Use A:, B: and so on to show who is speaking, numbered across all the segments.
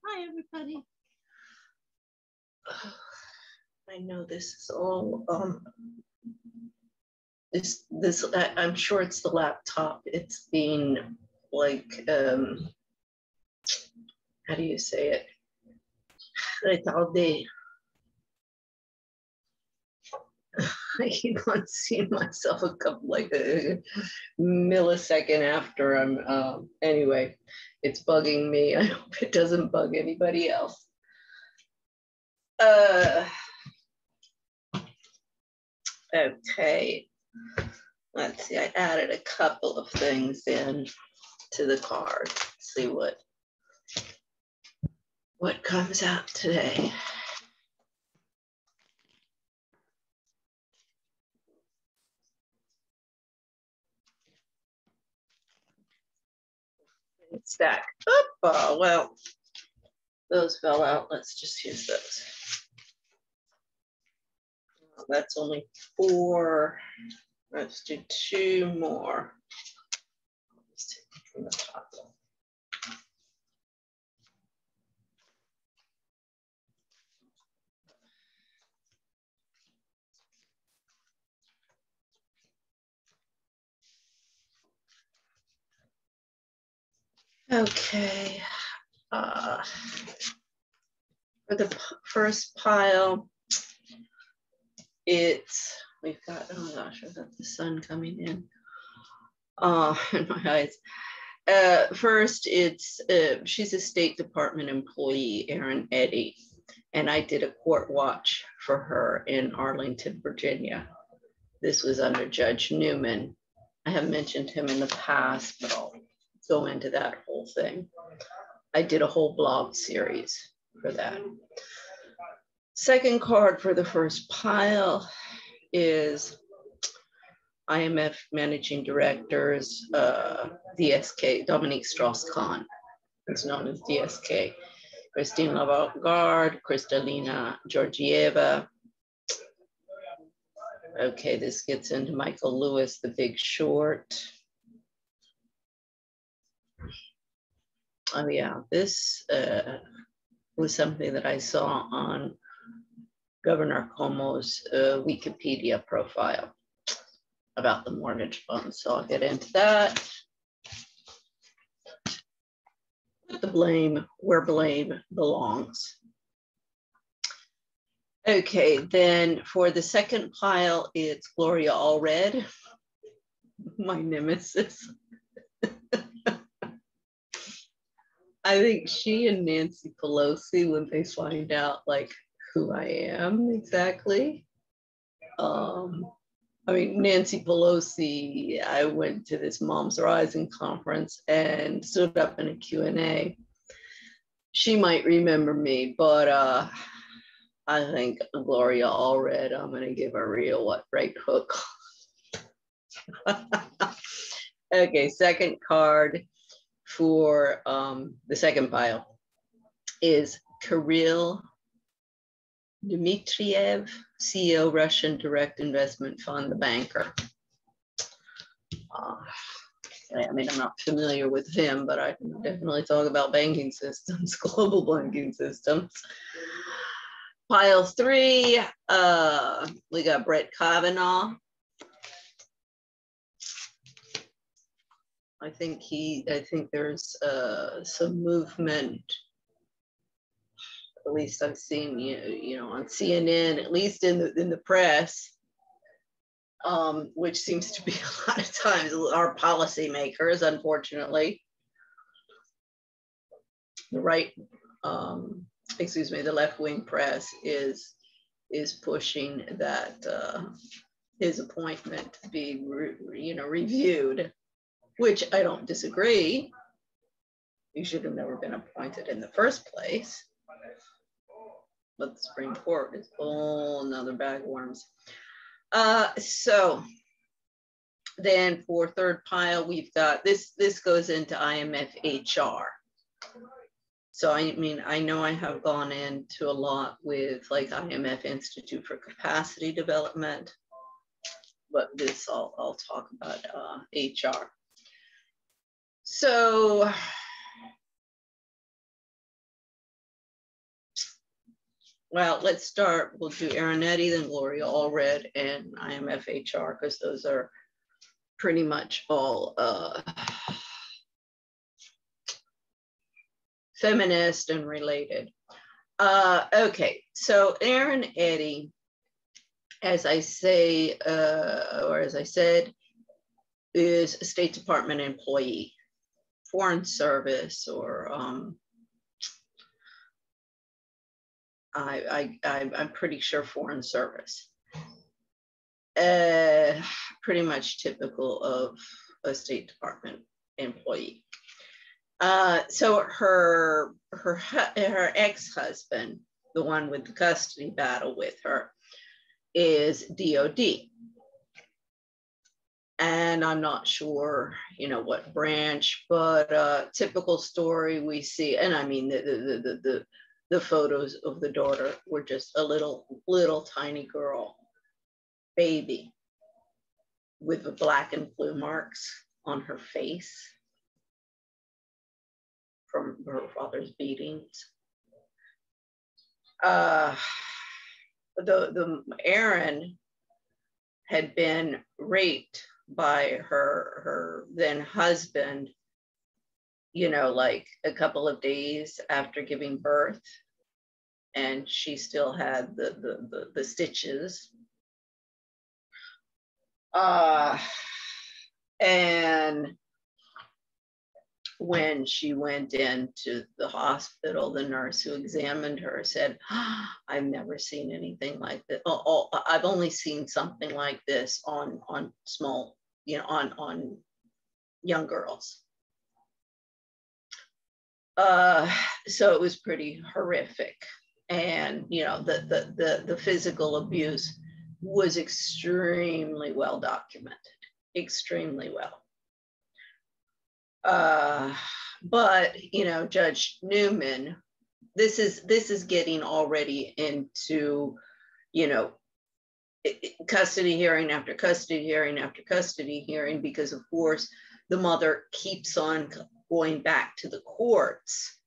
A: Hi, everybody. I know this is all, I'm sure it's the laptop. It's been like, how do you say it? Retardé. I keep on seeing myself a couple, like a millisecond after I'm, anyway, it's bugging me. I hope it doesn't bug anybody else. Okay, let's see, I added a couple of things in to the card. Let's see what comes out today. Stack. Oh, well, those fell out. Let's just use those. That's only 4. Let's do 2 more. Let's take them from the top. Okay. For the first pile, we've got, oh gosh, I've got the sun coming in. In my eyes. First, she's a State Department employee, Erin Eddy, and I did a court watch for her in Arlington, Virginia. This was under Judge Newman. I have mentioned him in the past, but I'll go into that whole thing. I did a whole blog series for that. Second card for the first pile is IMF Managing Directors, DSK, Dominique Strauss-Kahn. It's known as DSK. Christine Lagarde, Kristalina Georgieva. Okay, this gets into Michael Lewis, The Big Short. Oh yeah, this was something that I saw on Governor Cuomo's Wikipedia profile about the mortgage fund. So I'll get into that. Put the blame where blame belongs. Okay, then for the second pile, it's Gloria Allred, my nemesis. I think she and Nancy Pelosi, when they find out like who I am exactly. I mean, Nancy Pelosi, I went to this Moms Rising conference and stood up in a Q&A. She might remember me, but I think Gloria Allred, I'm gonna give a real right hook. Okay, second card for the second pile is Kirill Dmitriev, CEO, Russian Direct Investment Fund, the banker. I mean, I'm not familiar with him, but I can definitely talk about banking systems, global banking systems. Pile 3, we got Brett Kavanaugh. I think there's some movement, at least I've seen, you know, on CNN, at least in the press, which seems to be a lot of times our policymakers, unfortunately. The right, the left-wing press is pushing that his appointment to be, reviewed, which I don't disagree. He should have never been appointed in the first place. But the Supreme Court is a whole nother bag of worms. So then for third pile, we've got this goes into IMF HR. So I mean, I know I have gone into a lot with like IMF Institute for Capacity Development, but this I'll talk about HR. So well, let's start. We'll do Aronetti, then Gloria Allred, and Imf HR, because those are pretty much all feminist and related. Okay, so Aronetti, as I say, or as I said, is a State Department employee, Foreign Service, or I'm pretty sure Foreign Service. Pretty much typical of a State Department employee. So her ex-husband, the one with the custody battle with her, is DOD. And I'm not sure, what branch, but typical story we see. And I mean, the photos of the daughter were just a little tiny girl, baby, with the black and blue marks on her face from her father's beatings. The Aaron had been raped by her then husband, like a couple of days after giving birth, and she still had the stitches. And when she went into the hospital, the nurse who examined her said, I've never seen anything like this. I've only seen something like this on small, on young girls. So it was pretty horrific. And, the physical abuse was extremely well documented, extremely well. But, Judge Newman, this is getting already into, custody hearing after custody hearing after custody hearing, because of course the mother keeps on going back to the courts,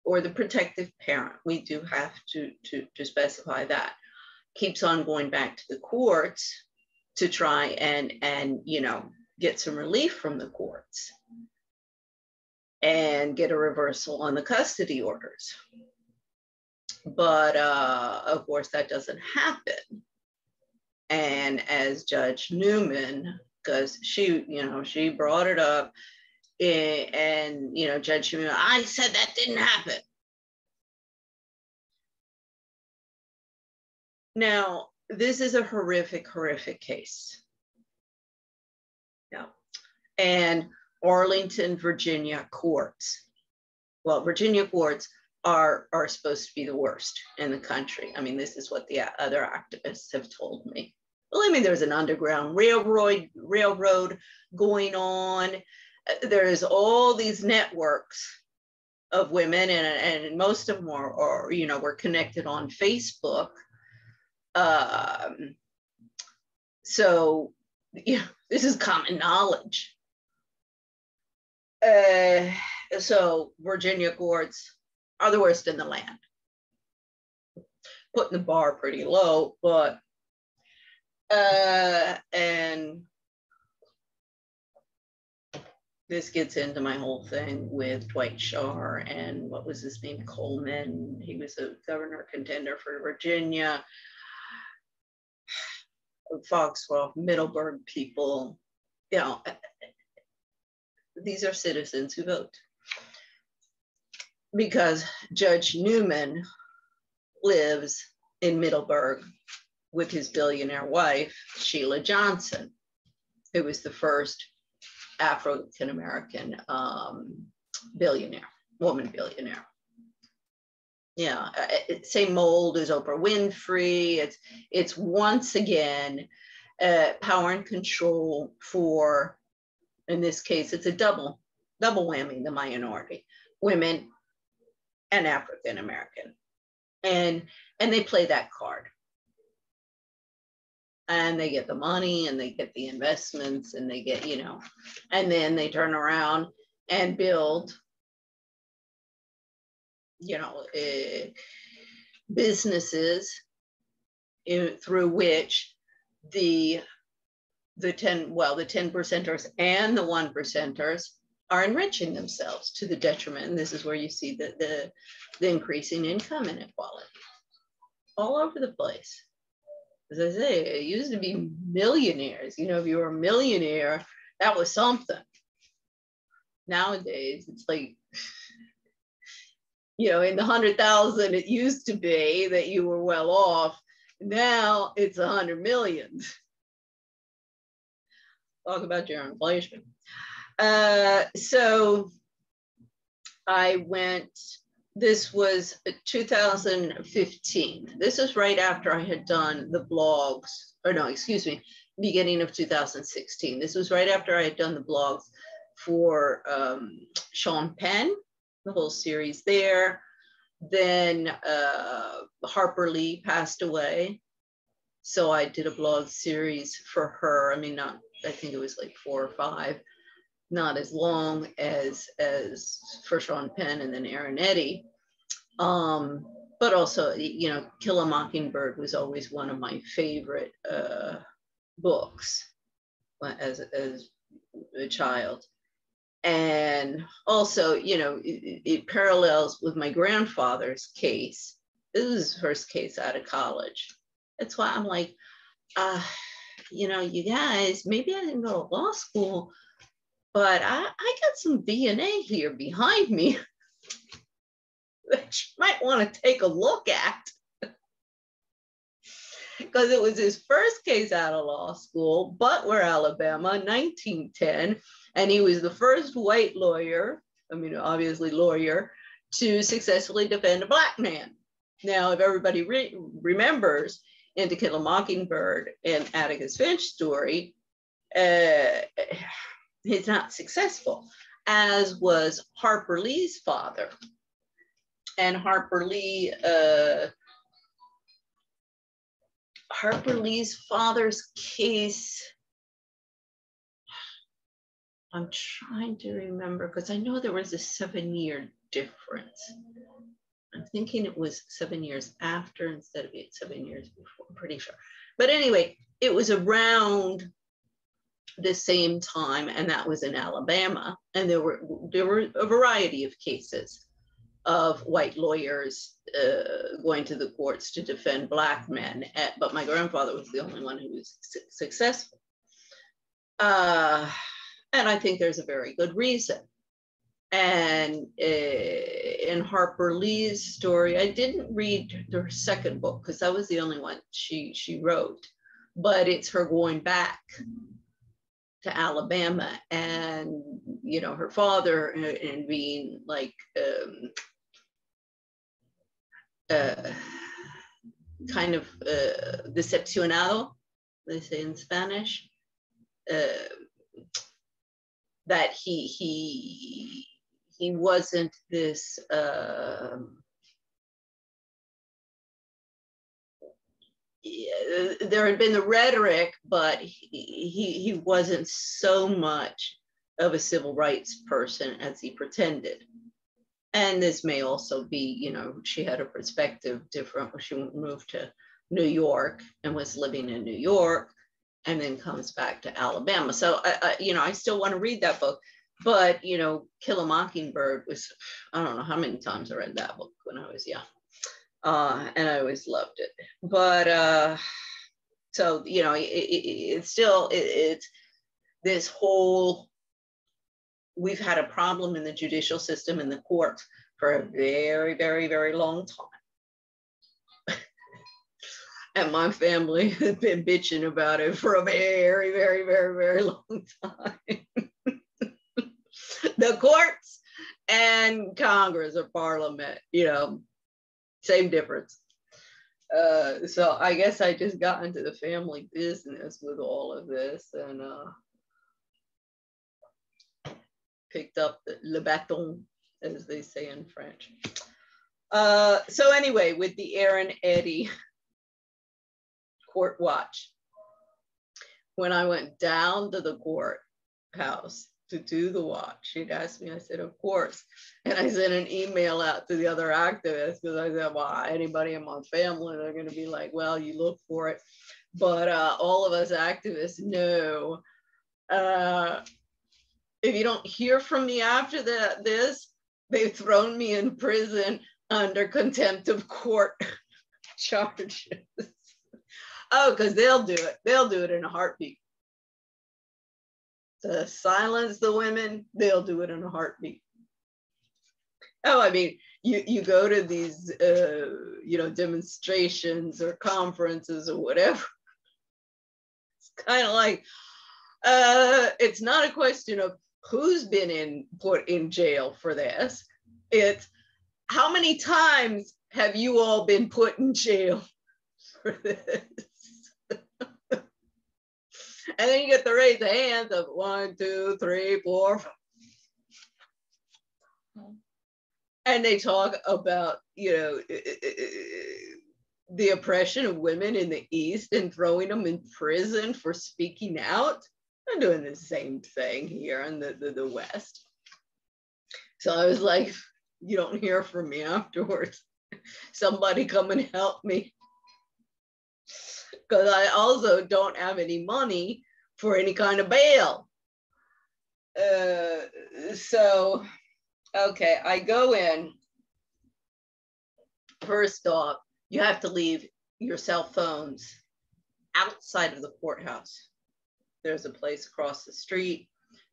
A: or the protective parent, we do have to specify that, keeps on going back to the courts to try and get some relief from the courts and get a reversal on the custody orders. But of course that doesn't happen. And as Judge Newman, because she brought it up, and Judge Newman, I said that didn't happen. Now, this is a horrific case. Yeah. And Arlington, Virginia courts. Well, Virginia courts are supposed to be the worst in the country. I mean, this is what the other activists have told me. Believe me, there's an underground railroad going on. There's all these networks of women, and most of them are we're connected on Facebook. So, this is common knowledge. So Virginia courts are the worst in the land. Putting the bar pretty low, but and this gets into my whole thing with Dwight Scharre and what was his name, Coleman. He was a governor contender for Virginia. Foxwell, Middleburg people, these are citizens who vote. Because Judge Newman lives in Middleburg with his billionaire wife, Sheila Johnson, who was the first African-American woman billionaire. Yeah, same mold as Oprah Winfrey. It's once again power and control for, in this case, it's a double whammy, the minority, women and African American, and they play that card, and they get the money and they get the investments and they get and then they turn around and build businesses through which the 10 percenters and the 1%ers are enriching themselves to the detriment. And this is where you see the increasing income inequality all over the place. As I say, it used to be millionaires. You know, if you were a millionaire, that was something. Nowadays, it's like, you know, in the 100,000 it used to be that you were well off. Now it's 100 million. Talk about your inflation. So I went, this was 2015. This is right after I had done the blogs, or no, excuse me, beginning of 2016. This was right after I had done the blogs for Sean Penn, the whole series there. Then Harper Lee passed away. So I did a blog series for her. I mean, I think it was like 4 or 5, not as long as for Sean Penn and then Aaron Eddy. But also, you know, Kill a Mockingbird was always one of my favorite books as a child. And also, you know, it parallels with my grandfather's case. This was his first case out of college. That's why I'm like, you know, you guys, maybe I didn't go to law school, but I got some DNA here behind me that you might want to take a look at. Because it was his first case out of law school, Butler, Alabama, 1910. And he was the first white lawyer, I mean, obviously lawyer, to successfully defend a Black man. Now, if everybody remembers in To Kill a Mockingbird and Atticus Finch story, he's not successful, as was Harper Lee's father. And Harper Lee's father's case, I'm trying to remember, because I know there was a 7-year difference. I'm thinking it was 7 years after instead of 7 years before, I'm pretty sure. But anyway, it was around the same time, and that was in Alabama. And there were a variety of cases of white lawyers going to the courts to defend Black men. But my grandfather was the only one who was successful. And I think there's a very good reason. And in Harper Lee's story, I didn't read her second book because that was the only one she wrote, but it's her going back to Alabama and, you know, her father and being like kind of decepcionado, they say in Spanish, that he wasn't this there had been the rhetoric, but he wasn't so much of a civil rights person as he pretended. And this may also be, you know, she had a perspective different when she moved to New York and was living in New York and then comes back to Alabama. So, you know, I still want to read that book. But, you know, Kill a Mockingbird was, I don't know how many times I read that book when I was young. And I always loved it. But, so, you know, it's still this whole, we've had a problem in the judicial system in the courts for a very, very, very long time. And my family has been bitching about it for a very, very, very, very long time. The courts and Congress or Parliament, you know, same difference. So I guess I just got into the family business with all of this and picked up le bâton, as they say in French. So anyway, with the Aaron Eddy court watch, when I went down to the courthouse to do the watch? She'd ask me, I said, of course. And I sent an email out to the other activists because I said, well, anybody in my family, they're going to be like, well, you look for it. But all of us activists know, if you don't hear from me after this, they've thrown me in prison under contempt of court charges. Oh, because they'll do it. They'll do it in a heartbeat. To silence the women, they'll do it in a heartbeat. Oh, I mean, you go to these, demonstrations or conferences or whatever. It's kind of like, it's not a question of who's been put in jail for this. It's how many times have you all been put in jail for this? And then you get the raise of hands of 1, 2, 3, 4. And they talk about, the oppression of women in the East and throwing them in prison for speaking out. I'm doing the same thing here in the West. So I was like, you don't hear from me afterwards. Somebody come and help me. Because I also don't have any money for any kind of bail. Okay, I go in. First off, you have to leave your cell phones outside of the courthouse. There's a place across the street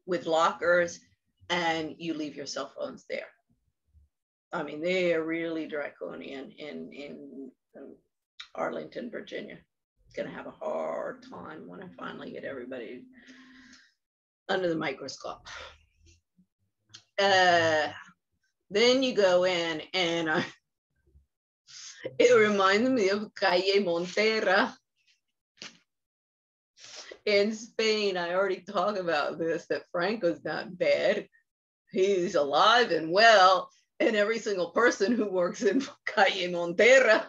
A: with lockers, and you leave your cell phones there. I mean, they are really draconian in Arlington, Virginia. It's going to have a hard time when I finally get everybody under the microscope. Then you go in, and it reminds me of Calle Montera in Spain. I already talked about this, that Franco's not dead. He's alive and well, and every single person who works in Calle Montera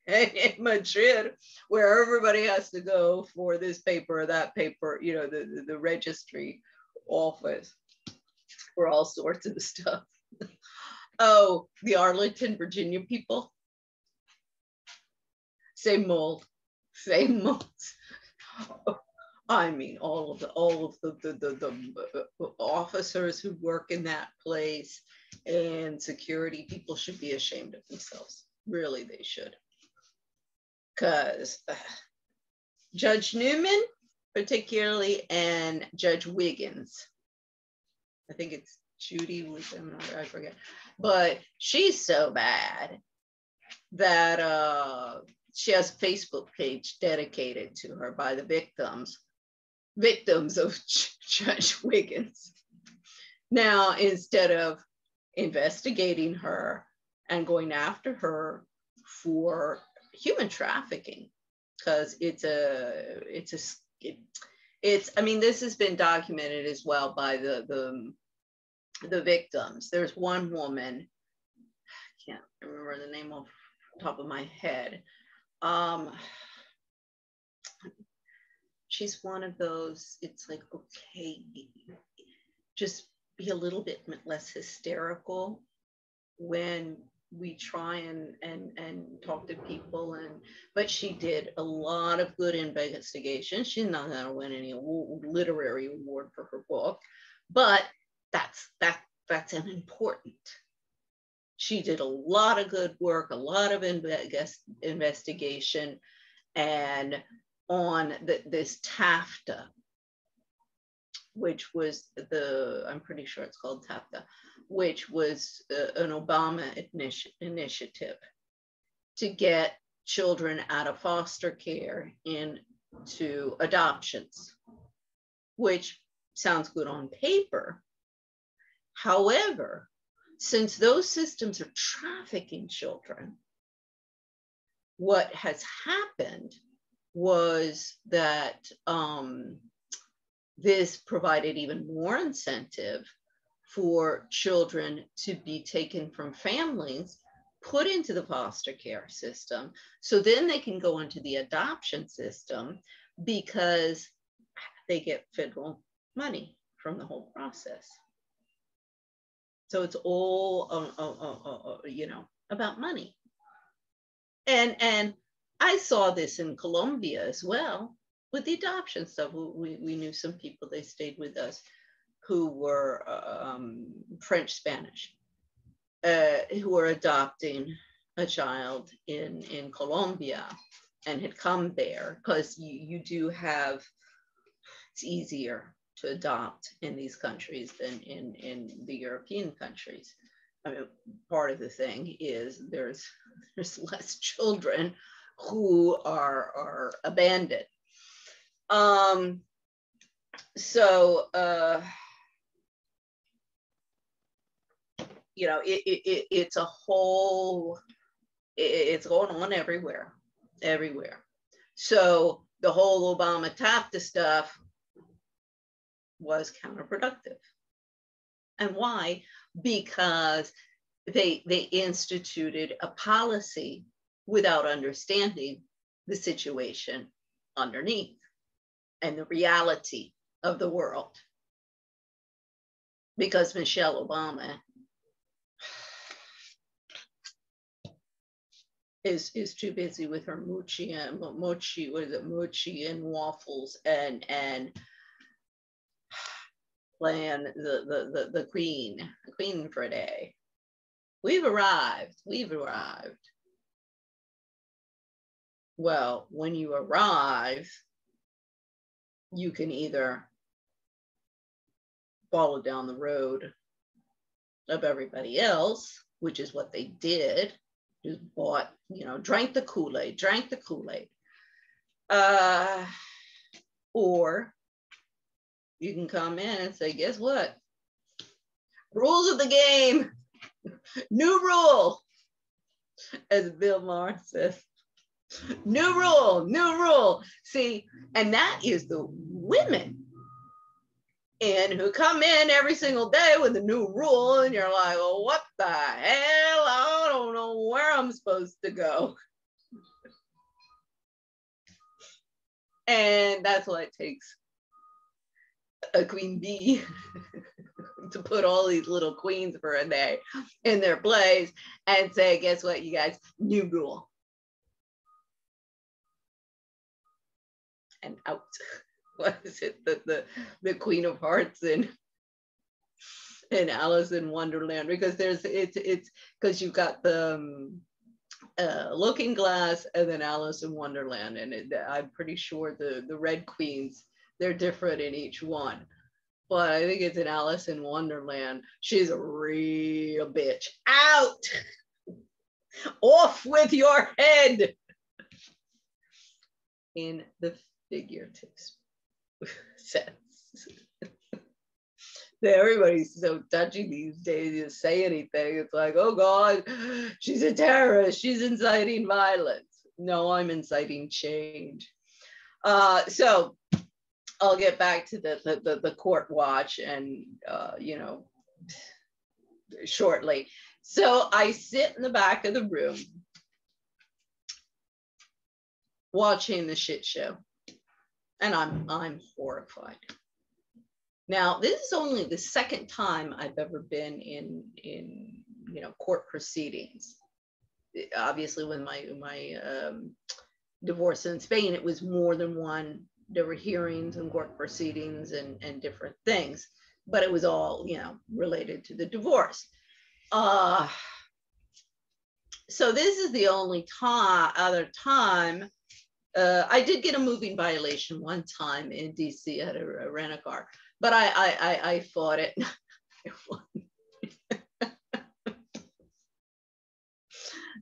A: in Madrid, where everybody has to go for this paper or that paper, the registry office for all sorts of stuff. Oh, the Arlington, Virginia people. Same mold. I mean, all of the officers who work in that place and security people should be ashamed of themselves. Really, they should. Because Judge Newman, particularly, and Judge Wiggins, I think it's Judy Wiggins, I forget, but she's so bad that she has a Facebook page dedicated to her by the victims of Judge Wiggins. Now, instead of investigating her and going after her for human trafficking, because I mean, this has been documented as well by the victims. There's one woman, I can't remember the name off the top of my head. She's one of those, it's like, okay, just be a little bit less hysterical when we try and talk to people, but she did a lot of good investigation. She's not going to win any literary award for her book, but that's an important. She did a lot of good work, a lot of investigation, and on this TAFTA, which was I'm pretty sure it's called TAFTA, which was an Obama initiative to get children out of foster care into adoptions, which sounds good on paper. However, since those systems are trafficking children, what has happened was that this provided even more incentive for children to be taken from families, put into the foster care system, so then they can go into the adoption system because they get federal money from the whole process. So it's all, about money. And I saw this in Colombia as well with the adoption stuff. We knew some people, they stayed with us, who were French, Spanish, who were adopting a child in Colombia and had come there because you do have, it's easier to adopt in these countries than in the European countries. I mean, part of the thing is there's less children who are abandoned. It's a whole, it's going on everywhere. So the whole Obama TAFTA stuff was counterproductive. And why? Because they instituted a policy without understanding the situation underneath and the reality of the world. Because Michelle Obama is too busy with her mochi and waffles and playing the queen for a day. We've arrived. Well, when you arrive, you can either follow down the road of everybody else, which is what they did, just bought, drank the Kool-Aid. Or you can come in and say, guess what? Rules of the game. New rule. As Bill Maher says, new rule. See, and that is the women and who come in every single day with a new rule, and you're like, well, what the hell? I don't know where I'm supposed to go. And that's why it takes a queen bee to put all these little queens for a day in their place and say, guess what, you guys, new rule. And out. What is it? The Queen of Hearts in Alice in Wonderland, because it's because you've got the Looking Glass and then Alice in Wonderland, and I'm pretty sure the Red Queens, they're different in each one, but I think it's in Alice in Wonderland. She's a real bitch. Out, off with your head. In the figurative sense. Everybody's so touchy these days. You say anything, it's like, oh God, she's a terrorist. She's inciting violence. No, I'm inciting change. So I'll get back to the court watch and shortly. So I sit in the back of the room watching the shit show, and I'm horrified. Now, this is only the second time I've ever been in court proceedings. Obviously, with my divorce in Spain, it was more than one. There were hearings and court proceedings and different things, but it was all related to the divorce. So this is the only other time. I did get a moving violation one time in DC. I had a rent-a-car, but I fought it.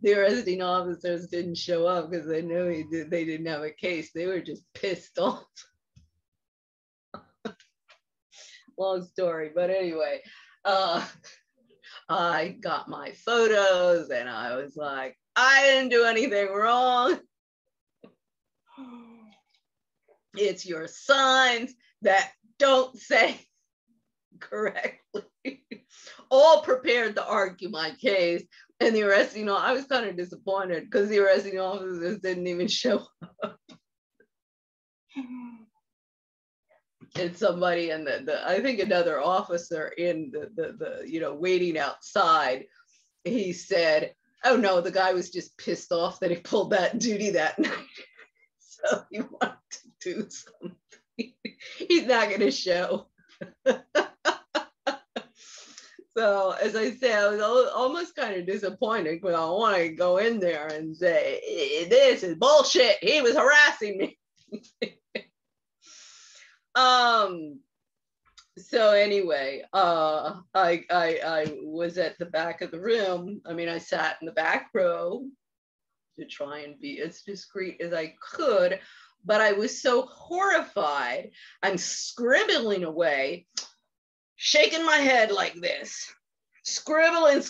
A: The arresting officers didn't show up because they knew they didn't have a case. They were just pissed off. Long story, but anyway, I got my photos and I was like, I didn't do anything wrong. It's your signs that don't say correctly. All prepared to argue my case, and the arresting, I was kind of disappointed because the arresting officers didn't even show up. And somebody in I think another officer in the waiting outside, he said, oh no, the guy was just pissed off that he pulled that duty that night. So he wanted to do something. He's not going to show. So as I say, I was almost kind of disappointed because I want to go in there and say, this is bullshit. He was harassing me. So anyway, I was at the back of the room. I mean, I sat in the back row to try and be as discreet as I could, but I was so horrified. I'm scribbling away, shaking my head like this, scribbling,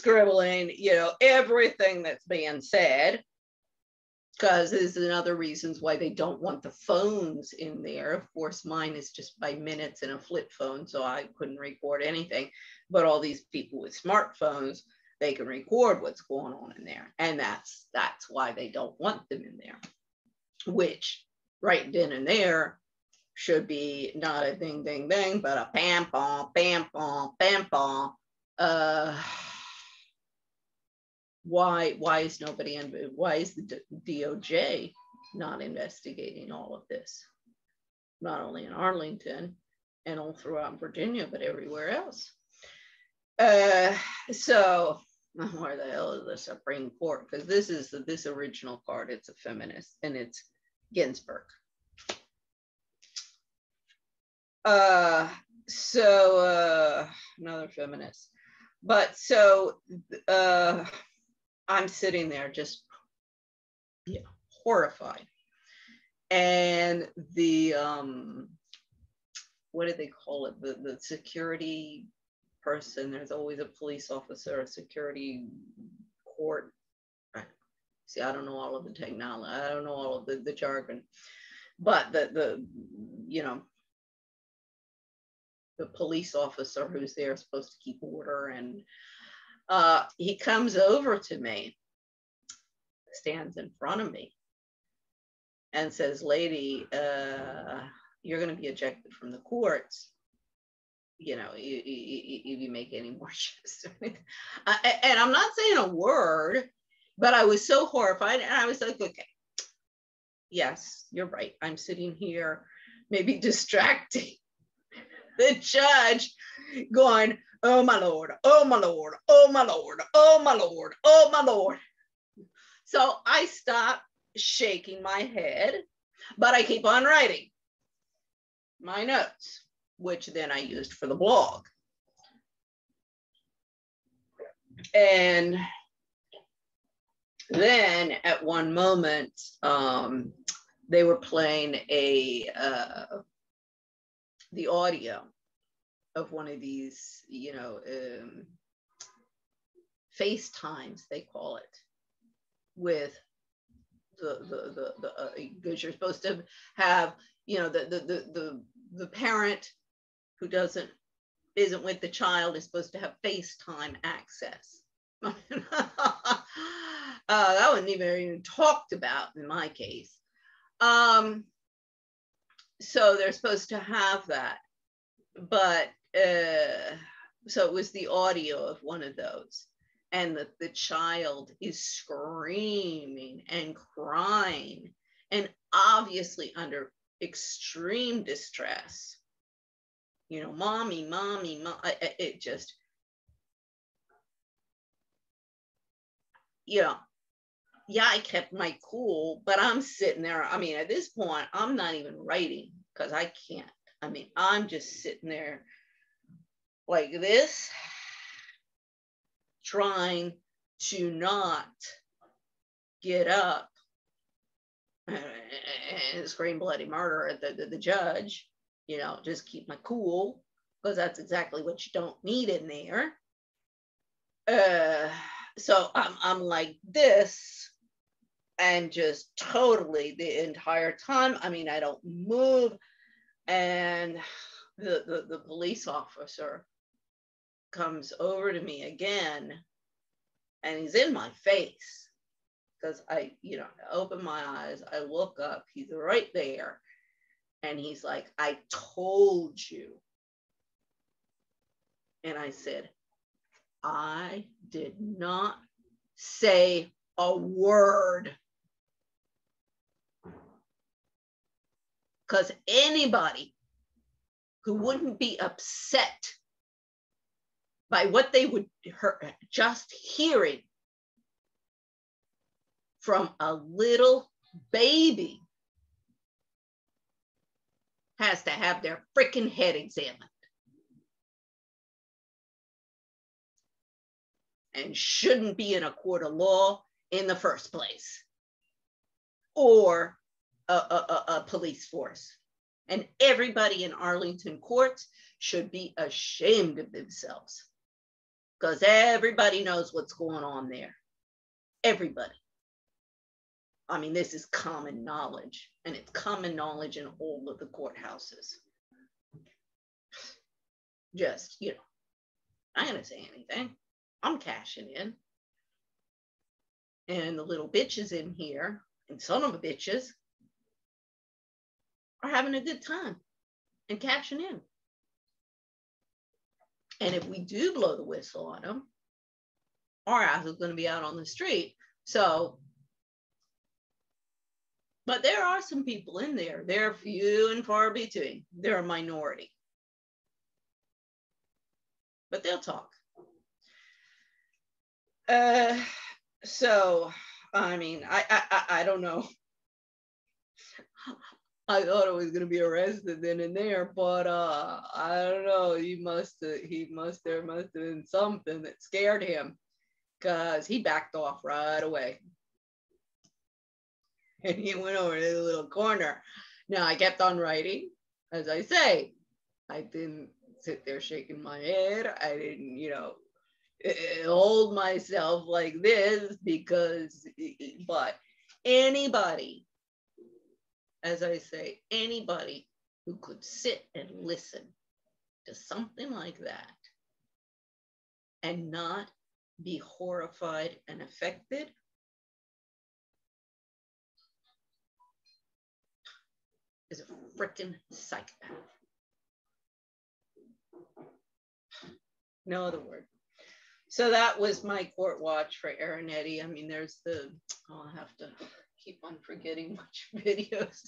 A: everything that's being said. Because there's another reasons why they don't want the phones in there. Of course, mine is just by minutes in a flip phone, so I couldn't record anything. But all these people with smartphones, they can record what's going on in there. And that's why they don't want them in there. Which, right then and there, should be not a ding, ding, ding, but a pam, pom, pam, pom, pam, pom. Why is the DOJ not investigating all of this? Not only in Arlington and all throughout Virginia, but everywhere else. So where the hell is the Supreme Court? Because this original card, it's a feminist, and it's Ginsburg. Another feminist. But so I'm sitting there just horrified. And the what do they call it? The security person, there's always a police officer, a security court. See, I don't know all of the technology, I don't know all of the jargon, but the police officer who's there supposed to keep order, and he comes over to me, stands in front of me, and says, lady, you're going to be ejected from the courts, if you make any more shifts. And I'm not saying a word, but I was so horrified, and I was like, okay, yes, you're right, I'm sitting here maybe distracting the judge, going, oh my Lord, oh my Lord, oh my Lord, oh my Lord, oh my Lord. So I stop shaking my head, but I keep on writing my notes, which then I used for the blog. And then at one moment, they were playing the audio of one of these, FaceTimes, they call it, with because you're supposed to have, the parent who isn't with the child is supposed to have FaceTime access. That wasn't even talked about in my case. So they're supposed to have that, but so it was the audio of one of those, and the child is screaming and crying and obviously under extreme distress. Mommy, it just, I kept my cool, but I'm sitting there. I mean, at this point, I'm not even writing because I can't. I mean, I'm just sitting there like this, trying to not get up and scream bloody murder at the judge, just keep my cool, because that's exactly what you don't need in there. So I'm like this, and just totally the entire time, I mean, I don't move. And the police officer comes over to me again, and he's in my face, because I open my eyes, I look up, he's right there, And he's like, I told you. And I said, I did not say a word. Because anybody who wouldn't be upset by what they would just hearing from a little baby has to have their freaking head examined. And shouldn't be in a court of law in the first place, or a police force. And everybody in Arlington courts should be ashamed of themselves, because everybody knows what's going on there. Everybody. I mean, this is common knowledge, and it's common knowledge in all of the courthouses. Just, you know, I'm not gonna say anything. I'm cashing in. And the little bitches in here, and son of a bitches, are having a good time and cashing in. And if we do blow the whistle on them, our ass is going to be out on the street. So, but there are some people in there. They're few and far between. They're a minority. But they'll talk. So, I mean, I don't know. I thought it was gonna be arrested then and there, but I don't know. There must have been something that scared him, because he backed off right away. And he went over to the little corner. Now, I kept on writing, as I say. I didn't sit there shaking my head. I didn't, you know, hold myself like this, because, but anybody, as I say, anybody who could sit and listen to something like that and not be horrified and affected is a freaking psychopath. No other word. So that was my court watch for Arrinetti. I mean, there's I'll have to keep on forgetting which videos.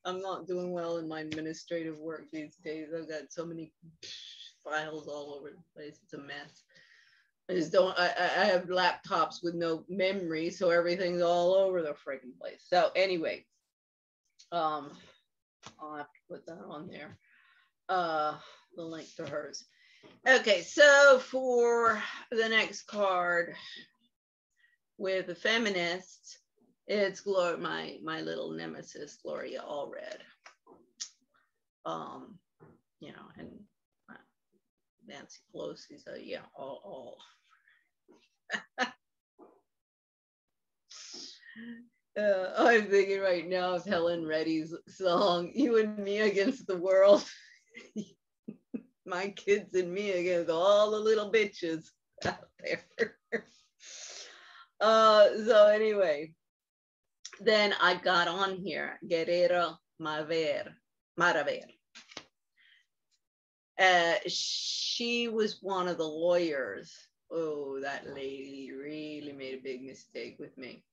A: I'm not doing well in my administrative work these days. I've got so many files all over the place. It's a mess. I have laptops with no memory, so everything's all over the freaking place. So anyway, I'll have to put that on there. The link to hers. Okay, so for the next card with the feminists, it's my little nemesis, Gloria Allred. You know, and Nancy Pelosi's yeah, all. I'm thinking right now of Helen Reddy's song, "You and Me Against the World." My kids and me against all the little bitches out there. So anyway, then I got on here, Guerrero Maraver. She was one of the lawyers. Oh, that lady really made a big mistake with me.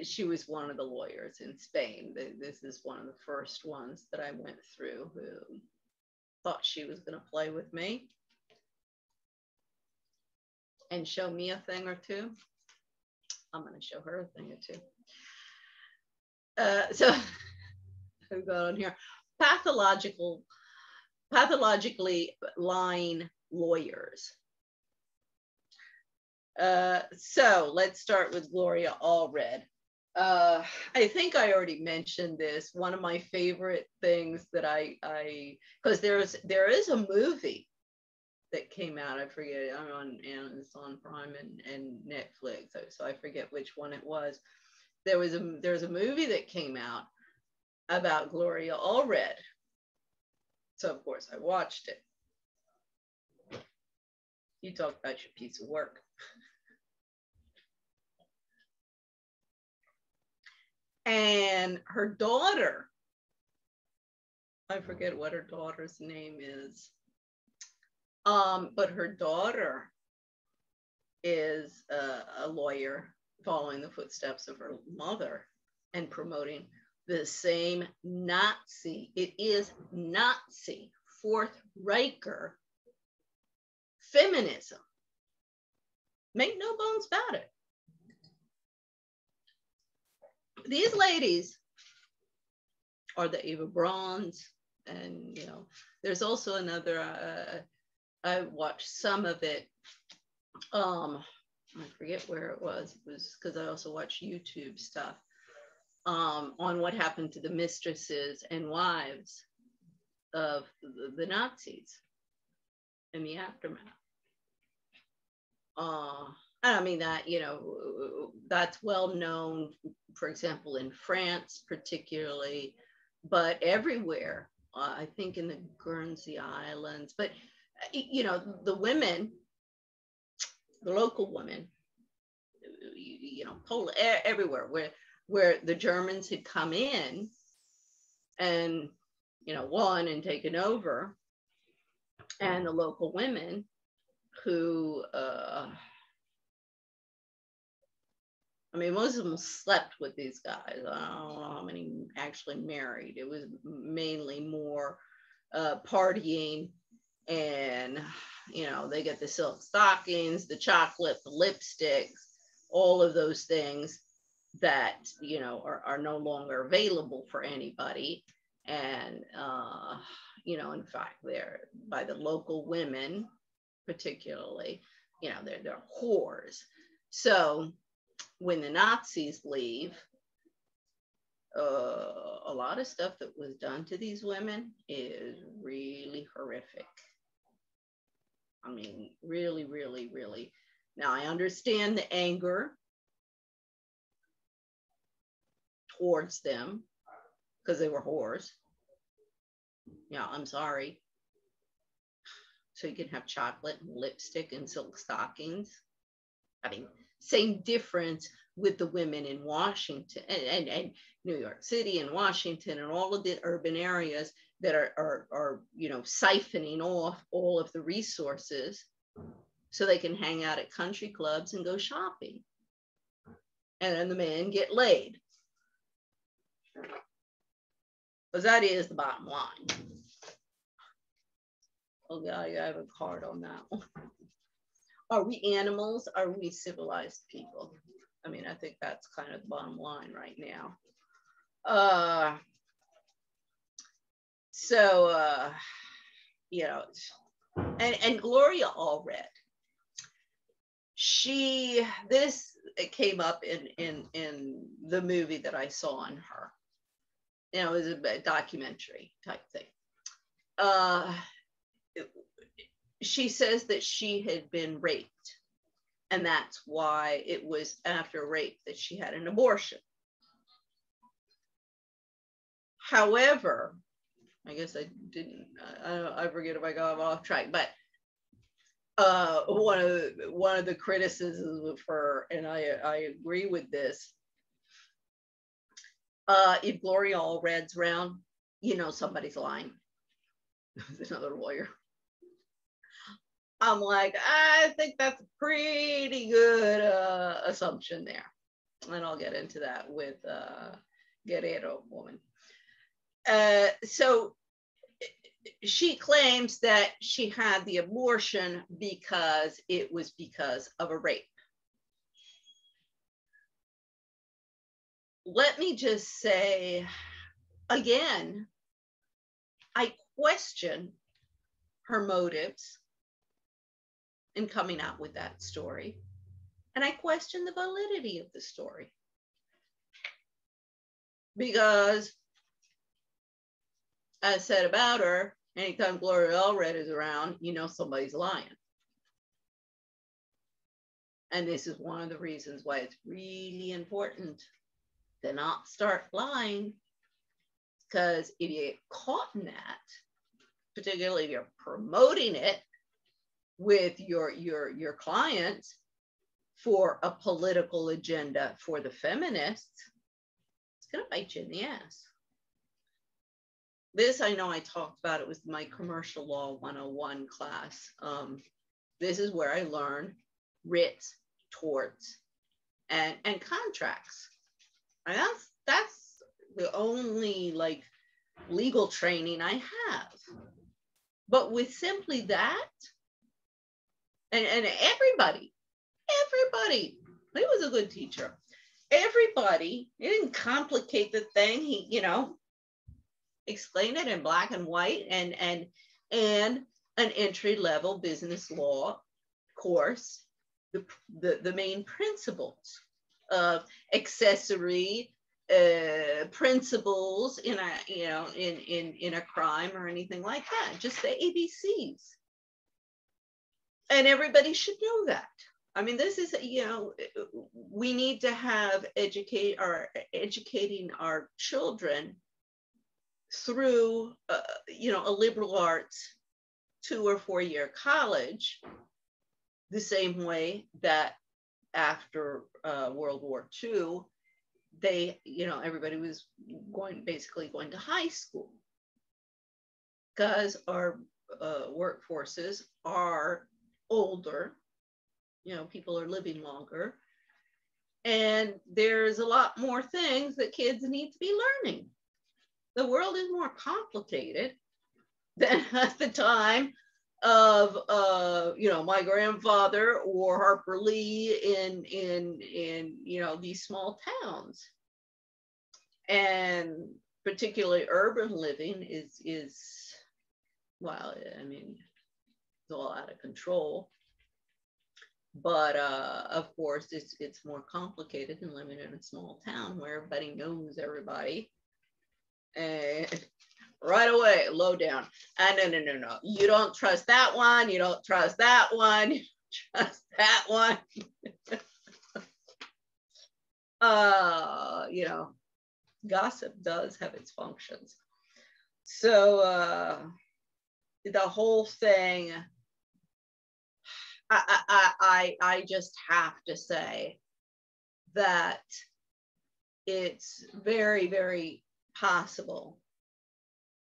A: She was one of the lawyers in Spain. This is one of the first ones that I went through who thought she was going to play with me and show me a thing or two. I'm going to show her a thing or two. So I've got on here, pathologically lying lawyers. So let's start with Gloria Allred. I think I already mentioned this. One of my favorite things that because there is a movie that came out. I forget. I'm on Amazon Prime and Netflix, so I forget which one it was. There's a movie that came out about Gloria Allred. So of course I watched it. You talk about your piece of work. And her daughter I forget what her daughter's name is. But her daughter is a lawyer following the footsteps of her mother and promoting the same Nazi, it is Nazi, Fourth Reicher feminism. Make no bones about it. These ladies are the Eva Brauns, and you know, there's also another, I watched some of it. I forget where it was because I also watch YouTube stuff on what happened to the mistresses and wives of the Nazis in the aftermath. I mean that, you know, that's well known, for example, in France particularly, but everywhere, I think in the Guernsey Islands, but you know, the women, the local women, you know, Poland, everywhere where the Germans had come in and, you know, won and taken over, and the local women who, I mean, most of them slept with these guys. I don't know how many actually married. It was mainly more partying, and, you know, they get the silk stockings, the chocolate, the lipsticks, all of those things that, you know, are no longer available for anybody. And, you know, in fact, they're by the local women, particularly, you know, they're whores. So when the Nazis leave, a lot of stuff that was done to these women is really horrific. I mean, really, really, really. Now, I understand the anger towards them because they were whores. Yeah, I'm sorry. So you can have chocolate and lipstick and silk stockings. I mean, same difference with the women in Washington and New York City and Washington and all of the urban areas that are you know, siphoning off all of the resources so they can hang out at country clubs and go shopping. And then the men get laid. Because that is the bottom line. Oh God, I have a card on that one. Are we animals? Are we civilized people? I mean, I think that's kind of the bottom line right now. You know, and Gloria Allred, this came up in the movie that I saw on her. You know, it was a documentary type thing. She says that she had been raped, and that's why it was after rape that she had an abortion. However, I guess I didn't, I forget if I got off track, but one of the criticisms of her, and I agree with this, if Gloria Allred's around, you know somebody's lying. Another lawyer. I'm like, I think that's a pretty good assumption there. And I'll get into that with Guerrero woman. So she claims that she had the abortion because it was because of a rape. Let me just say, again, I question her motives in coming out with that story. And I question the validity of the story. Because, as I said about her, anytime Gloria Allred is around, you know somebody's lying. And this is one of the reasons why it's really important to not start lying. Because if you get caught in that, particularly if you're promoting it with your clients for a political agenda for the feminists, it's going to bite you in the ass. this I know I talked about, it was my commercial law 101 class. This is where I learned writs, torts, and contracts. And that's the only like legal training I have. But with simply that, and everybody, he was a good teacher. Everybody, he didn't complicate the thing. He, you know, explained it in black and white, and an entry-level business law course, the main principles of accessory principles in a, you know, in a crime or anything like that, just the ABCs. And everybody should know that. I mean, this is, you know, we need to have educating our children through, you know, a liberal arts 2 or 4 year college, the same way that after World War II, they, you know, everybody was basically going to high school, because our workforces are older, you know, people are living longer, and there's a lot more things that kids need to be learning. The world is more complicated than at the time of you know, my grandfather or Harper Lee in you know, these small towns. And particularly urban living is well, I mean, it's all out of control. But of course, it's more complicated than living in a small town where everybody knows everybody. And right away, low down. No. You don't trust that one. You don't trust that one. You don't trust that one. You know, gossip does have its functions. So the whole thing, I just have to say that it's very, very possible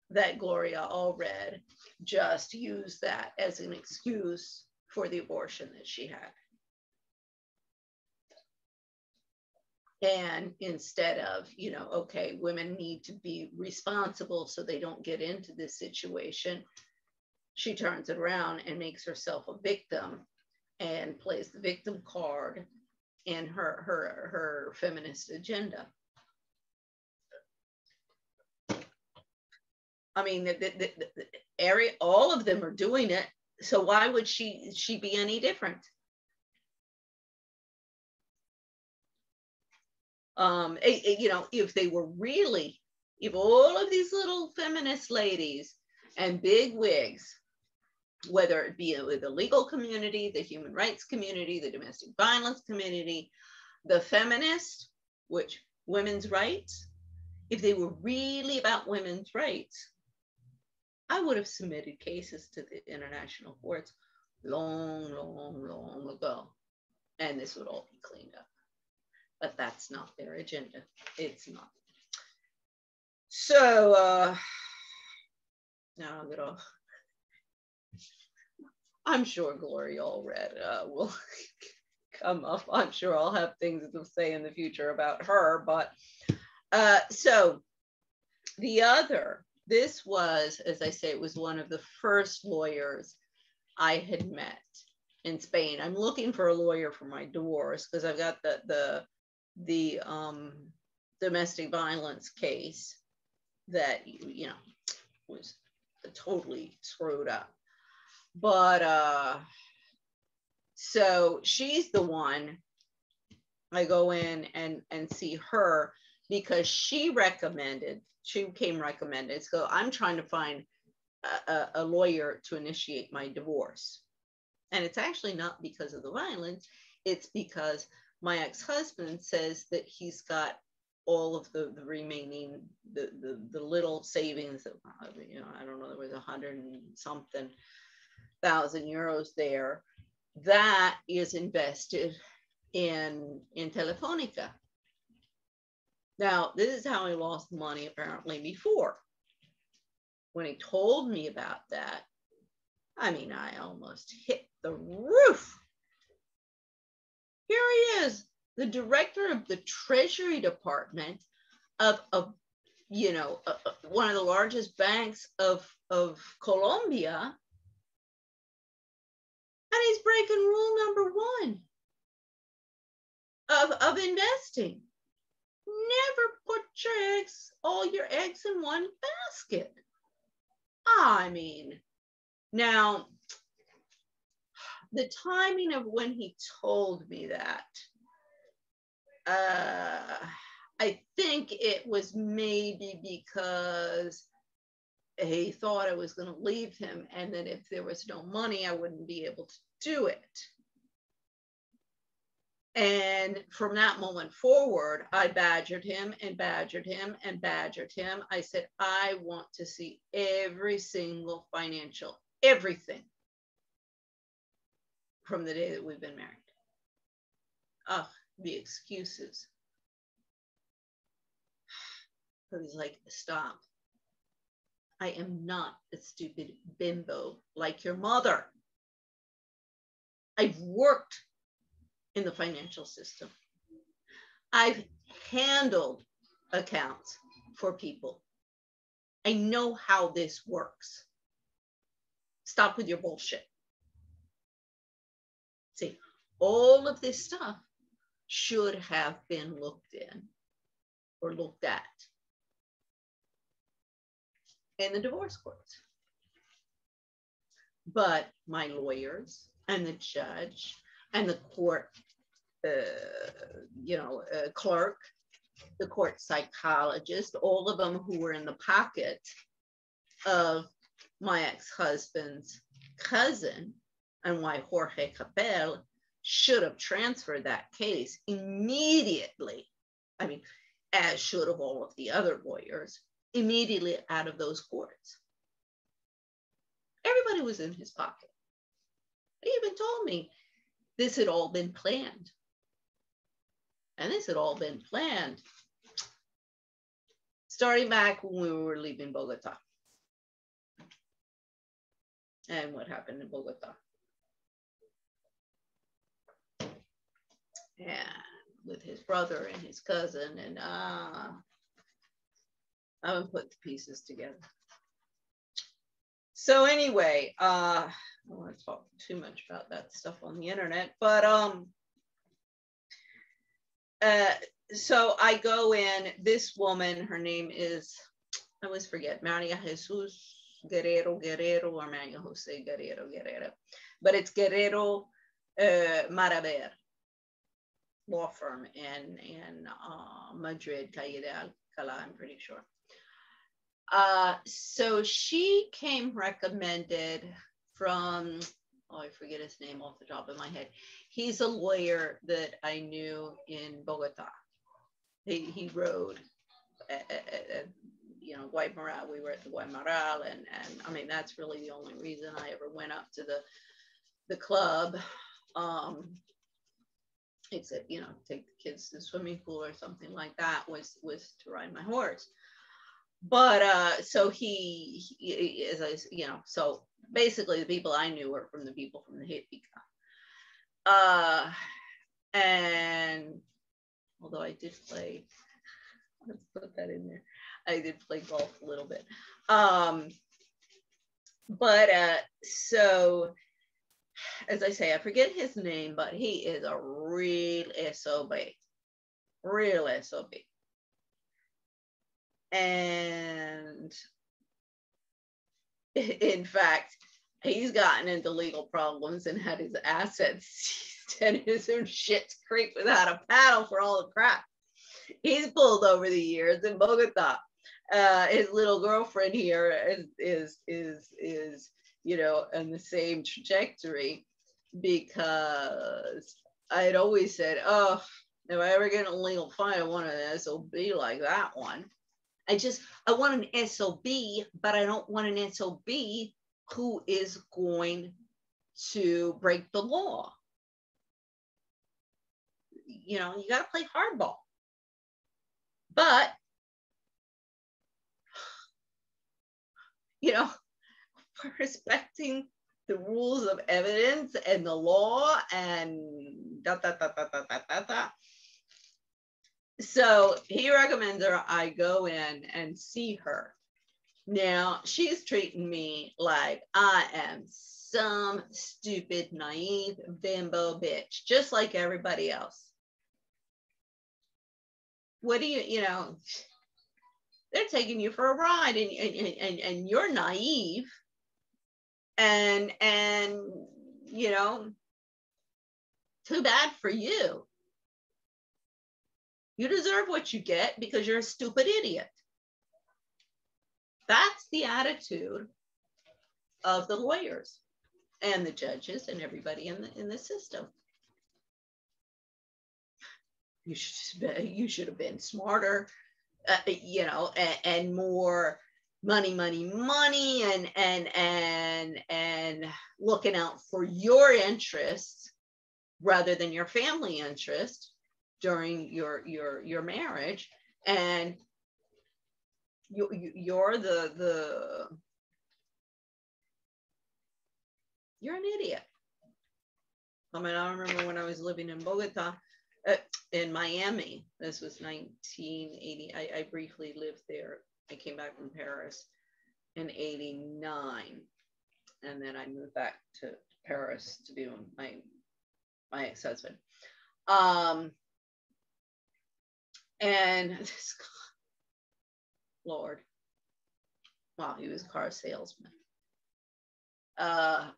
A: that Gloria Allred just used that as an excuse for the abortion that she had. And instead of, you know, okay, women need to be responsible so they don't get into this situation, she turns it around and makes herself a victim and plays the victim card in her feminist agenda. I mean, the area, all of them are doing it. So why would she be any different? You know, if they were really, if all of these little feminist ladies and big wigs, whether it be with the legal community, the human rights community, the domestic violence community, the feminist, which women's rights, if they were really about women's rights, I would have submitted cases to the international courts long ago, and this would all be cleaned up. But that's not their agenda. It's not. So now I'm sure Gloria Allred will come up. I'm sure I'll have things to say in the future about her. But so this was, as I say, it was one of the first lawyers I had met in Spain. I'm looking for a lawyer for my divorce because I've got the domestic violence case that, you know, was totally screwed up. But so she's the one I go in and see her because she came recommended. So I'm trying to find a lawyer to initiate my divorce. And it's actually not because of the violence, it's because my ex-husband says that he's got all of the remaining, the little savings that, you know, I don't know, there was 100 and something thousand euros there that is invested in Telefonica. Now, this is how I lost money apparently before. when he told me about that, I mean, I almost hit the roof. Here he is, the director of the Treasury Department of you know, one of the largest banks of Colombia. And he's breaking rule number one of investing. Never put all your eggs in one basket. I mean, now, the timing of when he told me that, I think it was maybe because he thought I was going to leave him, and that if there was no money, I wouldn't be able to do it. And from that moment forward, I badgered him and badgered him and badgered him. I said, I want to see every single financial, everything from the day that we've been married. Ugh, the excuses. But he's like, stop. I am not a stupid bimbo like your mother. I've worked in the financial system. I've handled accounts for people. I know how this works. Stop with your bullshit. See, all of this stuff should have been looked in or looked at in the divorce courts. But my lawyers and the judge and the court, clerk, the court psychologist, all of them who were in the pocket of my ex-husband's cousin, and why Jorge Capel should have transferred that case immediately. I mean, as should have all of the other lawyers, immediately out of those courts. Everybody was in his pocket. He even told me this had all been planned. And this had all been planned starting back when we were leaving Bogota. And what happened in Bogota. And with his brother and his cousin, and I haven't put the pieces together. So anyway, I don't want to talk too much about that stuff on the internet, but so I go in, this woman, her name is, I always forget, Maria Jesus Guerrero or Maria Jose Guerrero, but it's Guerrero Maraver law firm in Madrid, Calle de Alcalá, I'm pretty sure. So she came recommended from, I forget his name off the top of my head. He's a lawyer that I knew in Bogota. He rode at Guaymaral. We were at the Guaymaral, and I mean, that's really the only reason I ever went up to the club. Except, take the kids to the swimming pool or something like that, was to ride my horse. But so he so basically the people I knew were from the people from the Hipica. And although I did play, let's put that in there, I did play golf a little bit. So as I say, I forget his name, but he is a real SOB. Real SOB. And in fact, he's gotten into legal problems and had his assets seized and his own shit's creek without a paddle for all the crap he's pulled over the years in Bogota. His little girlfriend here is in the same trajectory, because I had always said, oh, if I ever get in a legal fight, I want an SOB like that one. I want an SOB, but I don't want an SOB who is going to break the law. You got to play hardball. But, for respecting the rules of evidence and the law and da, da, da, da, da, da, da, da. So he recommends her I go in and see her. Now, she's treating me like I am some stupid, naive bimbo bitch, just like everybody else. What do they're taking you for a ride and you're naive and too bad for you. You deserve what you get because you're a stupid idiot. That's the attitude of the lawyers and the judges and everybody in the system. You should have been smarter, and more money, and looking out for your interests rather than your family interest during your marriage. And you're you're an idiot. I mean, I remember when I was living in Bogota, in Miami, this was 1980. I briefly lived there. I came back from Paris in 89. And then I moved back to Paris to be with my ex-husband. And this guy, Lord, wow, he was a car salesman.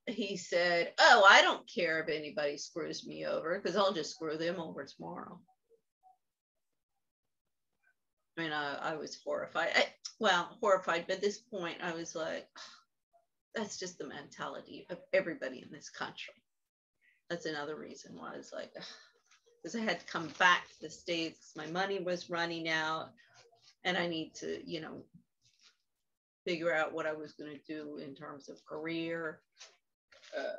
A: He said, "Oh, I don't care if anybody screws me over because I'll just screw them over tomorrow." I mean, I was horrified. Horrified, but at this point, I was like, that's just the mentality of everybody in this country. That's another reason why I was like, because I had to come back to the States. My money was running out, and I need to, figure out what I was going to do in terms of career. I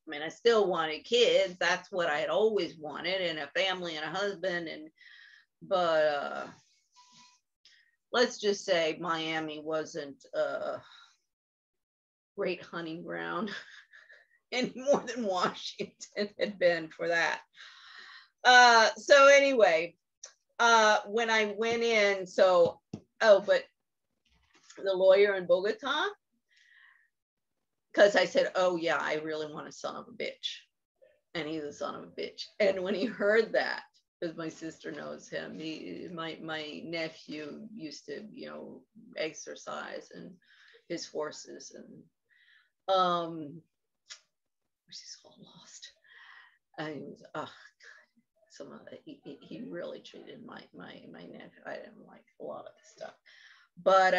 A: mean, I still wanted kids. That's what I had always wanted, and a family and a husband. But let's just say Miami wasn't a great hunting ground any more than Washington had been for that. So anyway, when I went in, but the lawyer in Bogota, because I said, oh yeah, I really want a son of a bitch. And he's a son of a bitch. And when he heard that, because my sister knows him, my nephew used to, exercise and his horses, and she's all lost. And he was, he really treated my nephew. I didn't like a lot of the stuff. But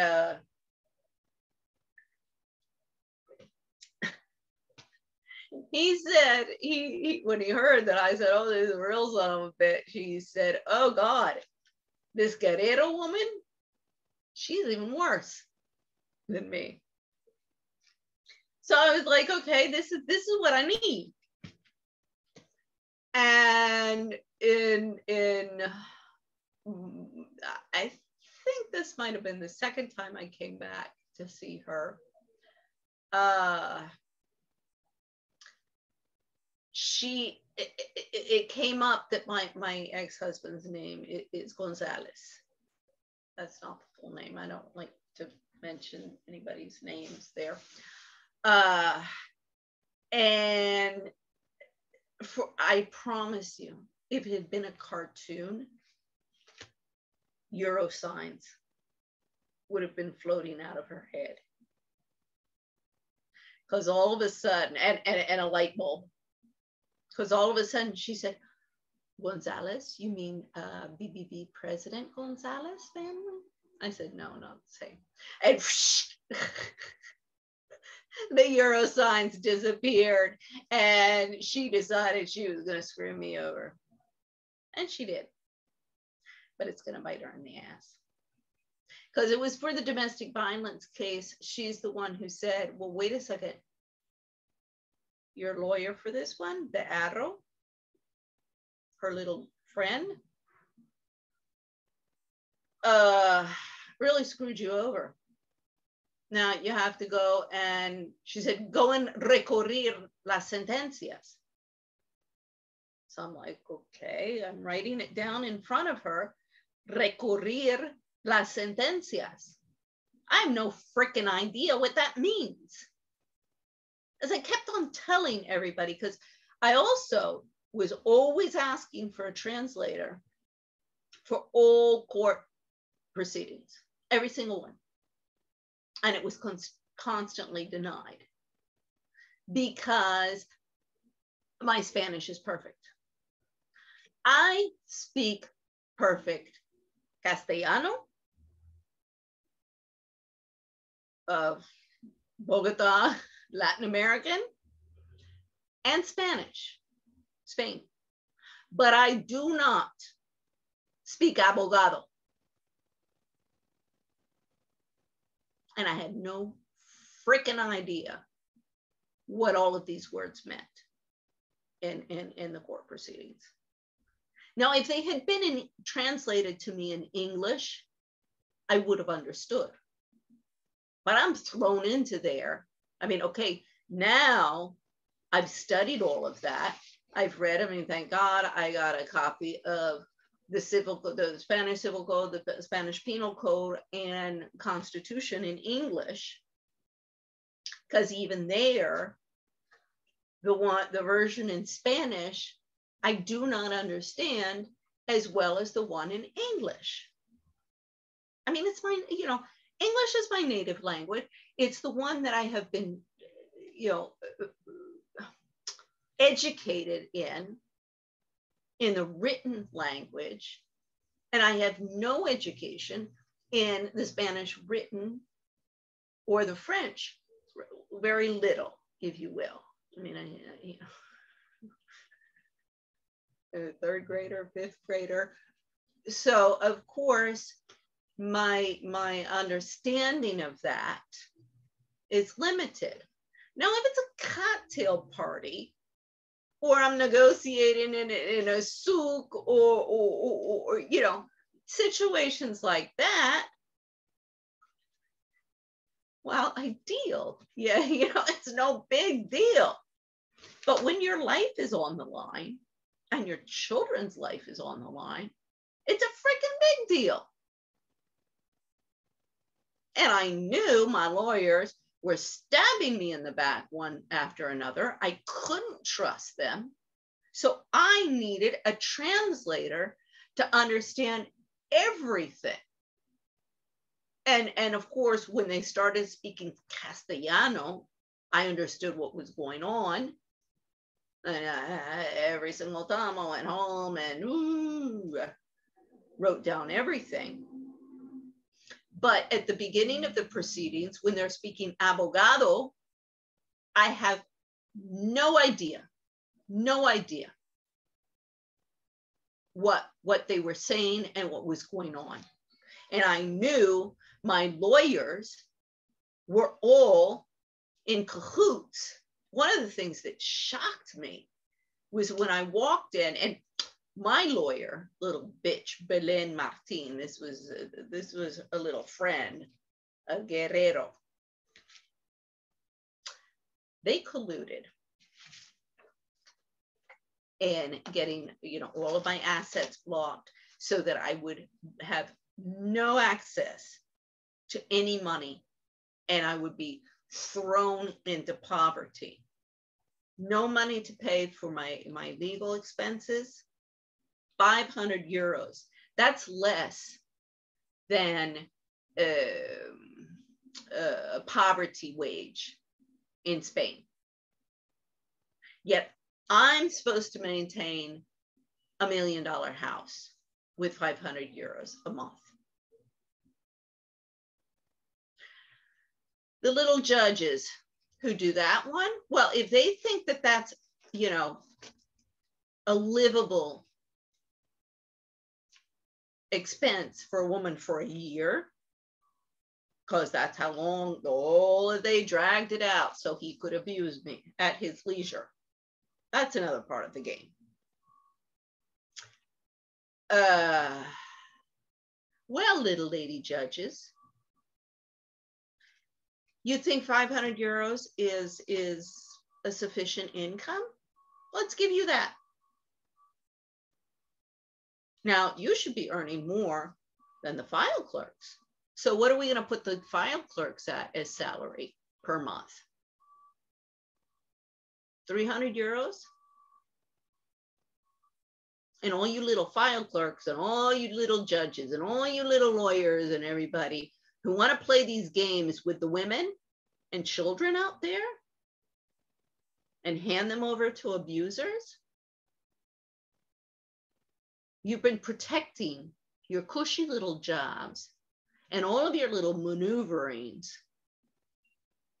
A: he said, he when he heard that I said, oh, there's a real son of a bitch, he said, oh God, this Guerrero woman, she's even worse than me. So I was like, okay, this is what I need. And I think this might have been the second time I came back to see her. It came up that my ex-husband's name is Gonzalez. That's not the full name. I don't like to mention anybody's names there. And I promise you, if it had been a cartoon, Euro signs would have been floating out of her head. Because all of a sudden, and a light bulb, because all of a sudden she said, Gonzalez, you mean BBB President Gonzalez family? I said, no, not the same. And the Euro signs disappeared, and she decided she was going to screw me over. And she did. But it's going to bite her in the ass. Because it was for the domestic violence case. She's the one who said, well, wait a second. Your lawyer for this one, the Arrow, her little friend, really screwed you over. Now you have to go and, she said, go and recorrer las sentencias. So I'm like, okay, I'm writing it down in front of her, recorrer las sentencias. I have no freaking idea what that means. As I kept on telling everybody, because I also was always asking for a translator for all court proceedings, every single one. And it was constantly denied because my Spanish is perfect. I speak perfect Castellano, Bogota, Latin American, and Spanish, Spain. But I do not speak abogado. And I had no freaking idea what all of these words meant in the court proceedings. Now, if they had been translated to me in English, I would have understood. But I'm thrown into there. I mean, okay, now I've studied all of that. I've read, I mean, thank God I got a copy of the Spanish Civil Code, the Spanish Penal Code, and Constitution in English. Because even there, the version in Spanish, I do not understand as well as the one in English. I mean, it's my, English is my native language. It's the one that I have been, educated in the written language. And I have no education in the Spanish written or the French, very little, if you will. I mean, third grader, fifth grader. So of course, my understanding of that is limited. Now, if it's a cocktail party, or I'm negotiating in a souk, or situations like that, well, ideal. Yeah, it's no big deal. But when your life is on the line and your children's life is on the line, it's a freaking big deal. And I knew my lawyers were stabbing me in the back one after another. I couldn't trust them. So I needed a translator to understand everything. And of course, when they started speaking Castellano, I understood what was going on. And every single time I went home and wrote down everything. But at the beginning of the proceedings, when they're speaking abogado, I have no idea what they were saying and what was going on. And I knew my lawyers were all in cahoots. One of the things that shocked me was when I walked in, and my lawyer, little bitch, Belén Martín, this was a little friend, a Guerrero. They colluded in getting, all of my assets blocked so that I would have no access to any money and I would be thrown into poverty. No money to pay for my legal expenses. 500 euros. That's less than a poverty wage in Spain. Yet I'm supposed to maintain $1 million house with 500 euros a month. The little judges who do that one, well, if they think that that's, a livable expense for a woman for a year, because that's how long they dragged it out so he could abuse me at his leisure. That's another part of the game. Well, little lady judges, You think 500 euros is a sufficient income? Let's give you that. Now, you should be earning more than the file clerks. So what are we going to put the file clerks at as salary per month? 300 euros? And all you little file clerks and all you little judges and all you little lawyers and everybody who want to play these games with the women and children out there and hand them over to abusers. You've been protecting your cushy little jobs and all of your little maneuverings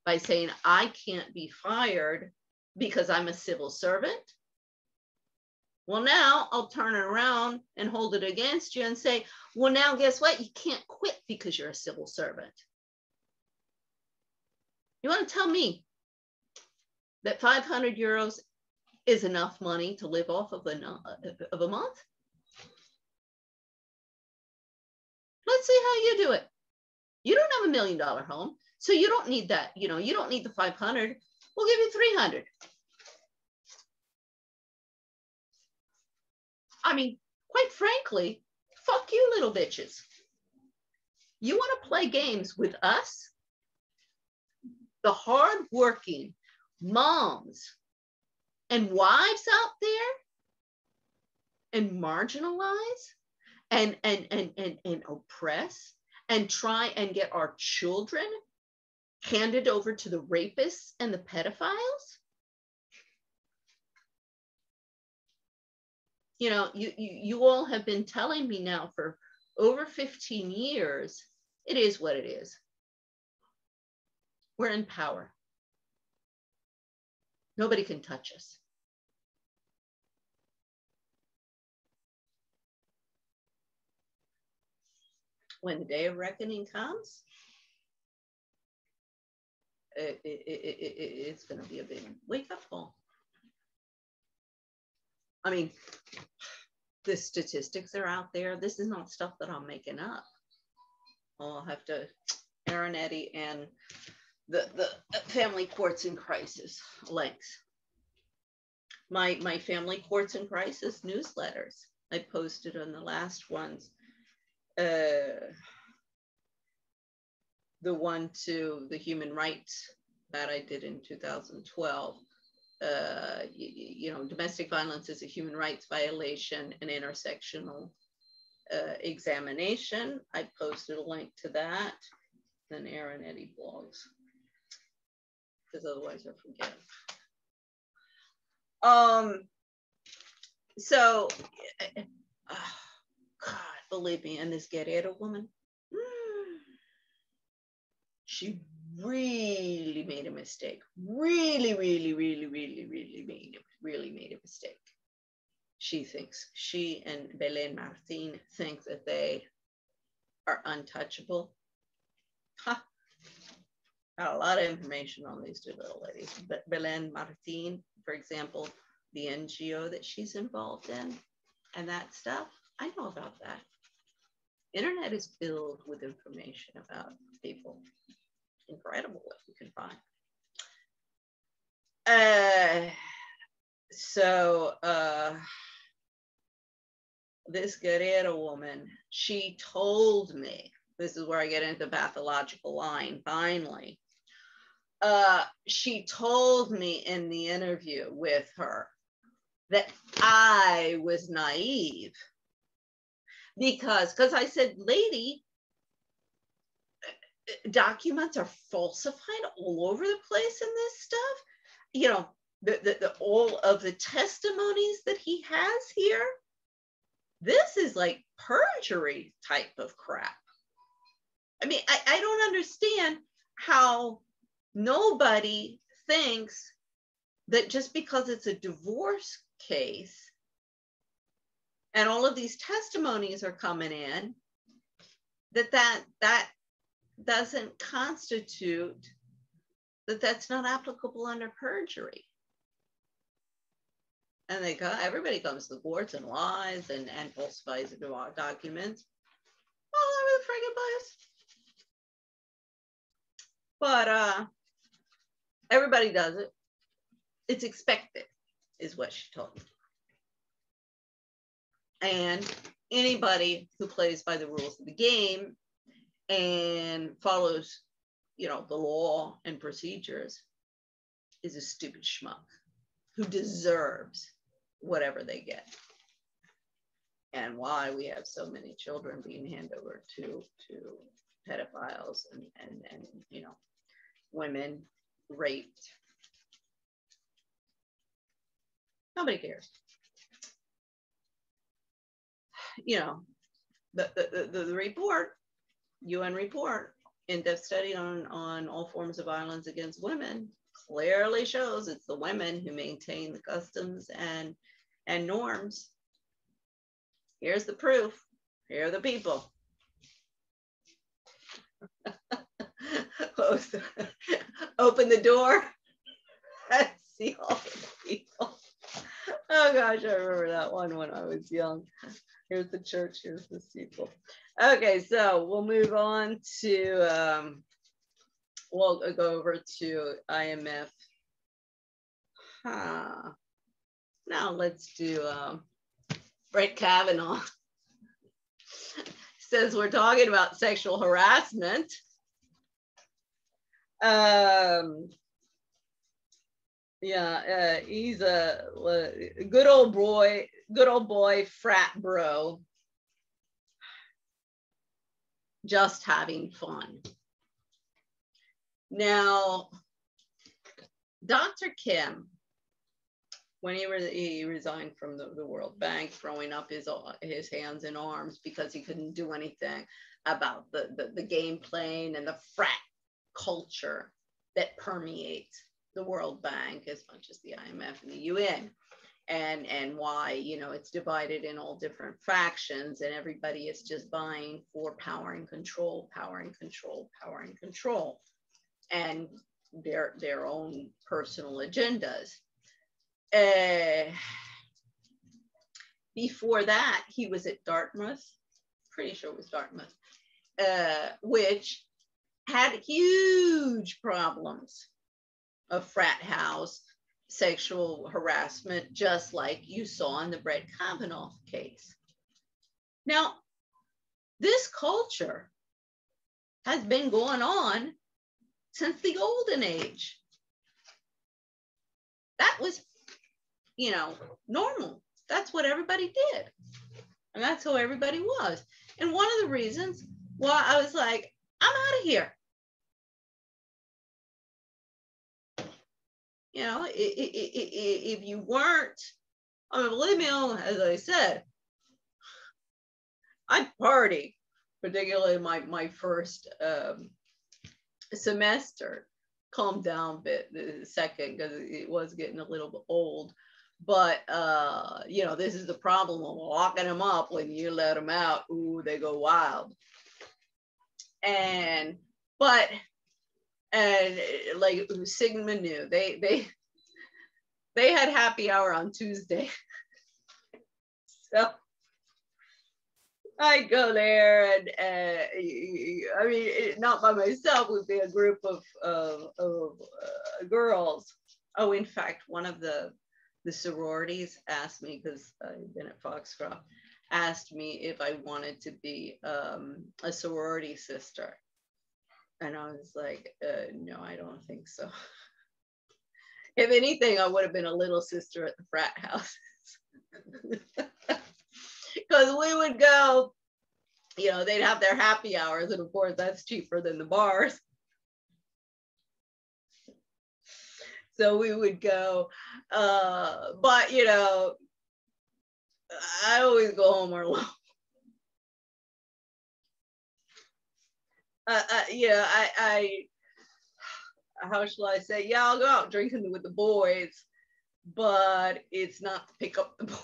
A: by saying, I can't be fired because I'm a civil servant. Well, now I'll turn it around and hold it against you and say, well, now guess what? You can't quit because you're a civil servant. You want to tell me that 500 euros is enough money to live off of a month? Let's see how you do it. You don't have $1 million home, so you don't need that. You know, you don't need the 500. We'll give you 300. I mean, quite frankly, fuck you little bitches. You want to play games with us? The hardworking moms and wives out there and marginalize and oppress and try and get our children handed over to the rapists and the pedophiles? You know, you all have been telling me now for over 15 years, it is what it is. We're in power. Nobody can touch us. When the day of reckoning comes, it's going to be a big wake-up call. I mean, the statistics are out there. This is not stuff that I'm making up. I'll have to, Aaron Eddy and the Family Courts in Crisis links. My Family Courts in Crisis newsletters, I posted on the last ones. The one to the human rights that I did in 2012. You know, domestic violence is a human rights violation and intersectional examination. I posted a link to that. Then Aaron Eddy blogs, because otherwise I forget. So, God, believe me, and this Guerrero woman, she really made a mistake. Really made a mistake. She and Belén Martín think that they are untouchable. Got a lot of information on these two little ladies. But Belén Martín, for example, the NGO that she's involved in and that stuff, I know about that. Internet is filled with information about people. Incredible what you can find. This Guerrero woman, she told me, this is where I get into the pathological line finally. She told me in the interview with her that I was naive because I said, lady, documents are falsified all over the place in this stuff. You know, all of the testimonies that he has here, this is like perjury type of crap. I mean, I don't understand how nobody thinks that just because it's a divorce case and all of these testimonies are coming in, that doesn't constitute that's not applicable under perjury. And everybody comes to the courts and lies and falsifies documents all over the friggin' place. But everybody does it. It's expected, is what she told me. And anybody who plays by the rules of the game and follows, you know, the law and procedures is a stupid schmuck who deserves whatever they get. And why we have so many children being handed over to pedophiles and you know, women raped. Nobody cares. You know, the report, UN report, in-depth study on all forms of violence against women clearly shows it's the women who maintain the customs and norms. Here's the proof. Here are the people. Open the door and see all the people. Oh gosh, I remember that one when I was young. Here's the church, here's the people. Okay, so we'll move on to, we'll go over to IMF. Now let's do Brett Kavanaugh. Says we're talking about sexual harassment. Yeah, he's a good old boy, frat bro, just having fun. Now, Dr. Kim, when he resigned from the World Bank, throwing up his hands and arms because he couldn't do anything about the game playing and the frat culture that permeates the World Bank as much as the IMF and the UN, and why, you know, it's divided in all different factions and everybody is just vying for power and control, power and control, power and control, and their own personal agendas. Before that, he was at Dartmouth, pretty sure it was Dartmouth, which had huge problems of frat house sexual harassment, just like you saw in the Brett Kavanaugh case. Now, this culture has been going on since the golden age. That was, you know, normal. That's what everybody did. And that's how everybody was. And one of the reasons why I was like, I'm out of here. You know, if you weren't, I mean, believe me, as I said, I party, particularly my first semester. Calmed down a bit the second because it was getting a little bit old. But, you know, this is the problem of locking them up. When you let them out, ooh, they go wild. And like Sigma knew, they had happy hour on Tuesday. So I go there and I mean, not by myself, it would be a group of girls. Oh, in fact, one of the sororities asked me, because I've been at Foxcroft, asked me if I wanted to be a sorority sister. And I was like, no, I don't think so. If anything, I would have been a little sister at the frat house. Because we would go, you know, they'd have their happy hours. And of course, that's cheaper than the bars. So we would go, but, you know, I always go home alone. Yeah, I how shall I say? Yeah, I'll go out drinking with the boys, but it's not to pick up the boys.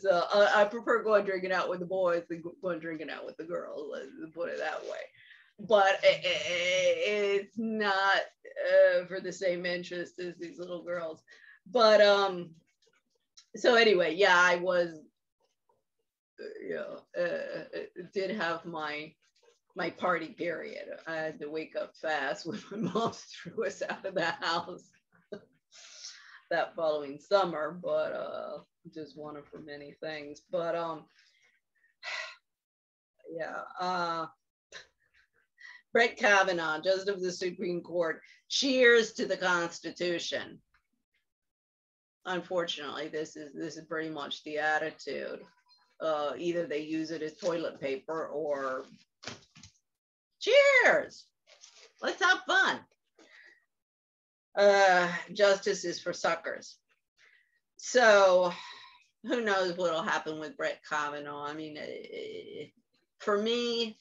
A: So I prefer going drinking out with the boys than going drinking out with the girls, let's put it that way. But it's not for the same interest as these little girls. But so anyway, yeah, I was did have my party period. I had to wake up fast when my mom threw us out of the house that following summer, but just one of her many things. But Brett Kavanaugh, Justice of the Supreme Court, cheers to the Constitution. Unfortunately, this is pretty much the attitude. Either they use it as toilet paper or cheers, let's have fun. Justice is for suckers. So who knows what'll happen with Brett Kavanaugh. I mean, for me,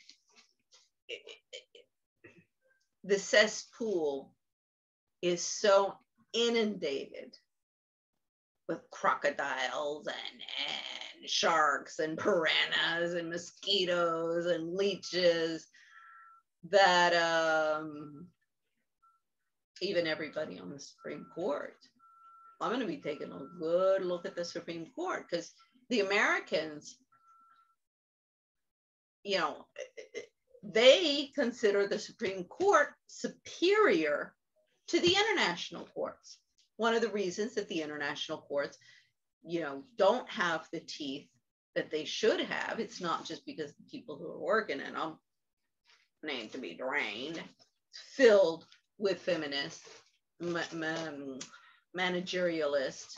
A: the cesspool is so inundated with crocodiles and sharks and piranhas and mosquitoes and leeches that even everybody on the Supreme Court, I'm going to be taking a good look at the Supreme Court, because the Americans, you know, they consider the Supreme Court superior to the international courts. One of the reasons that the international courts, you know, don't have the teeth that they should have, it's not just because the people who are working in them need to be drained, filled with feminists, managerialists,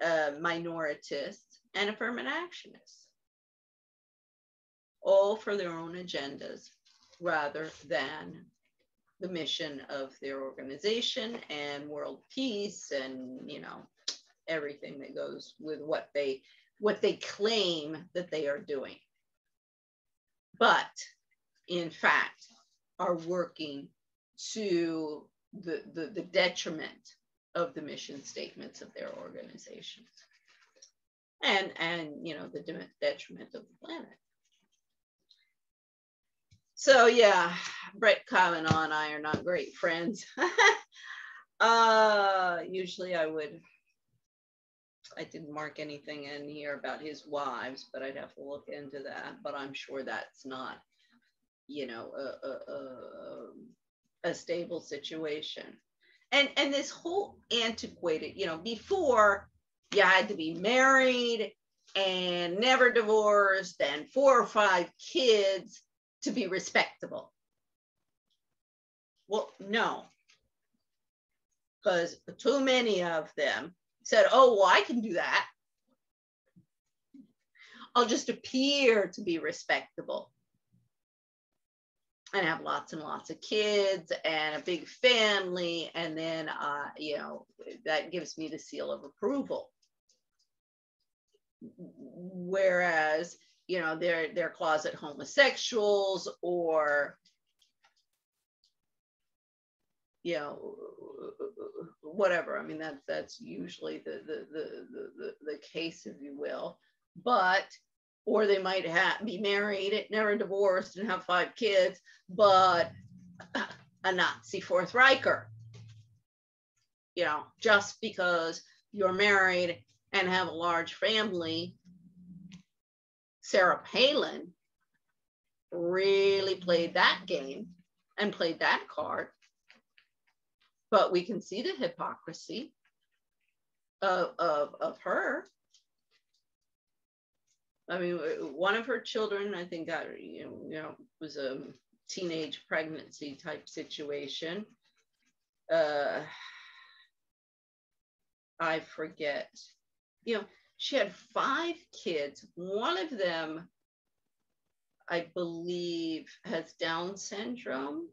A: minoritarists, and affirmative actionists, all for their own agendas rather than the mission of their organization and world peace and, you know, everything that goes with what they claim that they are doing, but in fact are working to the detriment of the mission statements of their organizations and you know, the detriment of the planet. So yeah, Brett Kavanaugh and I are not great friends. Usually I didn't mark anything in here about his wives, but I'd have to look into that. But I'm sure that's not, you know, a stable situation. And this whole antiquated, you know, before you had to be married and never divorced and 4 or 5 kids to be respectable. Well, no, because too many of them said, oh, well, I can do that. I'll just appear to be respectable and have lots and lots of kids and a big family. And then, you know, that gives me the seal of approval. Whereas, you know, they're closet homosexuals or, you know, whatever. I mean, that's usually the case, if you will. But, or they might be married, never divorced, and have 5 kids, but a Nazi Fourth Reicher. You know, just because you're married and have a large family, Sarah Palin really played that game and played that card. But we can see the hypocrisy of her. I mean, one of her children, I think, got, you know, was a teenage pregnancy type situation. I forget, you know, she had 5 kids. One of them, I believe, has Down syndrome.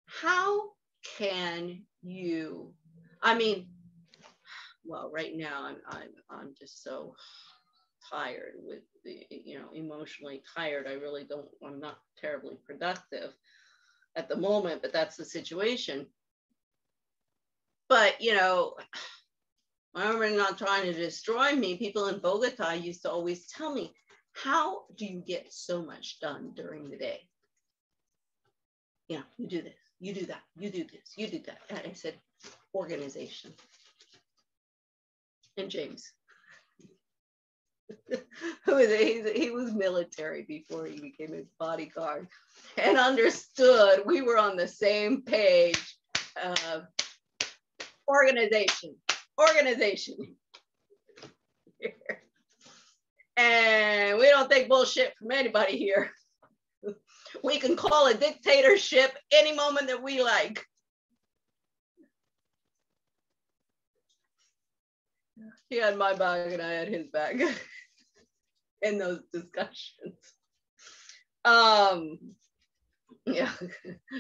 A: How can you, I mean, well, right now I'm just so tired with the, you know, emotionally tired. I really don't, I'm not terribly productive at the moment, but that's the situation. But, you know, I'm not trying to destroy me. People in Bogota used to always tell me, how do you get so much done during the day? You know, you do this, you do that, you do this, you do that. And I said, organization. And James, who he was military before he became his bodyguard, and understood we were on the same page. Organization. And we don't take bullshit from anybody here. We can call a dictatorship any moment that we like. He had my back and I had his back in those discussions. Yeah,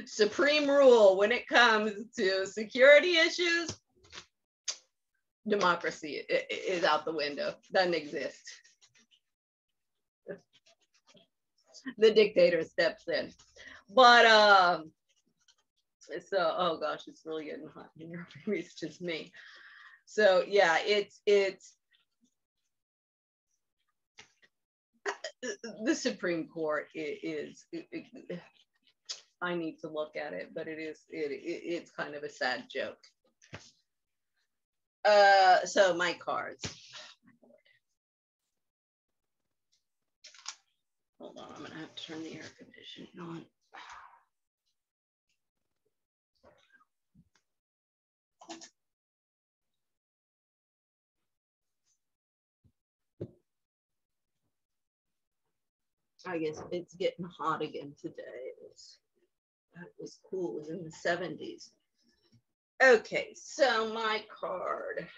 A: supreme rule when it comes to security issues, democracy is out the window, doesn't exist. The dictator steps in. But so, oh gosh, it's really getting hot in here. Maybe it's just me. So yeah, it's the Supreme Court is I need to look at it, but it's kind of a sad joke. So my cards. Hold on, I'm gonna have to turn the air conditioning on. I guess it's getting hot again today. That was cool, it was in the 70s. Okay, so my card.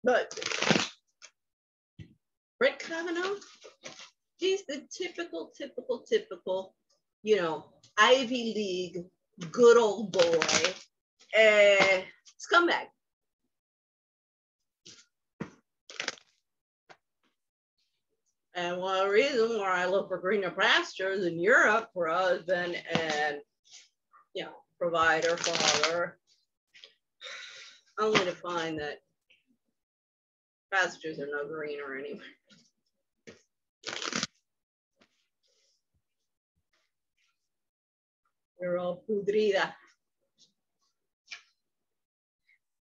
A: But Brett Kavanaugh, he's the typical, you know, Ivy League, good old boy, scumbag. And one reason why I look for greener pastures in Europe for husband and, you know, provider, father, only to find that pastures are no greener anyway. They're all pudrida.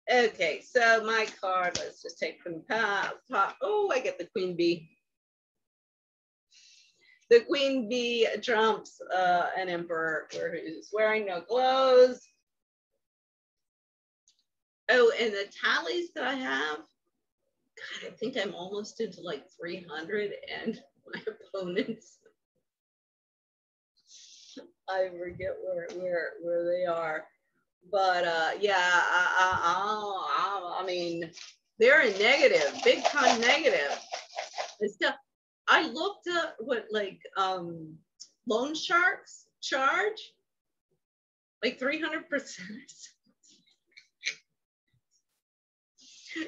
A: Okay, so my card, let's just take from top. Oh, I get the Queen Bee. The Queen Bee trumps an emperor who's wearing no clothes. Oh, and the tallies that I have, God, I think I'm almost into like 300, and my opponents, I forget where they are. But yeah, I mean, they're in negative, big time negative. It's still, I looked up what like loan sharks charge, like 300%.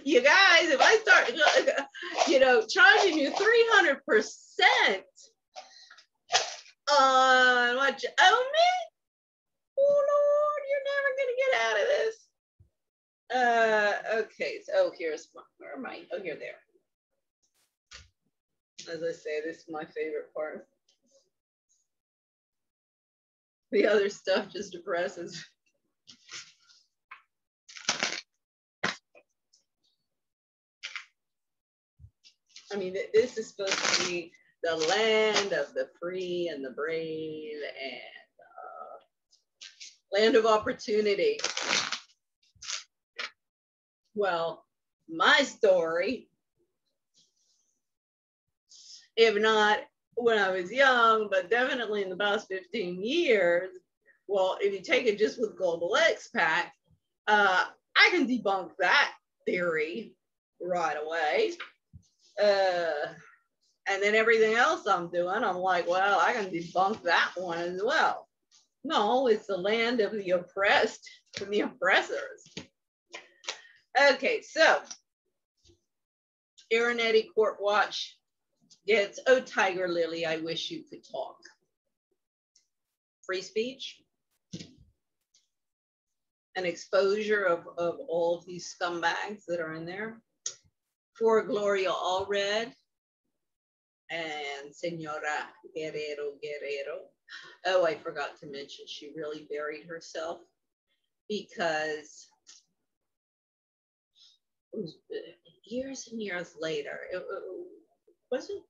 A: You guys, if I start, you know, charging you 300% on what you owe me, oh Lord, you're never gonna get out of this. Okay, so here's one. Where am I? Oh, here, there. As I say, this is my favorite part. The other stuff just depresses. I mean, this is supposed to be the land of the free and the brave and land of opportunity. Well, my story, if not when I was young, but definitely in the past 15 years, well, if you take it just with global expat, I can debunk that theory right away. And then everything else I'm doing, I'm like, well, I can debunk that one as well. No, it's the land of the oppressed and the oppressors. Okay, so Aaronetti Court Watch gets, oh, Tiger Lily, I wish you could talk. Free speech. An exposure of all of these scumbags that are in there. For Gloria Allred and Senora Guerrero. Oh, I forgot to mention she really buried herself because it was years and years later. It wasn't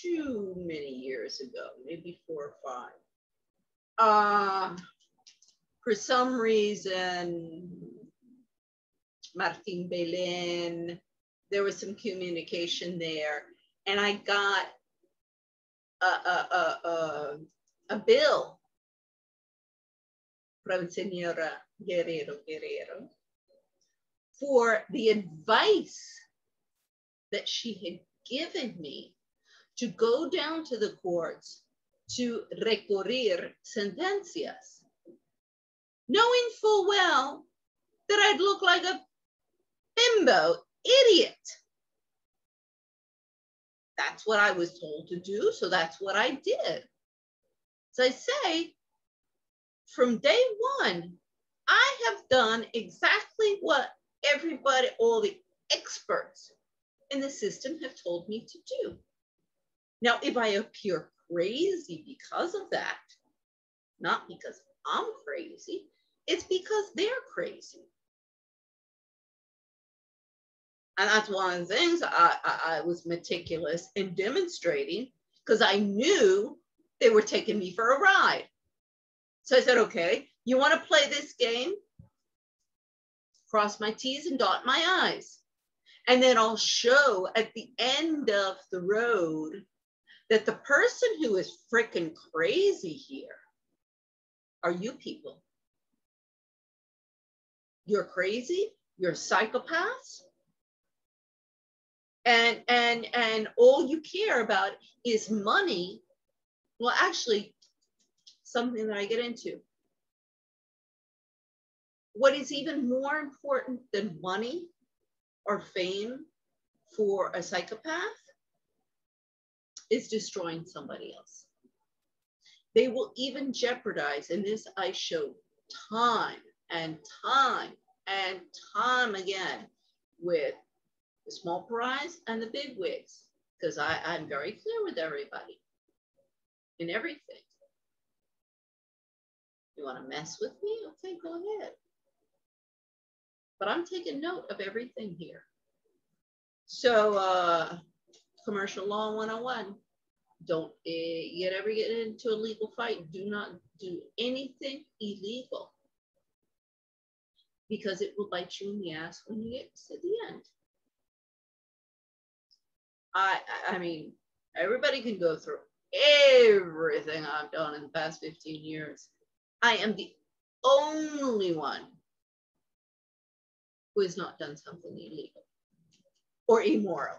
A: too many years ago, maybe 4 or 5. For some reason, Martin Belen, there was some communication there, and I got a bill from Senora Guerrero for the advice that she had given me to go down to the courts to recurrir sentencias, knowing full well that I'd look like a bimbo idiot. That's what I was told to do, so that's what I did. As I say, from day one, I have done exactly what everybody, all the experts in the system have told me to do. Now, if I appear crazy because of that, not because I'm crazy, it's because they're crazy. And that's one of the things I was meticulous in demonstrating, because I knew they were taking me for a ride. So I said, okay, you want to play this game? Cross my T's and dot my I's. And then I'll show at the end of the road that the person who is freaking crazy here are you people. You're crazy, you're psychopaths, and all you care about is money. Well, actually, something that I get into. What is even more important than money or fame for a psychopath is destroying somebody else. They will even jeopardize, and this I show time and time and time again with the small fries and the big wigs, because I'm very clear with everybody in everything. You want to mess with me? Okay, go ahead. But I'm taking note of everything here. So commercial law 101. Don't ever get into a legal fight. Do not do anything illegal, because it will bite you in the ass when you get to the end. I mean, everybody can go through everything I've done in the past 15 years. I am the only one who has not done something illegal or immoral.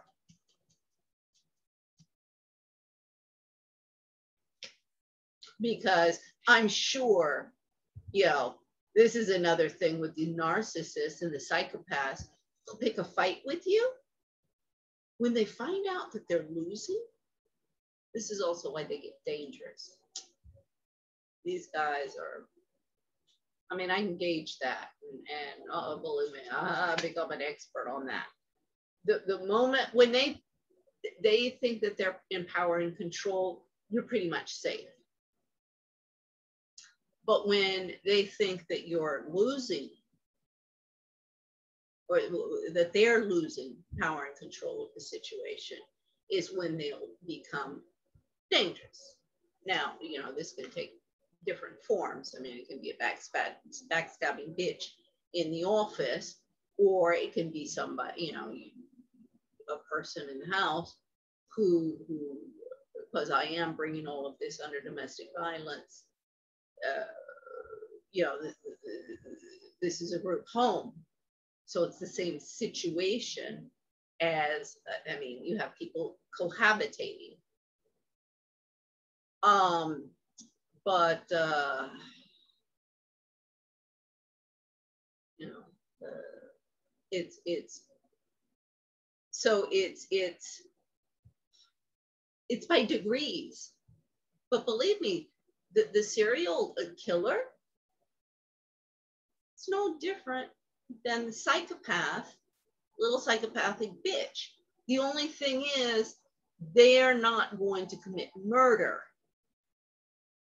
A: Because I'm sure, you know, this is another thing with the narcissists and the psychopaths who'll pick a fight with you. When they find out that they're losing, this is also why they get dangerous. These guys are, I mean, I can gauge that, and believe me, I become an expert on that. The moment when they think that they're in power and control, you're pretty much safe. But when they think that you're losing, or that they're losing power and control of the situation, is when they'll become dangerous. Now, you know, this can take different forms. I mean, it can be a backstabbing bitch in the office, or it can be somebody, you know, a person in the house who because I am bringing all of this under domestic violence, you know, this is a group home. So it's the same situation as, I mean, you have people cohabitating. But, you know, it's by degrees. But believe me, the serial killer, it's no different than the psychopath, little psychopathic bitch. The only thing is, they're not going to commit murder,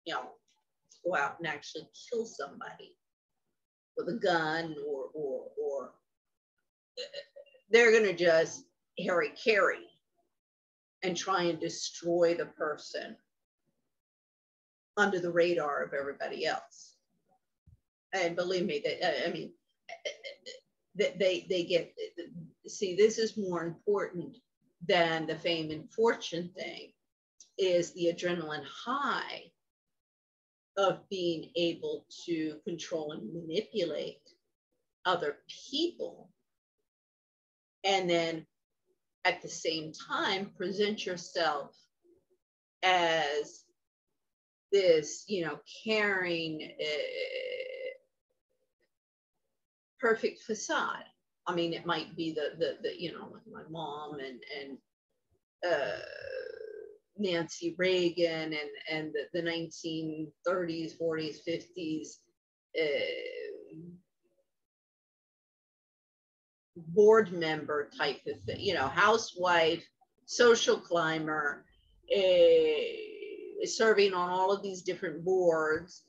A: you know, go out and actually kill somebody with a gun or they're going to just carry and try and destroy the person under the radar of everybody else. And believe me, I mean, they get, see, this is more important than the fame and fortune thing, is the adrenaline high of being able to control and manipulate other people, and then at the same time present yourself as this, you know, caring, perfect facade. I mean, it might be the you know, like my mom and Nancy Reagan and the 1930s, 40s, 50s board member type of thing, you know, housewife, social climber, serving on all of these different boards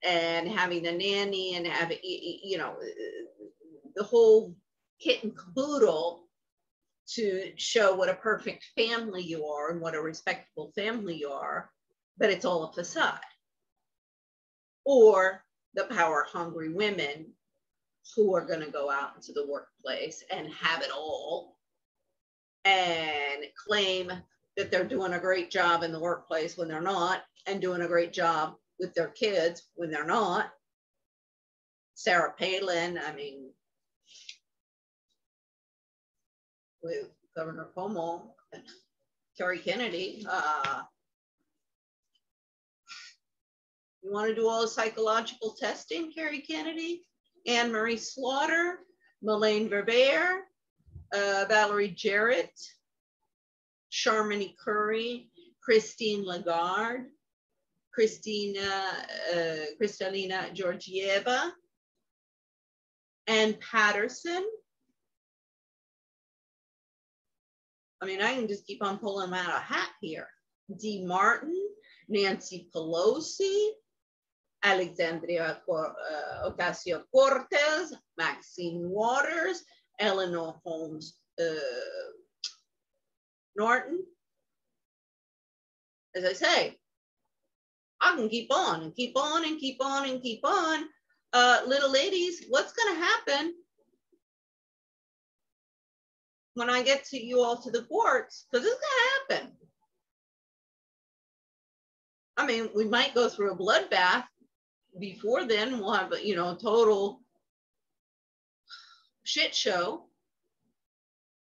A: and having a nanny and having, you know, the whole kit and caboodle to show what a perfect family you are and what a respectable family you are, but it's all a facade. Or the power-hungry women who are going to go out into the workplace and have it all and claim that they're doing a great job in the workplace when they're not, and doing a great job with their kids when they're not. Sarah Palin, I mean, with Governor Cuomo, Kerry Kennedy. You want to do all the psychological testing, Kerry Kennedy, Anne Marie Slaughter, Melaine Verveer, Valerie Jarrett, Sharmini Curry, Christine Lagarde, Kristalina Georgieva, Ann Patterson. I mean, I can just keep on pulling them out of a hat here. Dee Martin, Nancy Pelosi, Alexandria Ocasio-Cortez, Maxine Waters, Eleanor Holmes Norton. As I say, I can keep on and keep on and keep on and keep on. Little ladies, what's going to happen when I get to you all to the courts? Because it's going to happen. I mean, we might go through a bloodbath. Before then, we'll have, you know, total shit show.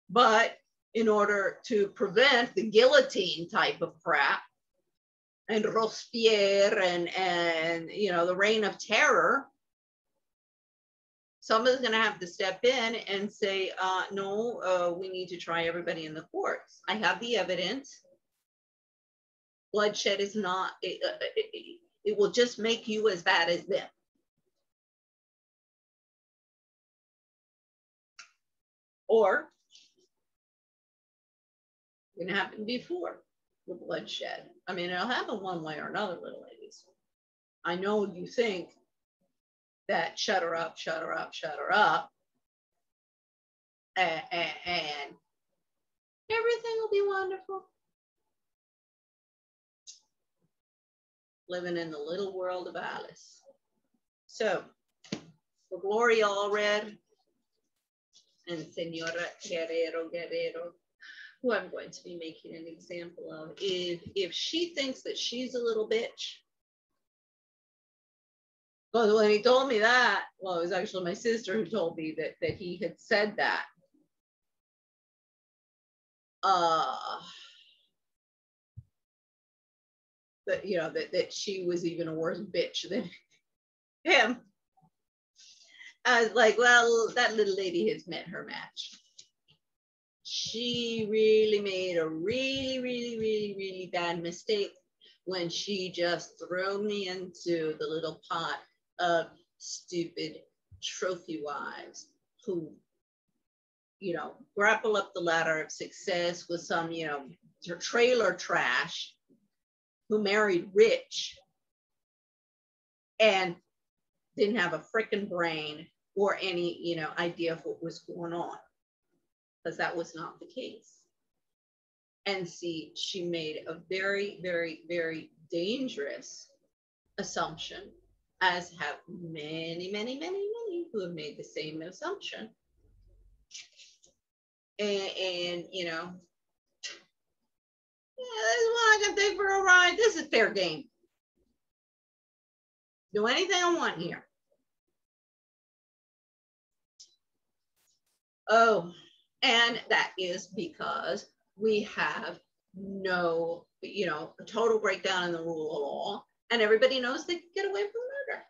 A: But in order to prevent the guillotine type of crap and Robespierre and you know, the reign of terror, somebody's going to have to step in and say, no, we need to try everybody in the courts. I have the evidence. Bloodshed is not, it will just make you as bad as them. Or it can happen before the bloodshed. I mean, it'll happen one way or another, little ladies. I know you think that shut her up, shut her up, shut her up, and everything will be wonderful. Living in the little world of Alice. So, for Gloria Allred and Senora Guerrero, who I'm going to be making an example of, if she thinks that she's a little bitch, well, when he told me that, well, it was actually my sister who told me that he had said that. That, you know, that she was even a worse bitch than him. I was like, well, that little lady has met her match. She really made a really bad mistake when she just threw me into the little pot of stupid trophy wives who, you know, grapple up the ladder of success with some, you know, trailer trash who married rich and didn't have a freaking brain or any, you know, idea of what was going on. because that was not the case. And see, she made a very, very, very dangerous assumption, as have many, many, many, many who have made the same assumption. And you know, yeah, this is one I can take for a ride. This is fair game. Do anything I want here. Oh, and that is because we have no, you know, a total breakdown in the rule of law, and everybody knows they can get away from murder.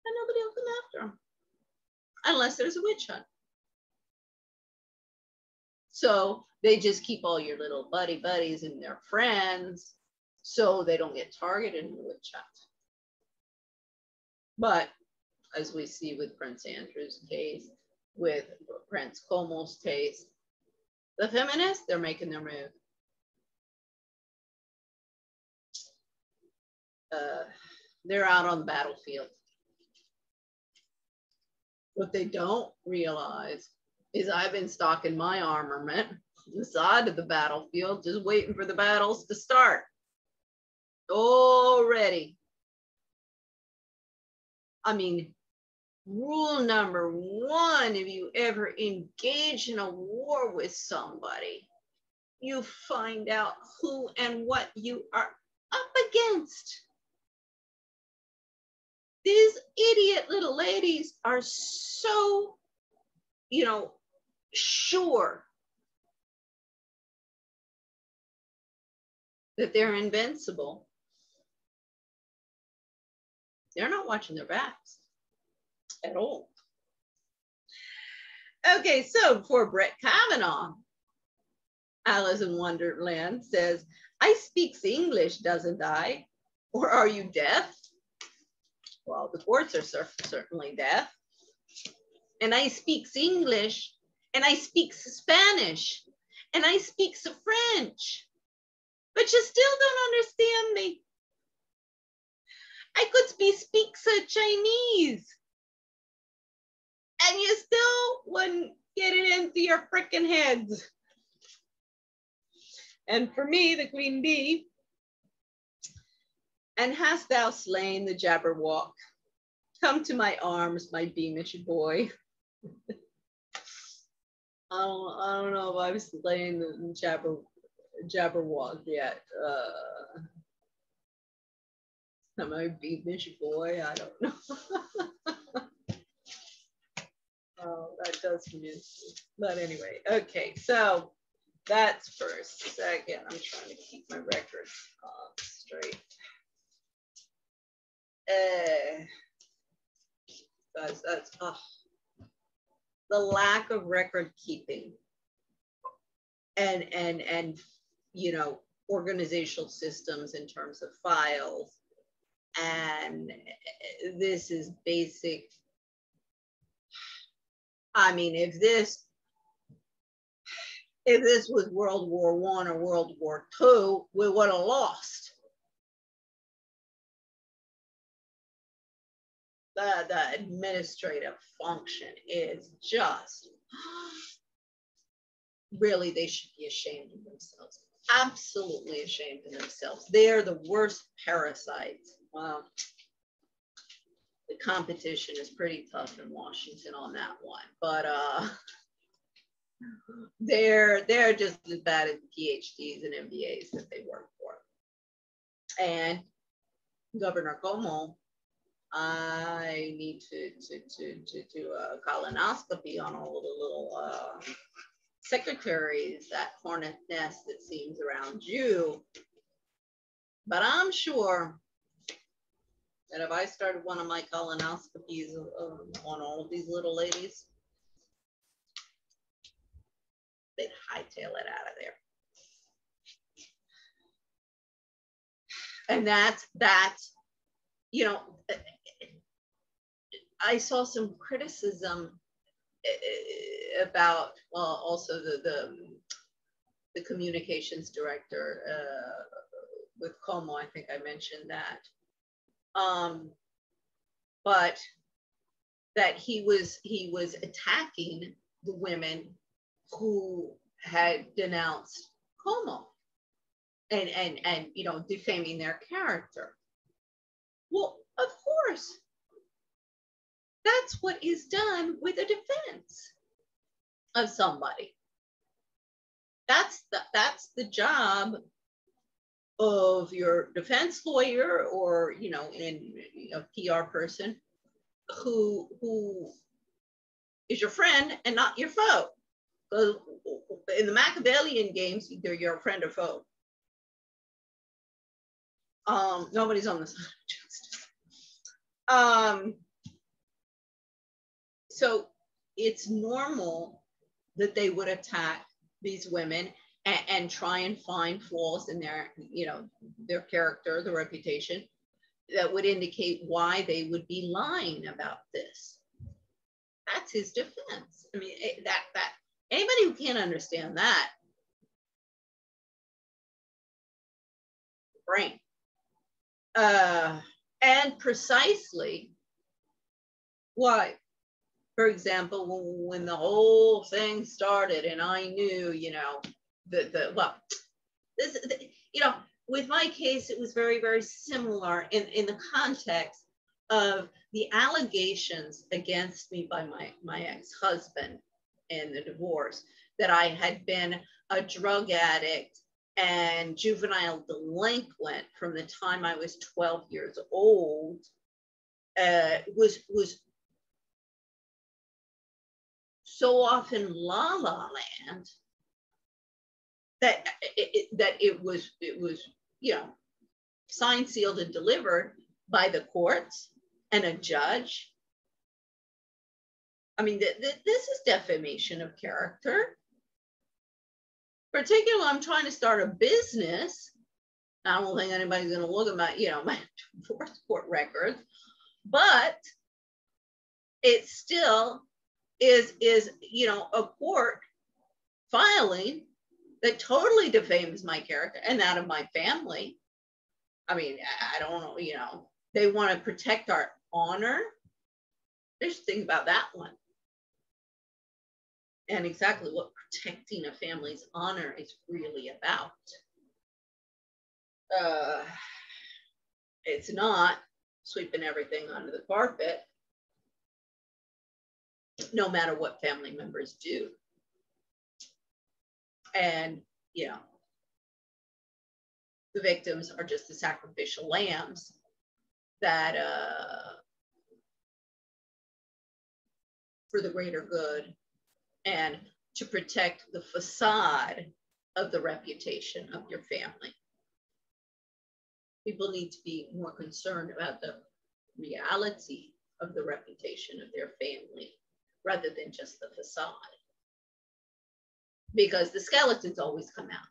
A: And nobody will come after them unless there's a witch hunt. So they just keep all your little buddies and their friends so they don't get targeted in the witch hunt. But as we see with Prince Andrew's case, with Prince Cuomo's case, the feminists, they're making their move. They're out on the battlefield. What they don't realize is I've been stocking my armament on the side of the battlefield, just waiting for the battles to start. Already. I mean, rule number one, if you ever engage in a war with somebody, you find out who and what you are up against. These idiot little ladies are so, you know, sure that they're invincible. They're not watching their backs at all. Okay, so for Brett Kavanaugh, Alice in Wonderland says, I speaks English, doesn't I? Or are you deaf? Well, the courts are certainly deaf. And I speaks English, and I speaks Spanish, and I speaks French. But you still don't understand me. I could speak Chinese. And you still wouldn't get it into your frickin' heads. And for me, the queen bee, and hast thou slain the Jabberwock? Come to my arms, my beamish boy. I don't know if I've slain the Jabberwock yet. Am I beamish boy? I don't know. Oh, that does confuse me. But anyway, okay, so that's first. Second, I'm trying to keep my records straight. That's the lack of record keeping and you know, organizational systems in terms of files, and this is basic. I mean, if this was World War I or World War II, we would have lost. The administrative function is just, really, they should be ashamed of themselves. Absolutely ashamed of themselves. They're the worst parasites. Wow. The competition is pretty tough in Washington on that one, but they're just as bad as the PhDs and MBAs that they work for. And Governor Cuomo, I need to do a colonoscopy on all of the little secretaries, that hornet nest that seems around you. But I'm sure that if I started one of my colonoscopies on all of these little ladies, they'd hightail it out of there. And that's, you know, I saw some criticism about, well, also the communications director with Cuomo. I think I mentioned that. But that he was attacking the women who had denounced Cuomo and you know, defaming their character. Well, of course, that's what is done with a defense of somebody. That's the job of your defense lawyer, or you know, in a PR person who is your friend and not your foe. Because in the Machiavellian games, either you're a friend or foe. Nobody's on the side of justice. So it's normal that they would attack these women and try and find flaws in their, you know, their character, their reputation, that would indicate why they would be lying about this. That's his defense. I mean, that anybody who can't understand that, brain. And precisely why, for example, when the whole thing started and I knew, you know, you know, with my case, it was very, very similar in the context of the allegations against me by my ex-husband in the divorce, that I had been a drug addict and juvenile delinquent from the time I was 12 years old, was so often la la land that it was, you know, signed, sealed, and delivered by the courts and a judge. I mean, this is defamation of character. Particularly, I'm trying to start a business. I don't think anybody's going to look at my, you know, my divorce court records, but it still is, you know, a court filing that totally defames my character and that of my family. I mean, I don't know, you know, they want to protect our honor. There's things about that one. And exactly what protecting a family's honor is really about. It's not sweeping everything under the carpet, no matter what family members do. And, you know, the victims are just the sacrificial lambs that, for the greater good and to protect the facade of the reputation of your family. People need to be more concerned about the reality of the reputation of their family rather than just the facade, because the skeletons always come out.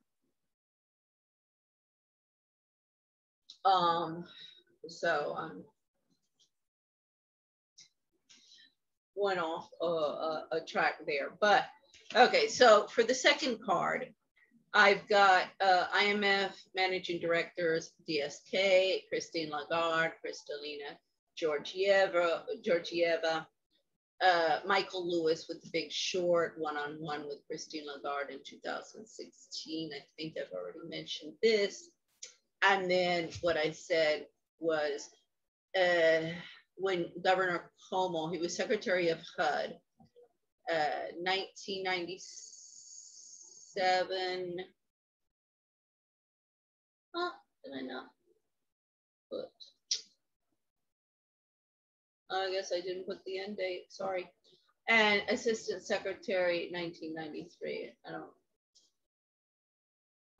A: So went off a track there, but okay. So for the second card, I've got IMF Managing Directors, DSK, Christine Lagarde, Kristalina Georgieva, Michael Lewis with The Big Short, one-on-one with Christine Lagarde in 2016. I think I've already mentioned this. And then what I said was when Governor Cuomo, he was Secretary of HUD, 1997. Oh, did I not put? I guess I didn't put the end date, sorry. And Assistant Secretary, 1993.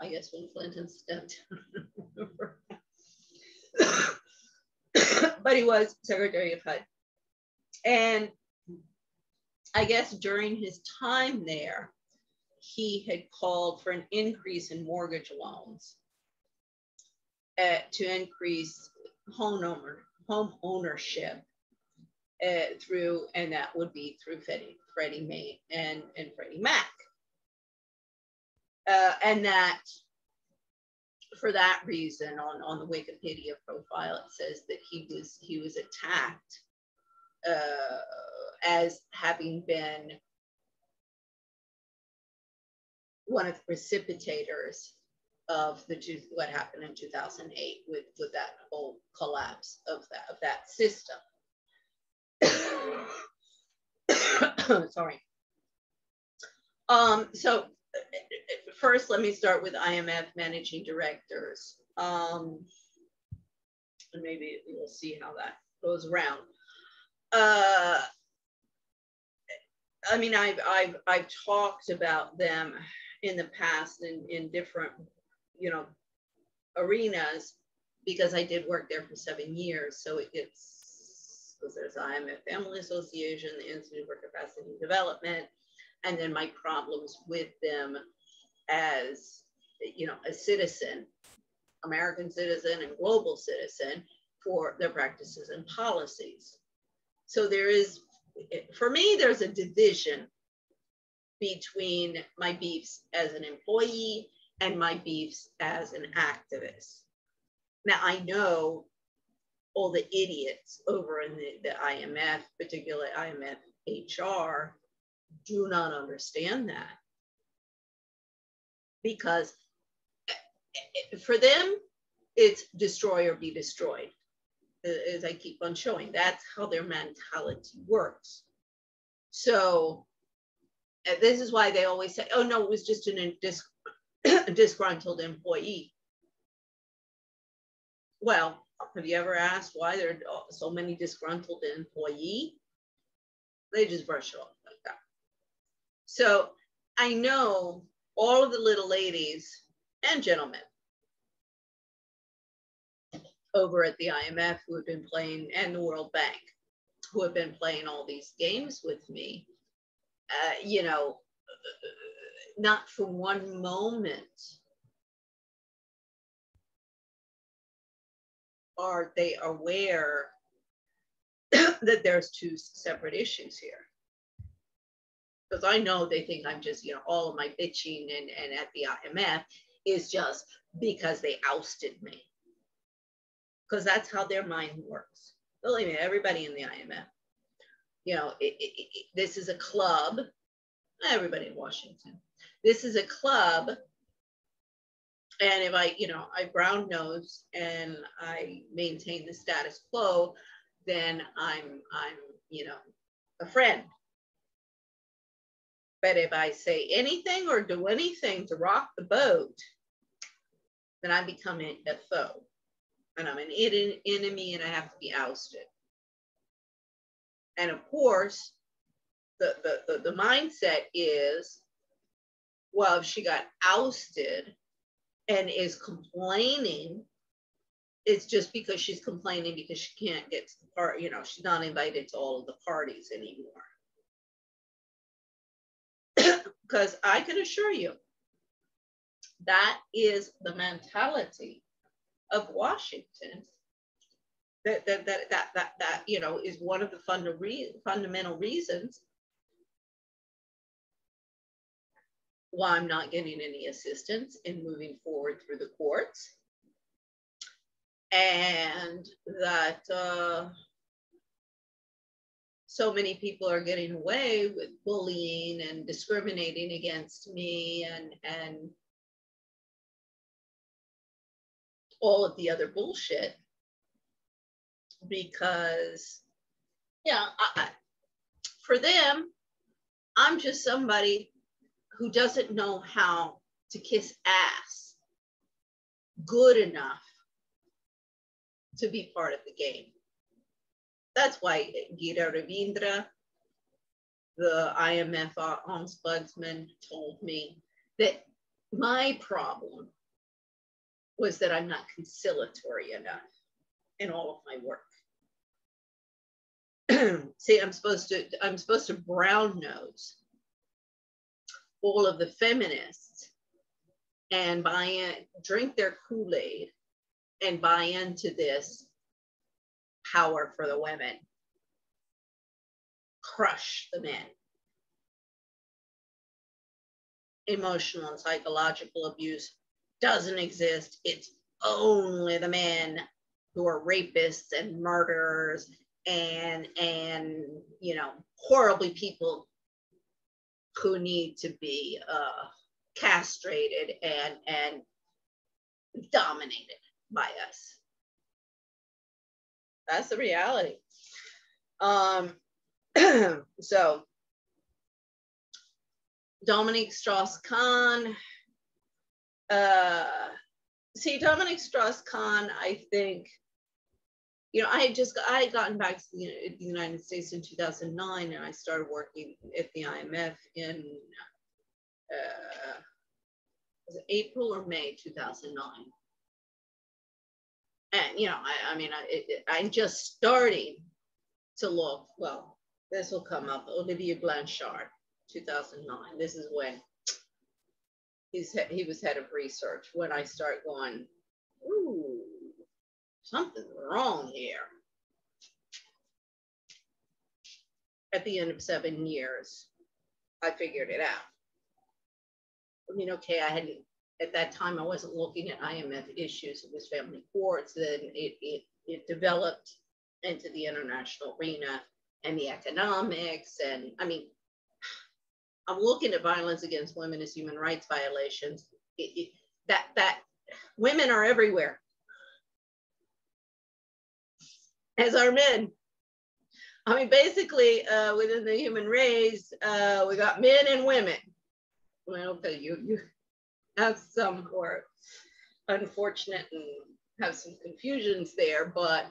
A: I guess when Clinton stepped down. But he was Secretary of HUD. And I guess during his time there, he had called for an increase in mortgage loans to increase home ownership through, and that would be through Freddie Mae and Freddie Mac. And that for that reason, on the Wikipedia profile, it says that he was attacked as having been one of the precipitators of what happened in 2008 with that whole collapse of that system. Sorry. So first, let me start with IMF Managing Directors. And maybe we'll see how that goes around. I mean, I've talked about them in the past in different, arenas, because I did work there for 7 years. So it gets, because there's IMF Family Association, the Institute for Capacity Development, and then my problems with them as, a citizen, American citizen and global citizen, for their practices and policies. So there is, for me, there's a division between my beefs as an employee and my beefs as an activist. Now, I know all the idiots over in the IMF, particularly IMF HR, do not understand that. Because for them, it's destroy or be destroyed, as I keep on showing. That's how their mentality works. So this is why they always say, oh, no, it was just a disgruntled employee. Well, have you ever asked why there are so many disgruntled employees? They just brush it off like that. So I know all of the little ladies and gentlemen over at the IMF who have been playing, and the World Bank, who have been playing all these games with me, not for one moment are they aware that there's two separate issues here. Because I know they think I'm just, all of my bitching and at the IMF is just because they ousted me. Because that's how their mind works. Believe me, everybody in the IMF, this is a club, everybody in Washington, this is a club. And if I brown nose and I maintain the status quo, then I'm a friend. But if I say anything or do anything to rock the boat, then I become a foe. And I'm an enemy, and I have to be ousted. And of course, the mindset is, well, if she got ousted and is complaining, it's just because she's complaining because she can't get to the party, she's not invited to all of the parties anymore. Because I can assure you, that is the mentality of Washington. That is one of the fundamental reasons why I'm not getting any assistance in moving forward through the courts, and that so many people are getting away with bullying and discriminating against me and all of the other bullshit, because for them, I'm just somebody who doesn't know how to kiss ass good enough to be part of the game. That's why Gira Ravindra, the IMF ombudsman, told me that my problem was that I'm not conciliatory enough in all of my work. See, I'm supposed to brown nose all of the feminists and drink their Kool-Aid and buy into this power for the women, crush the men. Emotional and psychological abuse doesn't exist. It's only the men who are rapists and murderers and horribly people who need to be castrated and dominated by us. That's the reality. So Dominique Strauss-Kahn, Dominique Strauss-Kahn, I think, I had gotten back to the United States in 2009, and I started working at the IMF in was it April or May 2009. And I'm just starting to look. Well, this will come up. Olivier Blanchard, 2009. This is when he was head of research. When I start going, ooh, something's wrong here. At the end of 7 years, I figured it out. Okay, at that time, I wasn't looking at IMF issues. It was family courts. Then it developed into the international arena and the economics. And I'm looking at violence against women as human rights violations. That women are everywhere, as are men. Basically, within the human race, we got men and women. Well, okay, you have some who are unfortunate and have some confusions there, but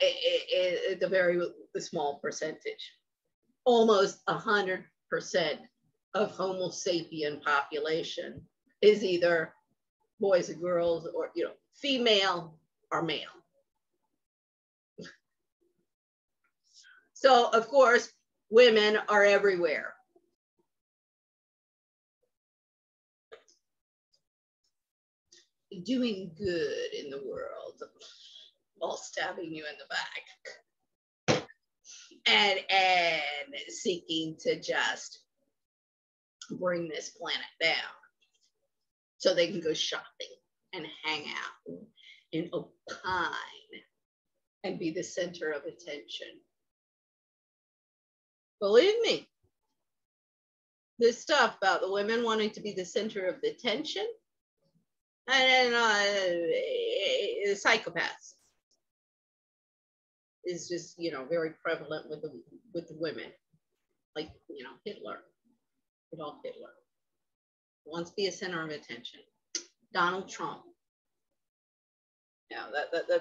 A: it's a very small percentage. Almost 100% of Homo sapien population is either boys and girls, or female or male. So of course, women are everywhere. Doing good in the world while stabbing you in the back and seeking to just bring this planet down so they can go shopping and hang out and opine and be the center of attention. Believe me, this stuff about the women wanting to be the center of the attention, and psychopaths is just very prevalent with the women, like Hitler, Adolf Hitler wants to be a center of attention. Donald Trump,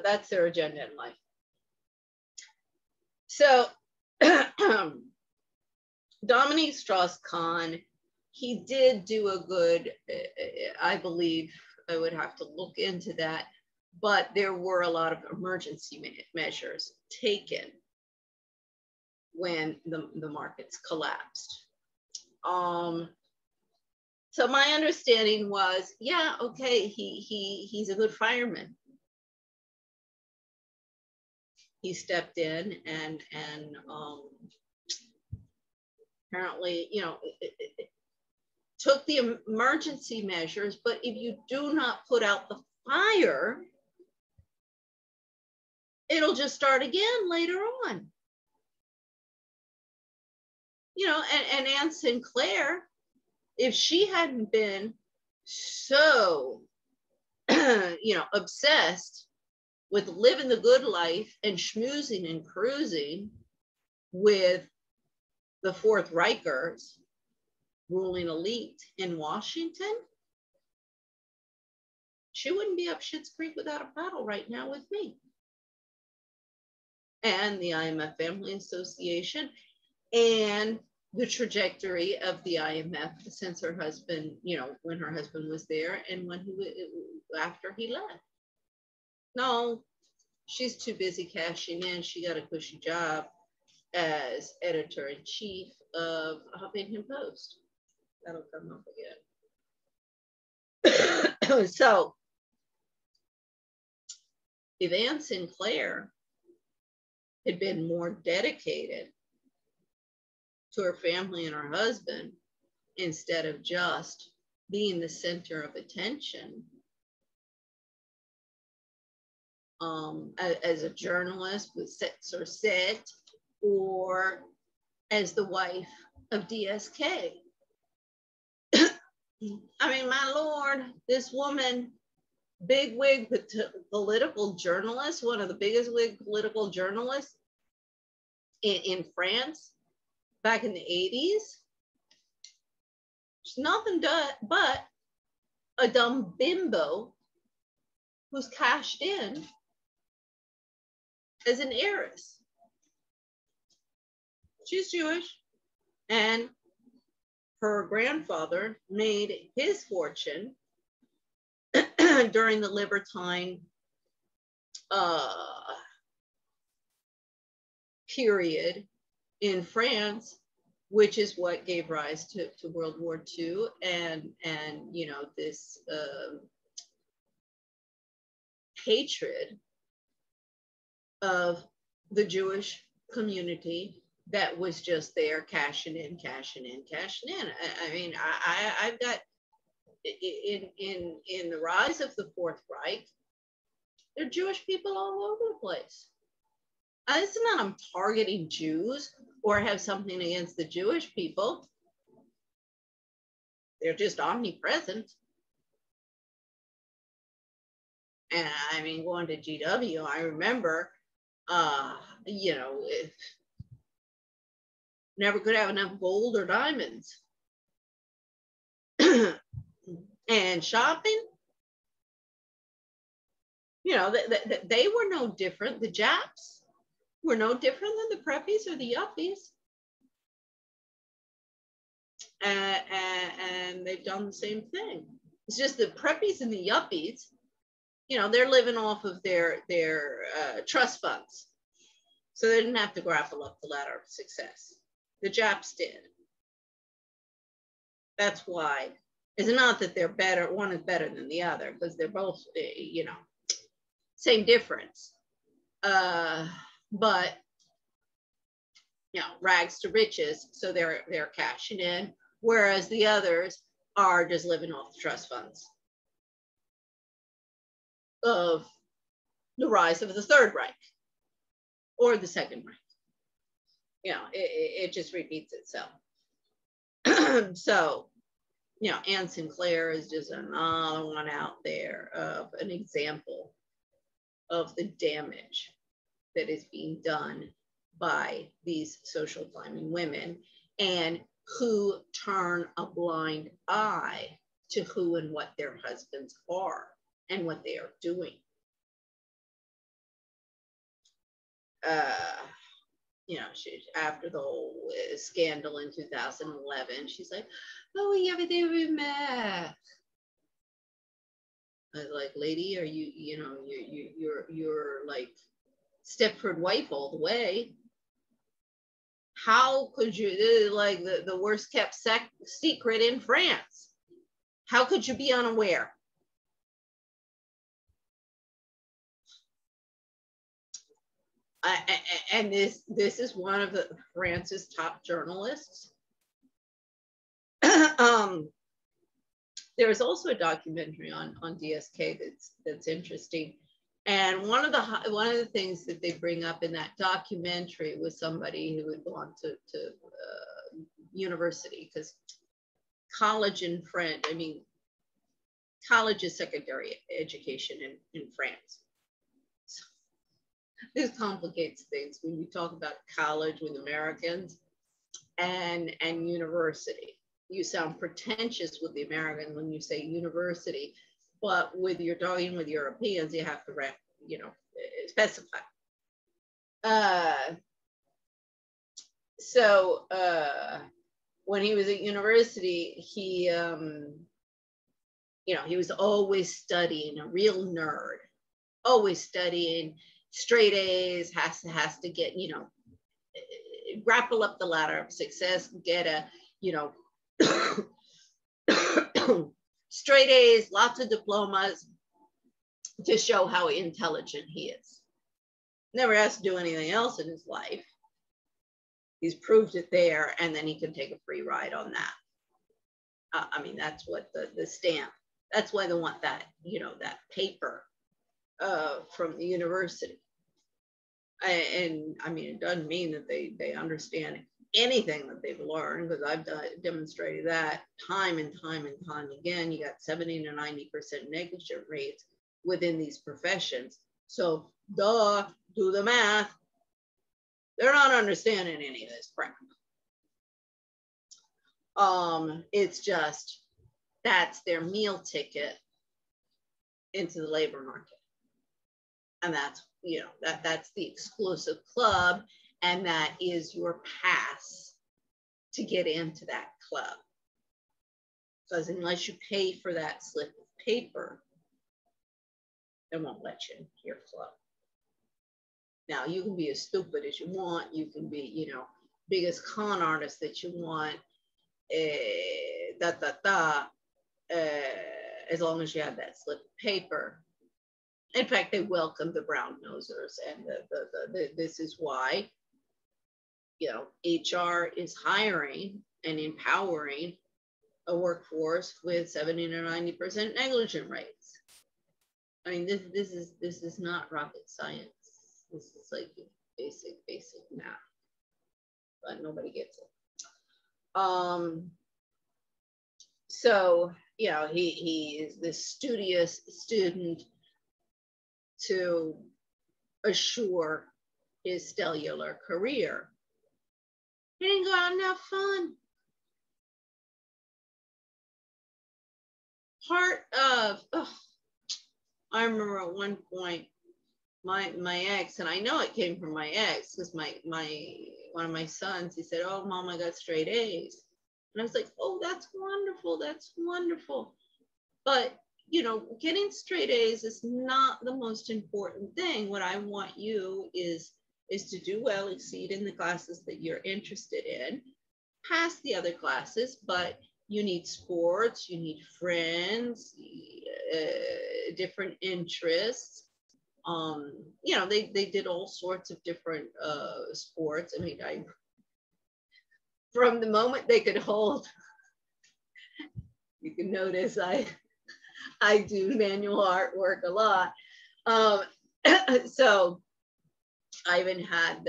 A: that's their agenda in life. So Dominique Strauss-Kahn, he did do a good, I believe. I would have to look into that, but there were a lot of emergency measures taken when the markets collapsed. So my understanding was, yeah, okay, he's a good fireman. He stepped in and apparently, took the emergency measures, but if you do not put out the fire, it'll just start again later on. And Anne Sinclair, if she hadn't been so, obsessed with living the good life and schmoozing and cruising with the Fourth Reichers, ruling elite in Washington, she wouldn't be up Schitt's Creek without a paddle right now with me. And the IMF Family Association, and the trajectory of the IMF since her husband, when her husband was there and after he left. No, she's too busy cashing in. She got a cushy job as editor-in-chief of Huffington Post. That'll come up again. So if Anne Sinclair had been more dedicated to her family and her husband, instead of just being the center of attention, as a journalist with Sets or Set, or as the wife of DSK, I mean, my Lord, this woman, bigwig political journalist, one of the biggest wig political journalists in France back in the 80s. She's nothing but a dumb bimbo who's cashed in as an heiress. She's Jewish, and her grandfather made his fortune during the libertine period in France, which is what gave rise to World War II, and you know, this hatred of the Jewish community that was just there cashing in. I mean, I've got in the rise of the Fourth Reich, there are Jewish people all over the place. It's not I'm targeting Jews or have something against the Jewish people. They're just omnipresent. And I mean, going to GW, I remember, you know, never could have enough gold or diamonds. And shopping, you know, they were no different. The Japs were no different than the preppies or the yuppies. And they've done the same thing. It's just the preppies and the yuppies, you know, they're living off of their trust funds. So they didn't have to grapple up the ladder of success. The Japs did. That's why. It's not that they're better, one is better than the other, because they're both, you know, same difference. But, you know, rags to riches, so they're cashing in, whereas the others are just living off the trust funds of the rise of the Third Reich or the Second Reich. You know, it just repeats itself. So, you know, Anne Sinclair is just another one out there of an example of the damage that is being done by these social climbing women, and who turn a blind eye to who and what their husbands are and what they are doing. You know, after the whole scandal in 2011, she's like, "Oh, we everything we met." I was like, "Lady, are you, you know, you're like Stepford wife all the way. How could you, like the worst kept secret in France? How could you be unaware?" And this is one of France's top journalists. There's also a documentary on DSK that's interesting, and one of the things that they bring up in that documentary was somebody who had gone to university, because college in France, I mean, college is secondary education in France. This complicates things when you talk about college with Americans and university. You sound pretentious with the American when you say university, but with you're talking with Europeans, you have to, you know, specify. So when he was at university, he, you know, he was always studying, a real nerd, always studying. Straight A's, has to get, you know, grapple up the ladder of success, get a, you know, straight A's, lots of diplomas to show how intelligent he is. Never has to do anything else in his life. He's proved it there, and then he can take a free ride on that. I mean, that's what the stamp, that's why they want that, you know, that paper from the university. And I mean, it doesn't mean that they understand anything that they've learned, because I've demonstrated that time and time and time again. You got 70 to 90% negligent rates within these professions. So duh, do the math. They're not understanding any of this crap. It's just, that's their meal ticket into the labor market. And that's, you know, that's the exclusive club, and that is your pass to get into that club. Because unless you pay for that slip of paper, they won't let you into your club. Now, you can be as stupid as you want. You can be, you know, biggest con artist that you want, as long as you have that slip of paper. In fact, they welcome the brown nosers, and this is why, you know, HR is hiring and empowering a workforce with 70 to 90% negligent rates. I mean, this is not rocket science. This is like basic math, but nobody gets it. So, you know, he is this studious student to assure his stellar career. He didn't go out and have fun. Part of, I remember at one point, my ex, and I know it came from my ex, because one of my sons, he said, "Oh, Mom, I got straight A's." And I was like, "Oh, that's wonderful, that's wonderful." But, you know, getting straight A's is not the most important thing. What I want you is to do well, exceed in the classes that you're interested in, pass the other classes, but you need sports, you need friends, different interests. You know, they did all sorts of different sports. I mean, from the moment they could hold, you can notice I do manual artwork a lot. So I even had,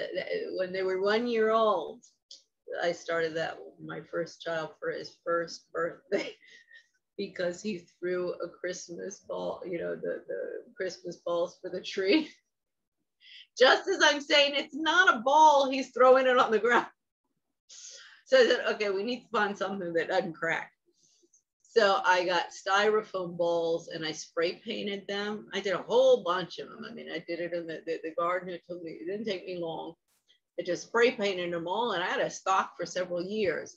A: when they were 1 year old, I started that with my first child for his first birthday, because he threw a Christmas ball, you know, the Christmas balls for the tree. Just as I'm saying, it's not a ball, he's throwing it on the ground. So I said, okay, we need to find something that doesn't crack. So I got styrofoam balls and I spray painted them. I did a whole bunch of them. I mean, I did it in the garden. It didn't take me long. I just spray painted them all, and I had a stock for several years.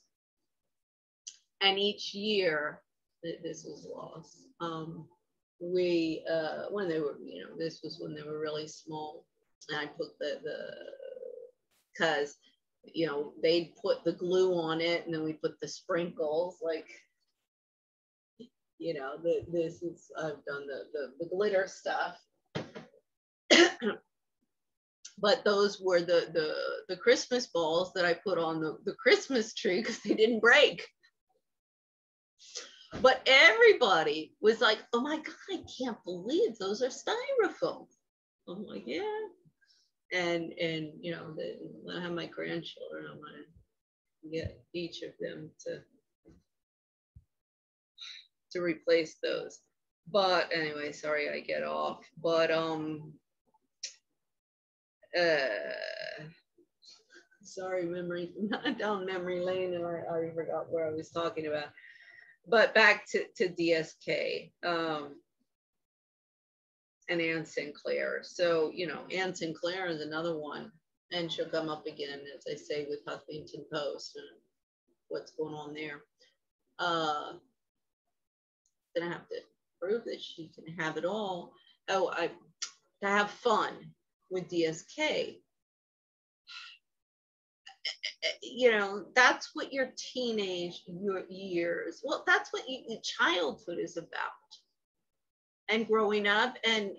A: And each year, this was lost. We, when they were, you know, this was when they were really small, and I put because, you know, they'd put the glue on it, and then we put the sprinkles, like, you know, this is, I've done the glitter stuff. But those were the Christmas balls that I put on the Christmas tree, because they didn't break. But everybody was like, "Oh my God, I can't believe those are styrofoam." I'm like, yeah. And you know, when I have my grandchildren, I want to get each of them to replace those. But anyway, sorry I get off. But sorry, memory down memory lane, and I already forgot where I was talking about. But back to DSK and Ann Sinclair. So, you know, Ann Sinclair is another one, and she'll come up again, as I say, with Huffington Post and what's going on there. Gonna have to prove that she can have it all. Oh, to have fun with DSK. You know, that's what your teenage years, well, that's what your childhood is about. And growing up and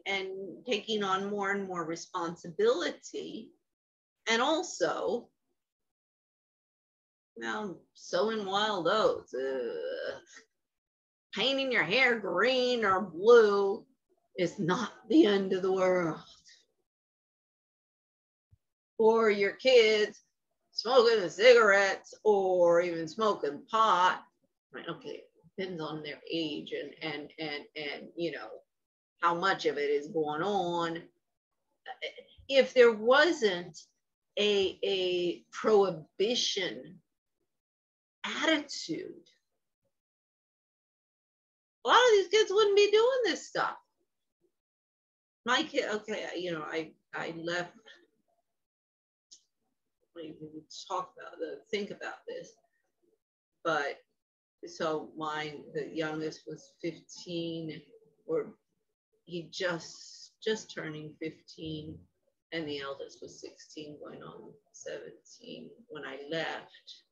A: taking on more and more responsibility. And also, well, sowing wild oats. Painting your hair green or blue is not the end of the world. Or your kids, as smoking cigarettes or even smoking pot, right? Okay, depends on their age and you know, how much of it is going on. If there wasn't a prohibition attitude, a lot of these kids wouldn't be doing this stuff. My kid, okay, you know, I left, we talk about think about this, but so the youngest was 15, or he just turning 15, and the eldest was 16 going on 17 when I left.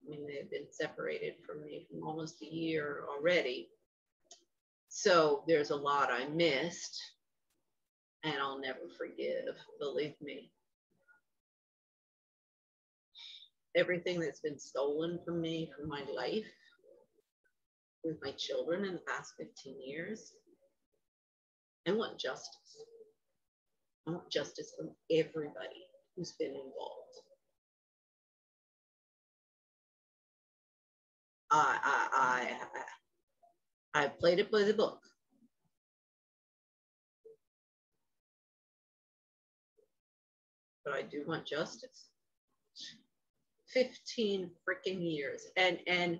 A: I mean, they had been separated from me for almost a year already. So there's a lot I missed, and I'll never forgive, believe me. Everything that's been stolen from me, from my life, with my children in the past 15 years. I want justice. I want justice from everybody who's been involved. I played it by the book. But I do want justice. 15 freaking years. And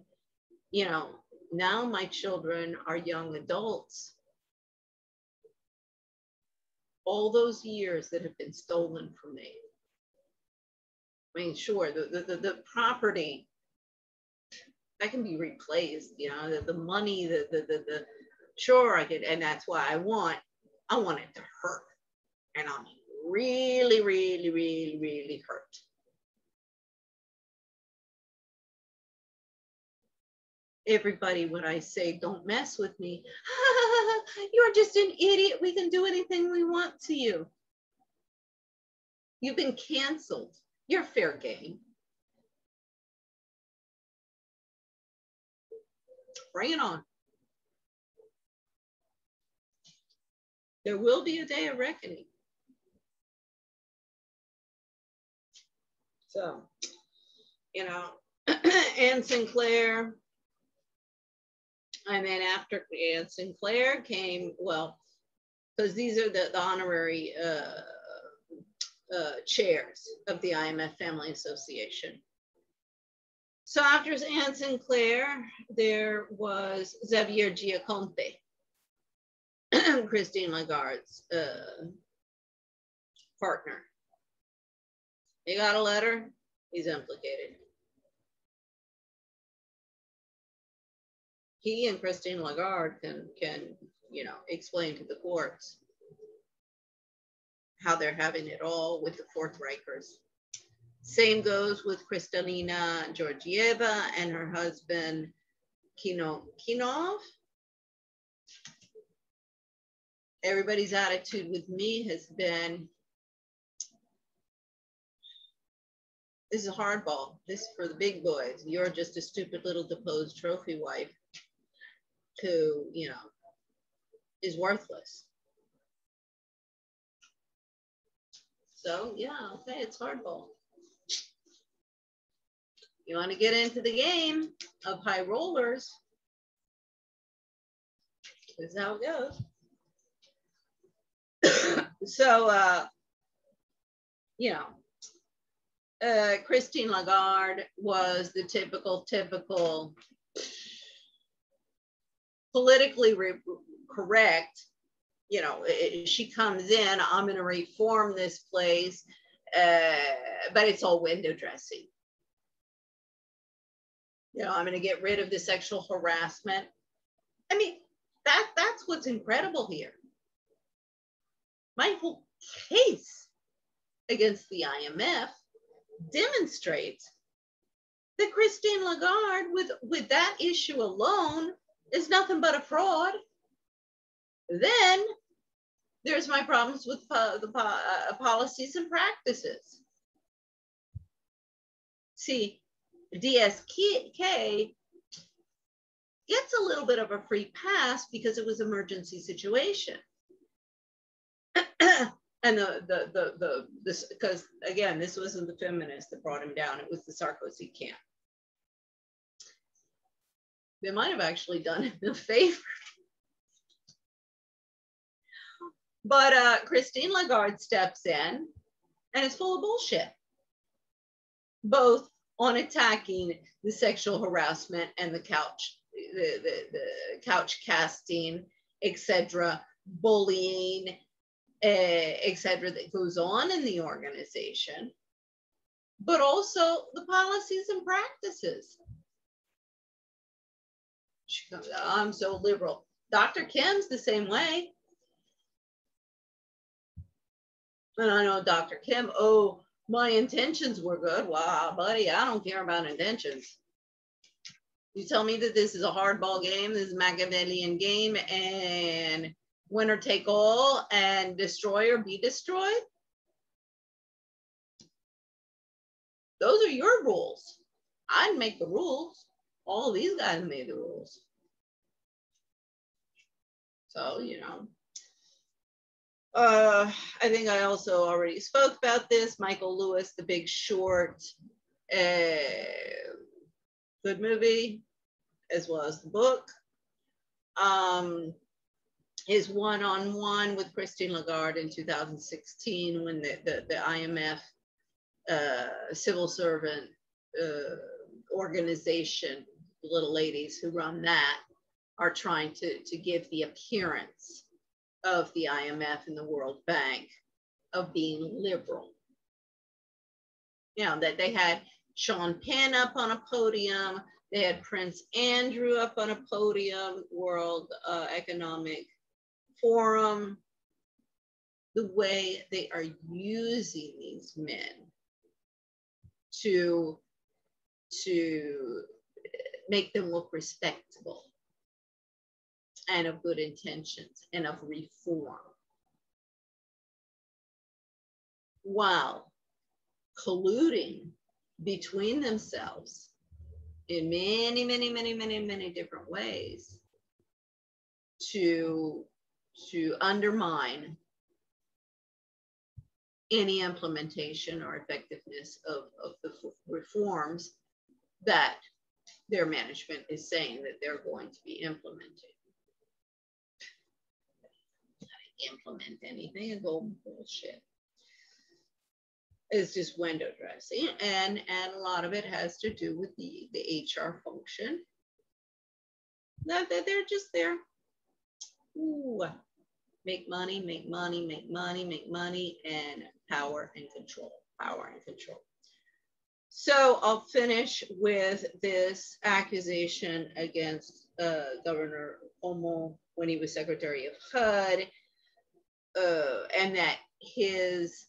A: you know, now my children are young adults. All those years that have been stolen from me. I mean, sure, the property that can be replaced, you know, the money, the sure I could, and that's why I want it to hurt. And I'm really, really, really, really hurt. Everybody, when I say, don't mess with me, you're just an idiot. We can do anything we want to you. You've been canceled. You're fair game. Bring it on. There will be a day of reckoning. So, you know, Anne Sinclair, and then after Anne Sinclair came, well, because these are the honorary chairs of the IMF Family Association. So after Anne Sinclair, there was Xavier Giaconte, Christine Lagarde's partner. He got a letter, he's implicated. He and Christine Lagarde can you know, explain to the courts how they're having it all with the Fourth Reichers. Same goes with Kristalina Georgieva and her husband, Kinov. Everybody's attitude with me has been, this is hardball. This is for the big boys. You're just a stupid little deposed trophy wife who, you know, is worthless. So yeah, okay, it's hardball. You want to get into the game of high rollers, this is how it goes. So, you know, Christine Lagarde was the typical politically correct, you know, she comes in, I'm going to reform this place, but it's all window dressing. You know, I'm going to get rid of the sexual harassment. I mean, that's what's incredible here. My whole case against the IMF demonstrates that Christine Lagarde, with that issue alone, is nothing but a fraud. Then there's my problems with the policies and practices. See, DSK gets a little bit of a free pass because it was an emergency situation. And this, because again, this wasn't the feminists that brought him down, it was the Sarkozy camp. They might have actually done him a favor. But Christine Lagarde steps in, and it's full of bullshit, both on attacking the sexual harassment and the couch casting, etc., bullying, etc., that goes on in the organization, but also the policies and practices. She comes out, I'm so liberal. Dr. Kim's the same way. And I know Dr. Kim, oh, my intentions were good. Wow, buddy, I don't care about intentions. You tell me that this is a hardball game, this is a Machiavellian game, and winner take all, and destroy or be destroyed. Those are your rules. I'd make the rules. All these guys made the rules. So, you know. I think I also already spoke about this. Michael Lewis, The Big Short. Good movie, as well as the book. His one-on-one with Christine Lagarde in 2016, when the IMF civil servant organization, the little ladies who run that, are trying to give the appearance of the IMF and the World Bank of being liberal. You know, that they had Sean Penn up on a podium, they had Prince Andrew up on a podium, World Economic Forum. The way they are using these men to make them look respectable and of good intentions and of reform, while colluding between themselves in many different ways to undermine any implementation or effectiveness of the reforms that their management is saying that they're going to be implementing. Implement anything and go bullshit. It's just window dressing, and a lot of it has to do with the HR function. That they're just there. Ooh, make money, and power and control. So I'll finish with this accusation against Governor Cuomo when he was Secretary of HUD, and that his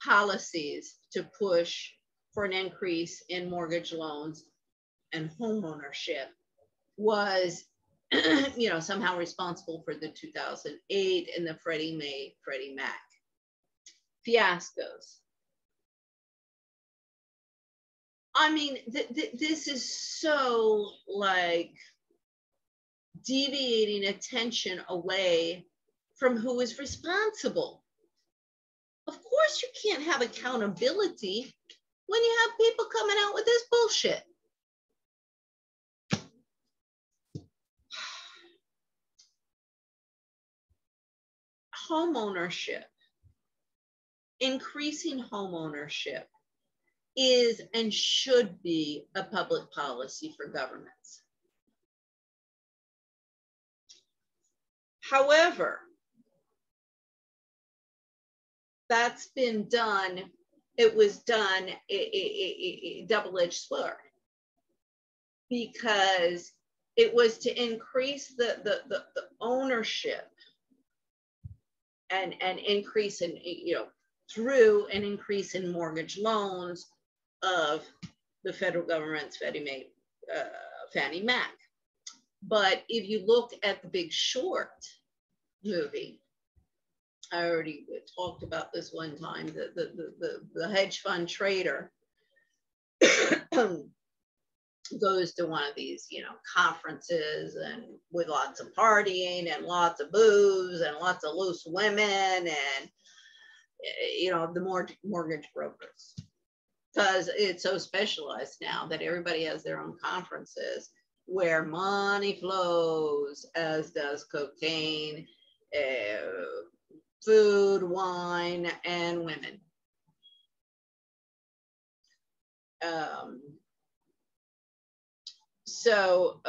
A: policies to push for an increase in mortgage loans and home ownership was somehow responsible for the 2008 and the Freddie Mac fiascos. I mean, this is so like deviating attention away from who is responsible. Of course, you can't have accountability when you have people coming out with this bullshit. Home ownership, increasing home ownership is and should be a public policy for governments. However, that's been done, it was done a double-edged sword, because it was to increase the ownership and increase in, through an increase in mortgage loans of the federal government's Fannie Mac. But if you look at The Big Short movie, I already talked about this one time, the hedge fund trader goes to one of these, conferences and with lots of partying and lots of booze and lots of loose women and, the mortgage brokers. Because it's so specialized now that everybody has their own conferences where money flows, as does cocaine, food, wine, and women. So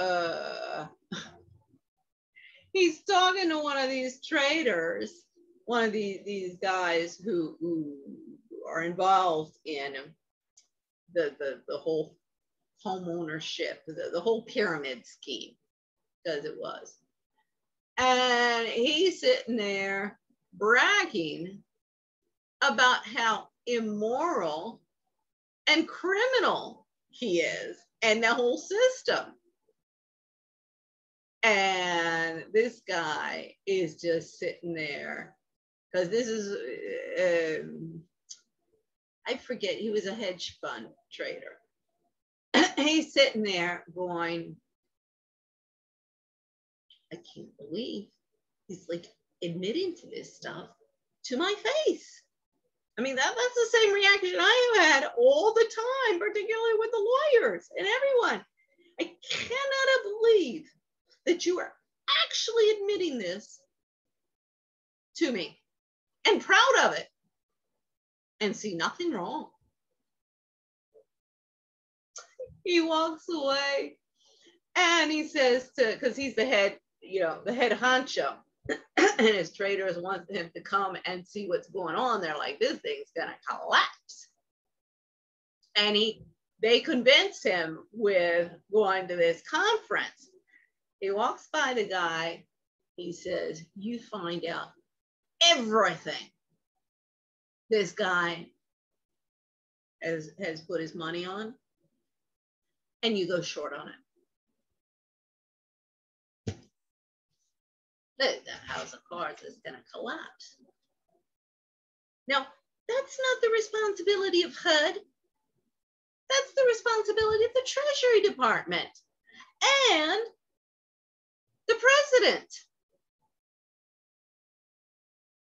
A: he's talking to one of these traders, one of these guys who are involved in the whole home ownership, the whole pyramid scheme, as it was. And he's sitting there bragging about how immoral and criminal he is and the whole system. And this guy is just sitting there, because this is, I forget, he was a hedge fund trader. He's sitting there going, I can't believe he's like admitting to this stuff to my face. I mean, that's the same reaction I have had all the time, particularly with the lawyers and everyone. I cannot believe that you are actually admitting this to me and proud of it and see nothing wrong. He walks away and he says because he's the head, the head honcho, and his traders want him to come and see what's going on. They're like, this thing's gonna collapse. And they convince him with going to this conference. He walks by the guy. He says, you find out everything this guy has put his money on, and you go short on it. The house of cards is going to collapse. Now, that's not the responsibility of HUD. That's the responsibility of the Treasury Department and the president.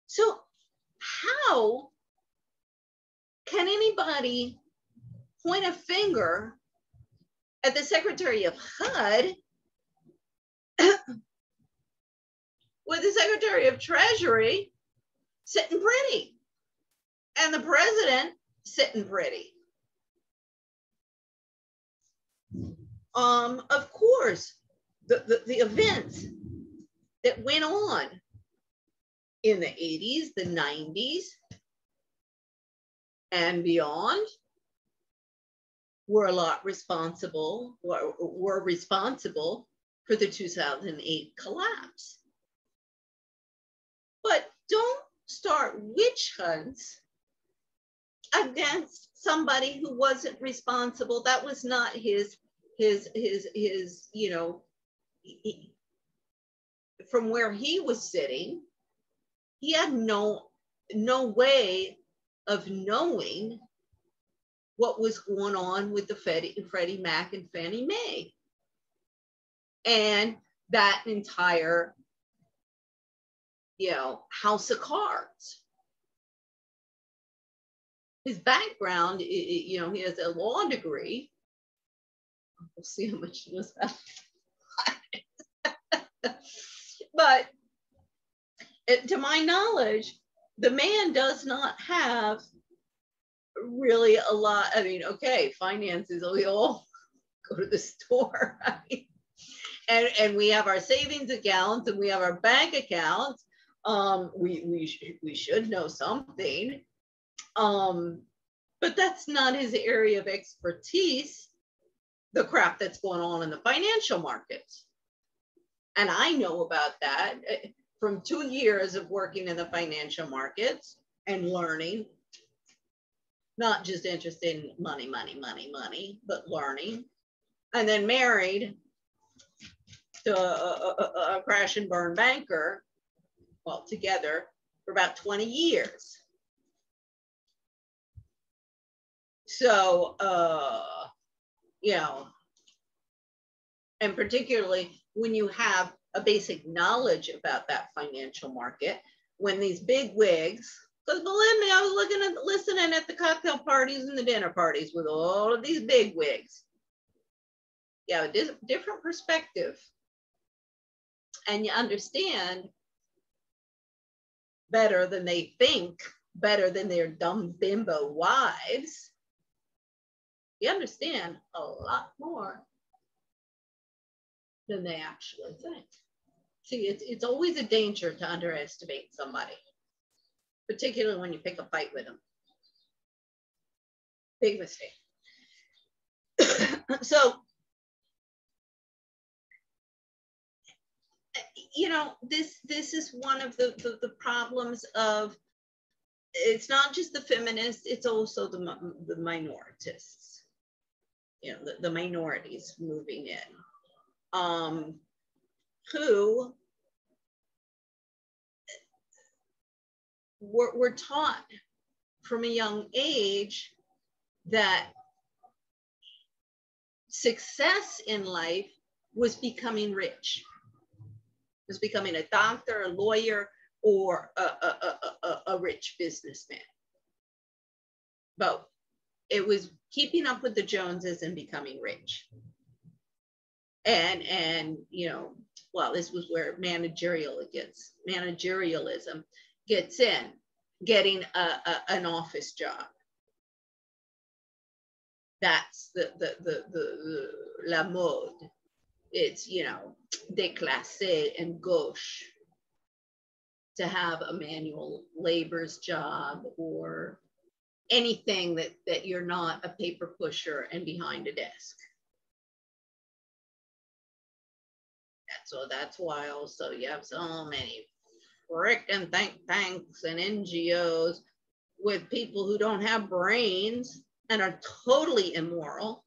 A: So how can anybody point a finger at the Secretary of HUD with the Secretary of Treasury sitting pretty and the president sitting pretty? Of course, the events that went on in the 80s, the 90s, and beyond were responsible for the 2008 collapse. But don't start witch hunts against somebody who wasn't responsible. That was not his from where he was sitting, he had no way of knowing what was going on with the Freddie Mac and Fannie Mae and that entire, house of cards. His background, he has a law degree. We'll see how much he was that. But to my knowledge, the man does not have really a lot. I mean, okay, finances, we all go to the store, right? And we have our savings accounts and we have our bank accounts. We should know something. But that's not his area of expertise, the crap that's going on in the financial markets. And I know about that from 2 years of working in the financial markets and learning, not just interested in money, but learning. And then married to a crash and burn banker, well, together for about 20 years. So, And particularly when you have a basic knowledge about that financial market, when these big wigs, because believe me, I was listening at the cocktail parties and the dinner parties with all of these big wigs. Yeah, a different perspective. And you understand better than they think, better than their dumb bimbo wives. You understand a lot more than they actually think. See, it's always a danger to underestimate somebody, particularly when you pick a fight with them. Big mistake. So, you know, this is one of the problems of, it's not just the feminists, it's also the minorists, you know, the minorities moving in, who were taught from a young age that success in life was becoming rich, was becoming a doctor, a lawyer, or a rich businessman. Both. It was keeping up with the Joneses and becoming rich. And you know, well, this was where managerialism gets in, getting an office job. That's the la mode. It's, you know, déclassé and gauche to have a manual labor's job or anything that you're not a paper pusher and behind a desk. So that's why also you have so many frickin' think tanks and NGOs with people who don't have brains and are totally immoral.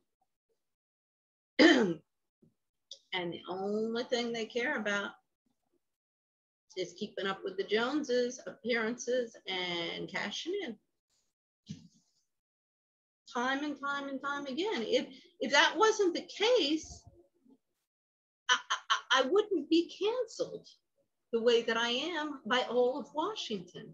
A: And the only thing they care about is keeping up with the Joneses, appearances, and cashing in. Time and time and time again. If that wasn't the case, I wouldn't be canceled the way that I am by all of Washington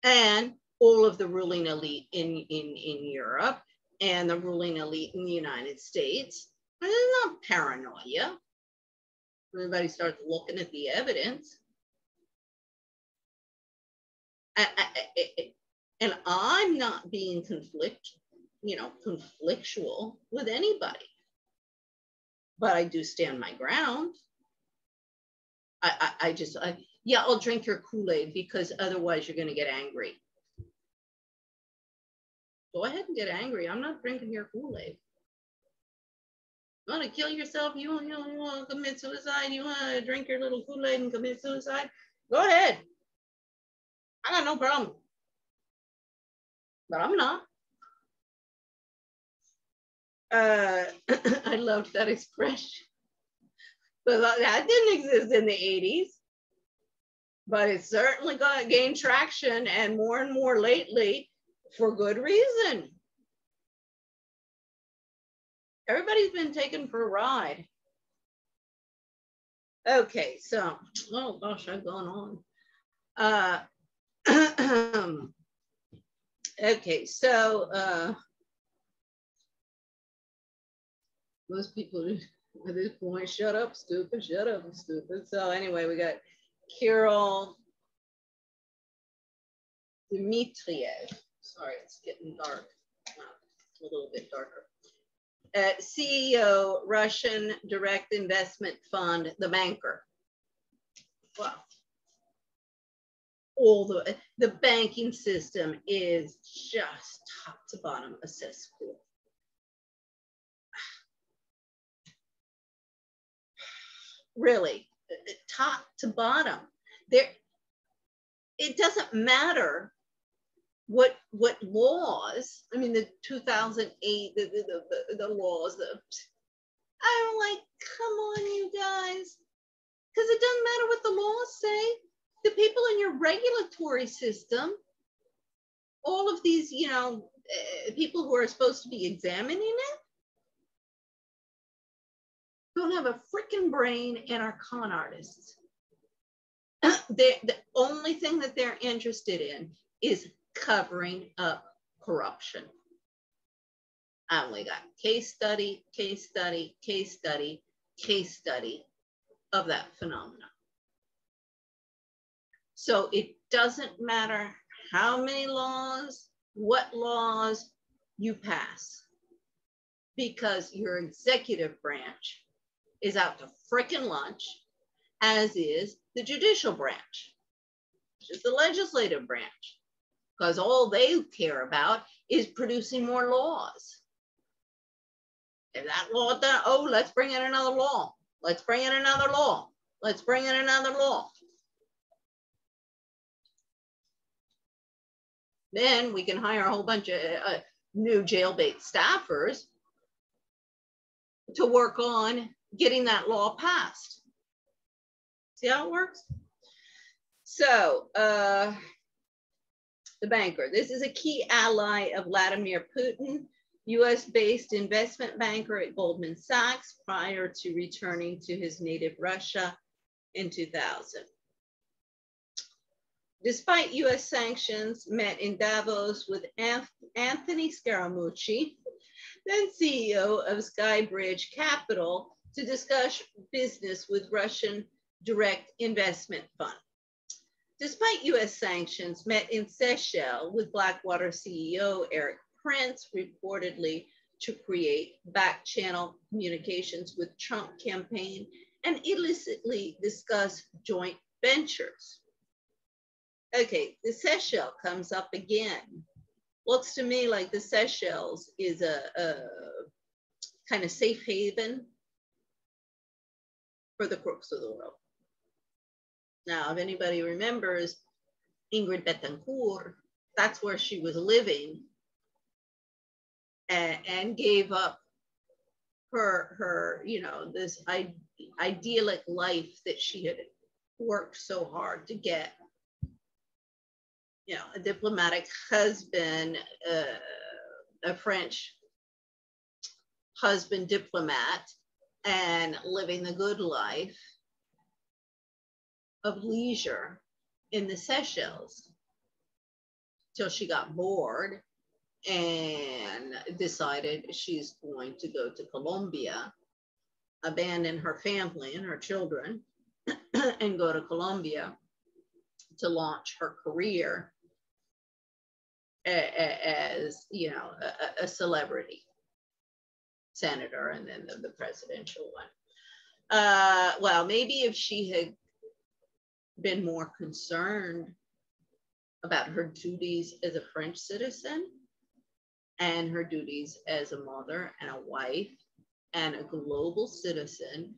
A: and all of the ruling elite in Europe and the ruling elite in the United States. It's not paranoia. Everybody starts looking at the evidence. And I'm not being conflictual with anybody. But I do stand my ground. Yeah, I'll drink your Kool-Aid because otherwise you're going to get angry. Go ahead and get angry. I'm not drinking your Kool-Aid. You want to kill yourself? You want to commit suicide? You want to drink your little Kool-Aid and commit suicide? Go ahead. I got no problem. But I'm not. I loved that expression. But that didn't exist in the 80s. But it's certainly going to gain traction and more lately for good reason. Everybody's been taken for a ride. Okay, so, oh gosh, I've gone on. Okay, so most people at this point, shut up, stupid, shut up, stupid. So anyway, we got Kirill Dmitriev. Sorry, it's getting dark. A little bit darker. CEO, Russian Direct Investment Fund, the banker. Well, all the banking system is just top to bottom a cesspool. Really, top to bottom. It doesn't matter what laws. I mean, the 2008 the laws. I'm like, come on, you guys, because it doesn't matter what the laws say. The people in your regulatory system, all of these, people who are supposed to be examining it, don't have a freaking brain and are con artists. The only thing that they're interested in is covering up corruption. And we got case study, case study, case study, case study of that phenomenon. So it doesn't matter how many laws, what laws you pass, because your executive branch is out to frickin' lunch, as is the judicial branch, which is the legislative branch, because all they care about is producing more laws. If that law done, oh, let's bring in another law. Let's bring in another law. Let's bring in another law. Then we can hire a whole bunch of new jail-bait staffers to work on getting that law passed. See how it works? So the banker, this is a key ally of Vladimir Putin, US-based investment banker at Goldman Sachs prior to returning to his native Russia in 2000. Despite US sanctions, met in Davos with Anthony Scaramucci, then CEO of Skybridge Capital, to discuss business with Russian Direct Investment Fund. Despite US sanctions, met in Seychelles with Blackwater CEO Eric Prince, reportedly to create back-channel communications with Trump campaign and illicitly discuss joint ventures. Okay, the Seychelles comes up again. Looks to me like the Seychelles is a kind of safe haven for the crooks of the world. Now, if anybody remembers Ingrid Betancourt, that's where she was living and gave up her you know, this idyllic life that she had worked so hard to get. You know, a diplomatic husband, a French husband diplomat, and living the good life of leisure in the Seychelles till she got bored and decided she's going to go to Colombia, abandon her family and her children, and go to Colombia to launch her career as, you know, a celebrity senator and then the presidential one. Well, maybe if she had been more concerned about her duties as a French citizen and her duties as a mother and a wife and a global citizen,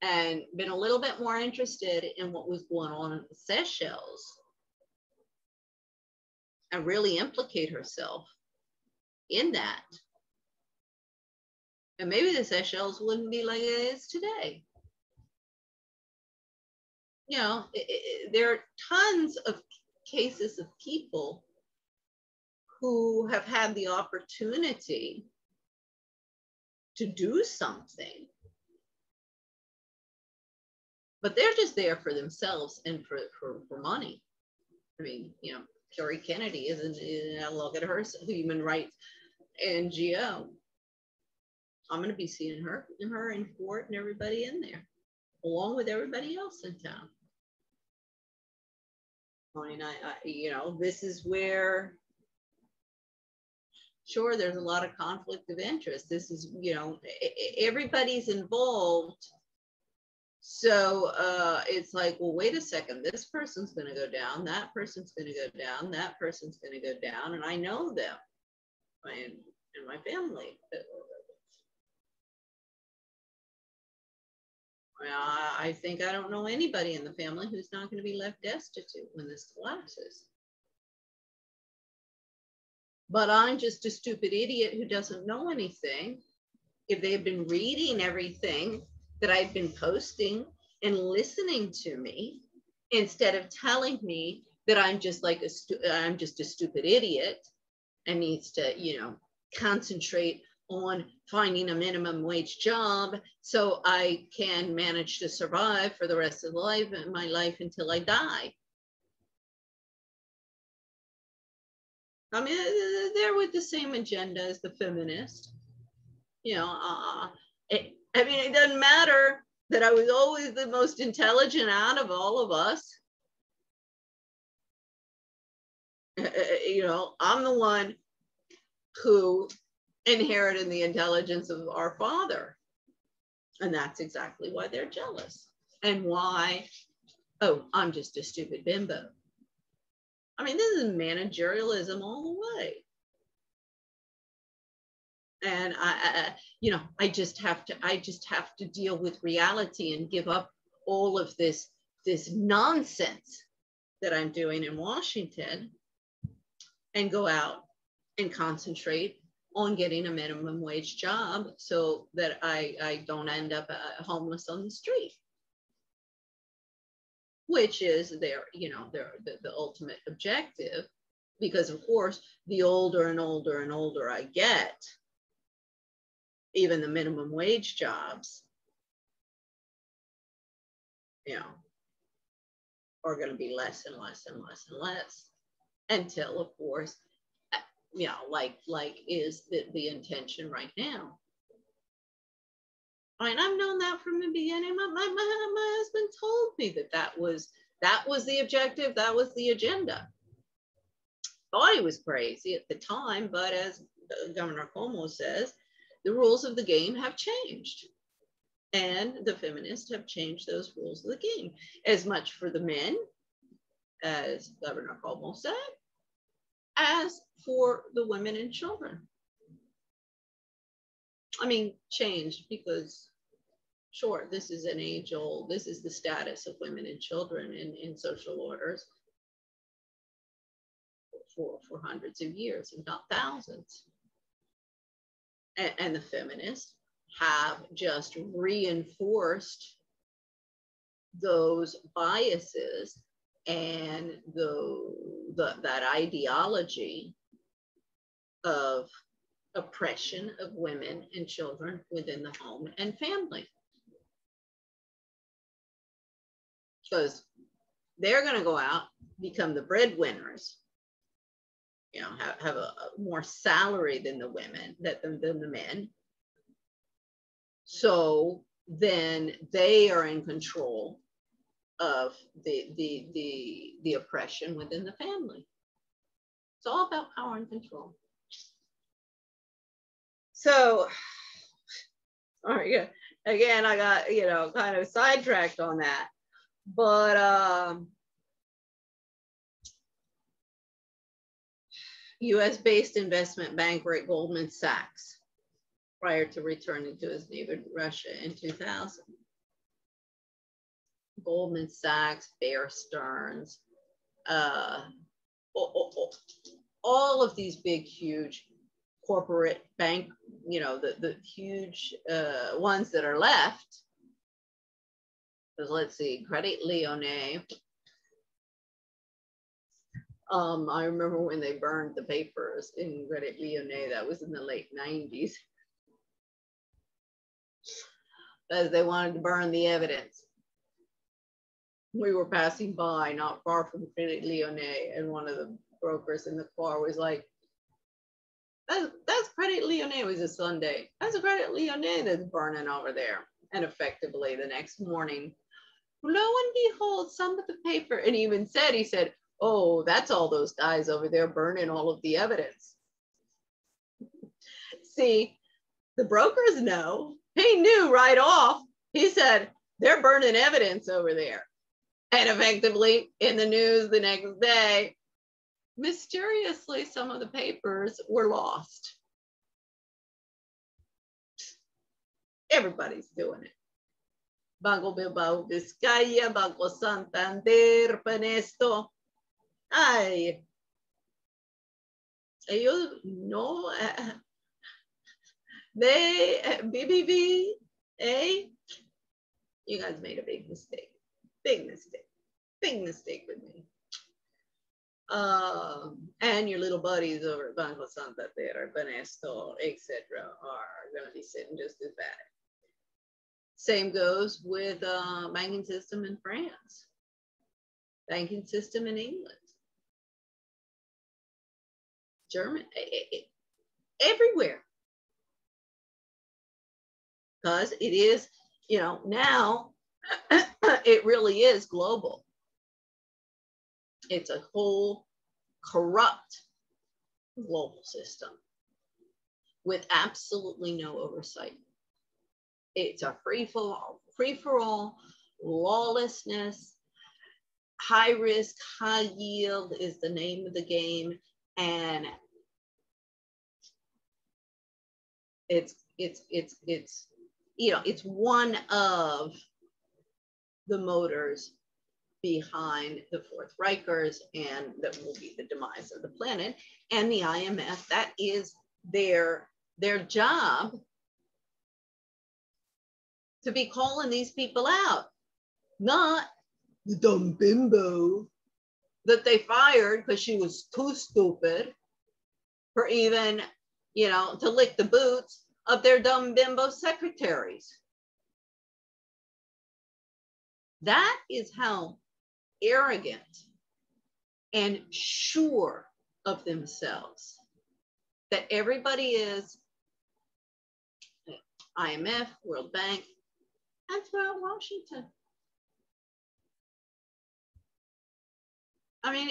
A: and been a little bit more interested in what was going on in the Seychelles and really implicate herself in that, and maybe the Seychelles wouldn't be like it is today. You know, there are tons of cases of people who have had the opportunity to do something, but they're just there for themselves and for money. I mean, you know, Kerry Kennedy isn't, look at her human rights NGO. I'm going to be seeing her in court and everybody in there, along with everybody else in town. I mean, you know, this is where, sure, there's a lot of conflict of interest. This is, you know, everybody's involved. So it's like, well, wait a second, this person's going to go down, that person's going to go down, that person's going to go down, and I know them and my family. I think I don't know anybody in the family who's not going to be left destitute when this collapses. But I'm just a stupid idiot who doesn't know anything. If they've been reading everything that I've been posting and listening to me, instead of telling me that I'm just like I'm just a stupid idiot and needs to, you know, concentrate on finding a minimum wage job so I can manage to survive for the rest of my life until I die. I mean, they're with the same agenda as the feminist. You know, I mean, it doesn't matter that I was always the most intelligent out of all of us. You know, I'm the one who inherited the intelligence of our father. And that's exactly why they're jealous. And why, oh, I'm just a stupid bimbo. I mean, this is managerialism all the way. And you know, I just have to deal with reality and give up all of this nonsense that I'm doing in Washington and go out and concentrate on getting a minimum wage job so that I don't end up homeless on the street, which is the ultimate objective, because of course, the older and older and older I get, even the minimum wage jobs, you know, are going to be less and less and less and less until, of course, you know, like is the intention right now. I mean, I've known that from the beginning. My husband told me that was the objective, that was the agenda. Thought he was crazy at the time, but as Governor Cuomo says, the rules of the game have changed. And the feminists have changed those rules of the game, as much for the men, as Governor Cuomo said, as for the women and children. I mean, changed because, sure, this is an age-old, this is the status of women and children in social orders for hundreds of years, if not thousands. And the feminists have just reinforced those biases and that ideology of oppression of women and children within the home and family. Because they're going to go out, become the breadwinners, you know, have a more salary than the women, than the men. So then they are in control of the oppression within the family. It's all about power and control. So, all right, yeah. Again, I got, you know, kind of sidetracked on that, but US-based investment banker at Goldman Sachs, prior to returning to his neighbor Russia in 2000. Goldman Sachs, Bear Stearns, all of these big, huge corporate bank, you know, the huge ones that are left. Because let's see, Credit Lyonnais. I remember when they burned the papers in Credit Lyonnais, that was in the late 90s. As they wanted to burn the evidence. We were passing by not far from Credit Lyonnais, and one of the brokers in the car was like, that's Credit Lyonnais. It was a Sunday. That's a Credit Lyonnais that's burning over there. And effectively the next morning, lo and behold, some of the paper, and he said, oh, that's all those guys over there burning all of the evidence. See, the brokers know. He knew right off. He said, they're burning evidence over there. And effectively, in the news the next day, mysteriously, some of the papers were lost. Everybody's doing it. Banco Bilbao Vizcaya, Banco Santander, Panesto. Ay, ellos no, they, BBV, you guys made a big mistake with me. And your little buddies over at Banco Santander, Banesto, etc., are going to be sitting just as bad. Same goes with banking system in France, banking system in England, Germany, everywhere. Because it is, you know, now it really is global. It's a whole corrupt global system with absolutely no oversight. It's a free-for-all, lawlessness, high risk, high yield is the name of the game. And it's you know, it's one of the motors behind the Fourth Reichers, and that will be the demise of the planet. And the IMF, that is their job, to be calling these people out, not the dumb bimbo that they fired because she was too stupid for even, you know, to lick the boots of their dumb bimbo secretaries. That is how arrogant and sure of themselves that everybody is, IMF, World Bank, and throughout Washington. I mean,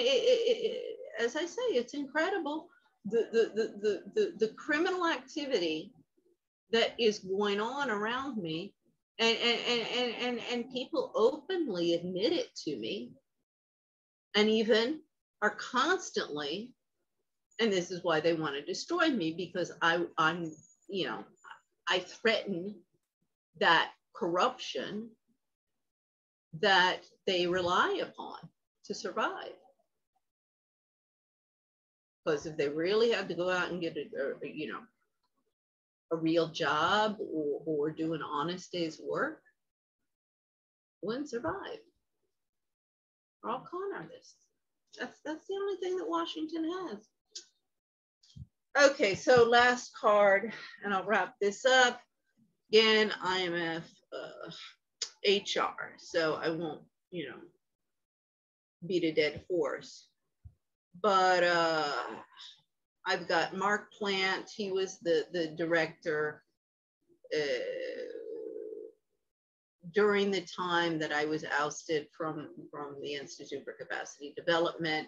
A: as I say, it's incredible the criminal activity that is going on around me, and people openly admit it to me, and even are constantly, and this is why they want to destroy me, because I'm, you know, I threaten that corruption that they rely upon to survive. Because if they really had to go out and get you know, a real job or do an honest day's work, wouldn't survive. They're all con artists. That's the only thing that Washington has. Okay, so last card, and I'll wrap this up. Again, IMF, HR. So I won't, you know, beat a dead horse. But I've got Mark Plant. He was the director during the time that I was ousted from the Institute for Capacity Development.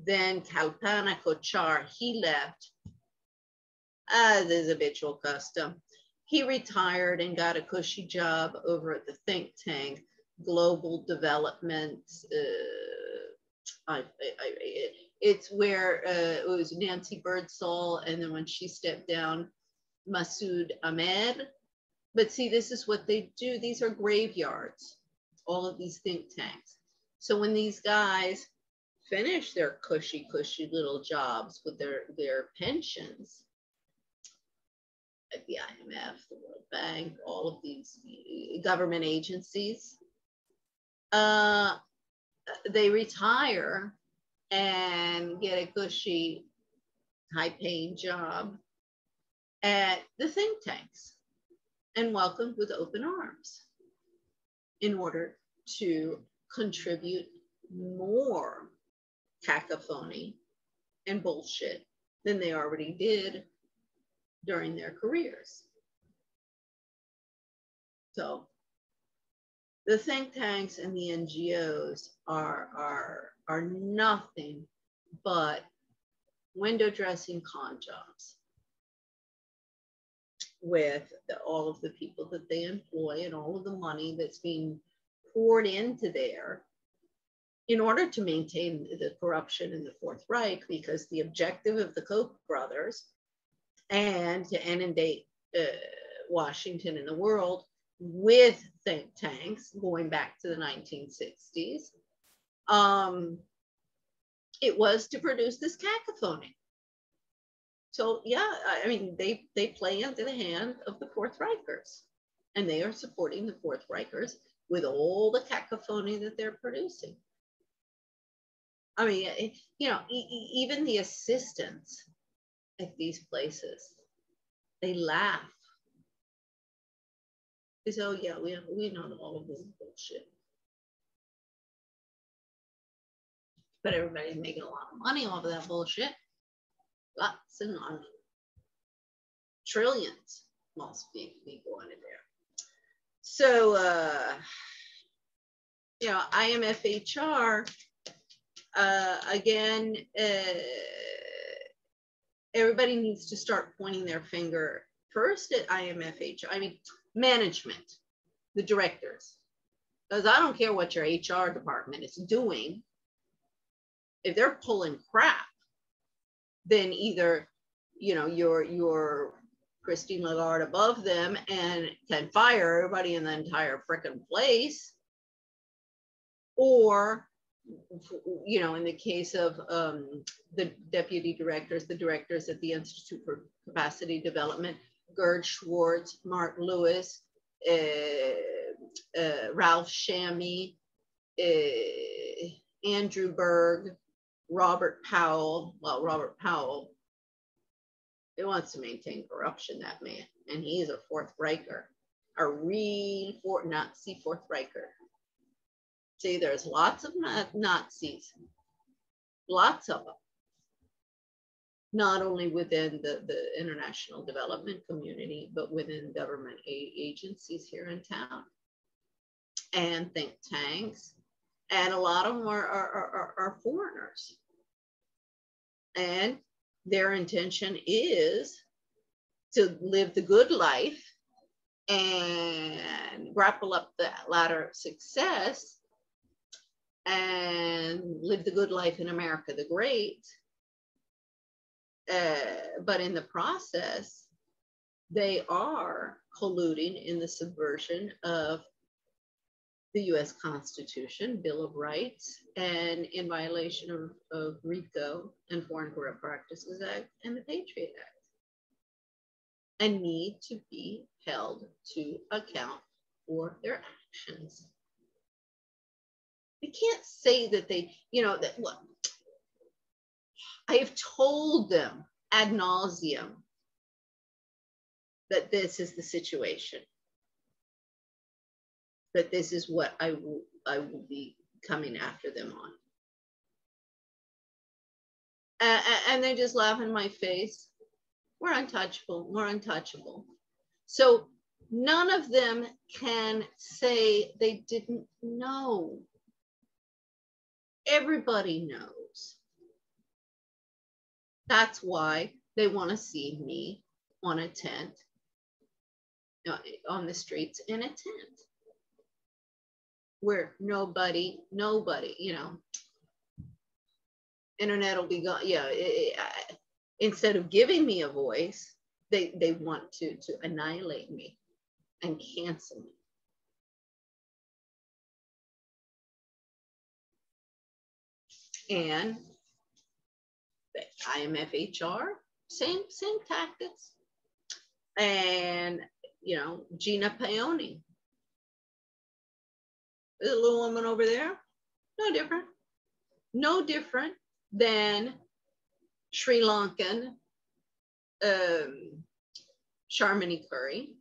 A: Then Kalpana Kochar, he left as is habitual custom. He retired and got a cushy job over at the think tank, Global Development. It's where it was Nancy Birdsall, and then when she stepped down, Masood Ahmed. But see, this is what they do. These are graveyards, all of these think tanks. So when these guys finish their cushy little jobs with their pensions, at the IMF, the World Bank, all of these government agencies, they retire and get a cushy, high-paying job at the think tanks and welcomed with open arms in order to contribute more cacophony and bullshit than they already did during their careers. So the think tanks and the NGOs are nothing but window dressing con jobs with all of the people that they employ and all of the money that's being poured into there in order to maintain the corruption in the Fourth Reich, because the objective of the Koch brothers and to inundate Washington and the world with think tanks going back to the 1960s, it was to produce this cacophony. So yeah, I mean, they play into the hand of the Fourth Reichers, and they are supporting the Fourth Reichers with all the cacophony that they're producing. I mean, you know, even the assistants at these places, they laugh. They say, oh yeah, we know all of this bullshit. But everybody's making a lot of money off of that bullshit. Lots and lots. Trillions must be going in there. So, you know, IMFHR, again, everybody needs to start pointing their finger first at IMFHR. I mean, management, the directors. Because I don't care what your HR department is doing. If they're pulling crap, then either, you know, you're Christine Lagarde above them and can fire everybody in the entire frickin' place, or, you know, in the case of the deputy directors, the directors at the Institute for Capacity Development, Gerd Schwartz, Mark Lewis, Ralph Shammy, Andrew Berg, Robert Powell. Well, Robert Powell, he wants to maintain corruption, that man. And he is a Fourth Reicher, a real Nazi Fourth Reicher. See, there's lots of Nazis, lots of them, not only within the international development community, but within government agencies here in town and think tanks. And a lot of them are foreigners. And their intention is to live the good life and grapple up the ladder of success and live the good life in America the Great. But in the process, they are colluding in the subversion of the US Constitution, Bill of Rights, and in violation of RICO and Foreign Corrupt Practices Act and the Patriot Act, and need to be held to account for their actions. They can't say that they, you know, that, look, I have told them ad nauseum that this is the situation, that this is what I will be coming after them on. And they just laugh in my face. We're untouchable, we're untouchable. So none of them can say they didn't know. Everybody knows. That's why they want to see me on a tent, on the streets in a tent, where nobody, you know, internet will be gone. Yeah, instead of giving me a voice, they want to annihilate me and cancel me. And the IMFHR, same tactics. And, you know, Gina Paoni, the little woman over there, no different. No different than Sri Lankan Sharmini Curry,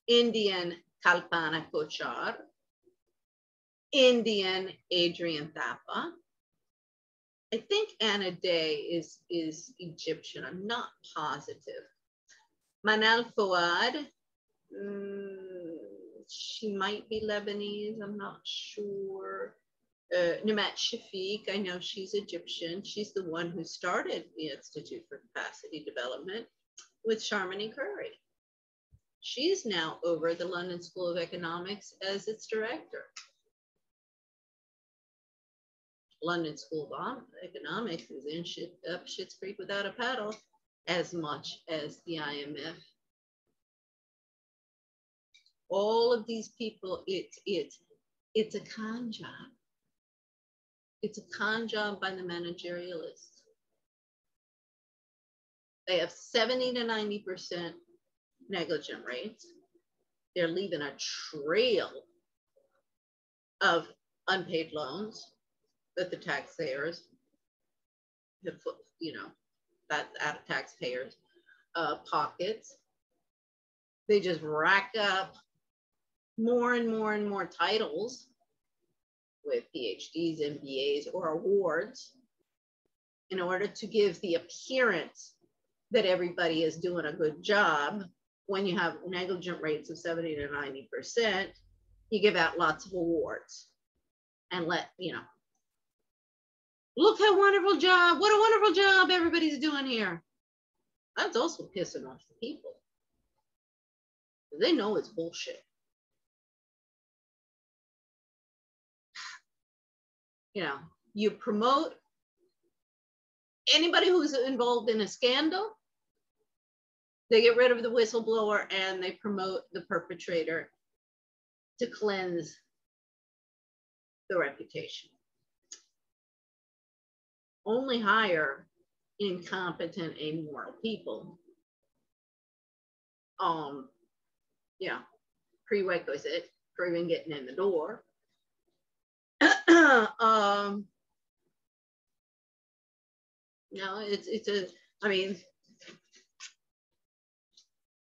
A: Indian Kalpana Kochar, Indian Adrian Thapa. I think Anna Day is Egyptian. I'm not positive. Manal Fouad, she might be Lebanese. I'm not sure. Nimat Shafiq, I know she's Egyptian. She's the one who started the Institute for Capacity Development with Sharmini Curry. She's now over the London School of Economics as its director. London School of Economics is in up Schitt's Creek without a paddle, as much as the IMF. All of these people, it's a con job. It's a con job by the managerialists. They have 70 to 90% negligent rates. They're leaving a trail of unpaid loans. that the taxpayers, you know, that's out of taxpayers' pockets. They just rack up more and more and more titles with PhDs, MBAs, or awards in order to give the appearance that everybody is doing a good job. When you have negligent rates of 70 to 90%, you give out lots of awards and let, you know, look how wonderful job, what a wonderful job everybody's doing here. That's also pissing off the people. They know it's bullshit. You know, you promote anybody who's involved in a scandal, they get rid of the whistleblower and they promote the perpetrator to cleanse the reputation. Only hire incompetent, immoral people. Yeah, prerequisite for even getting in the door. No, it's a, I mean,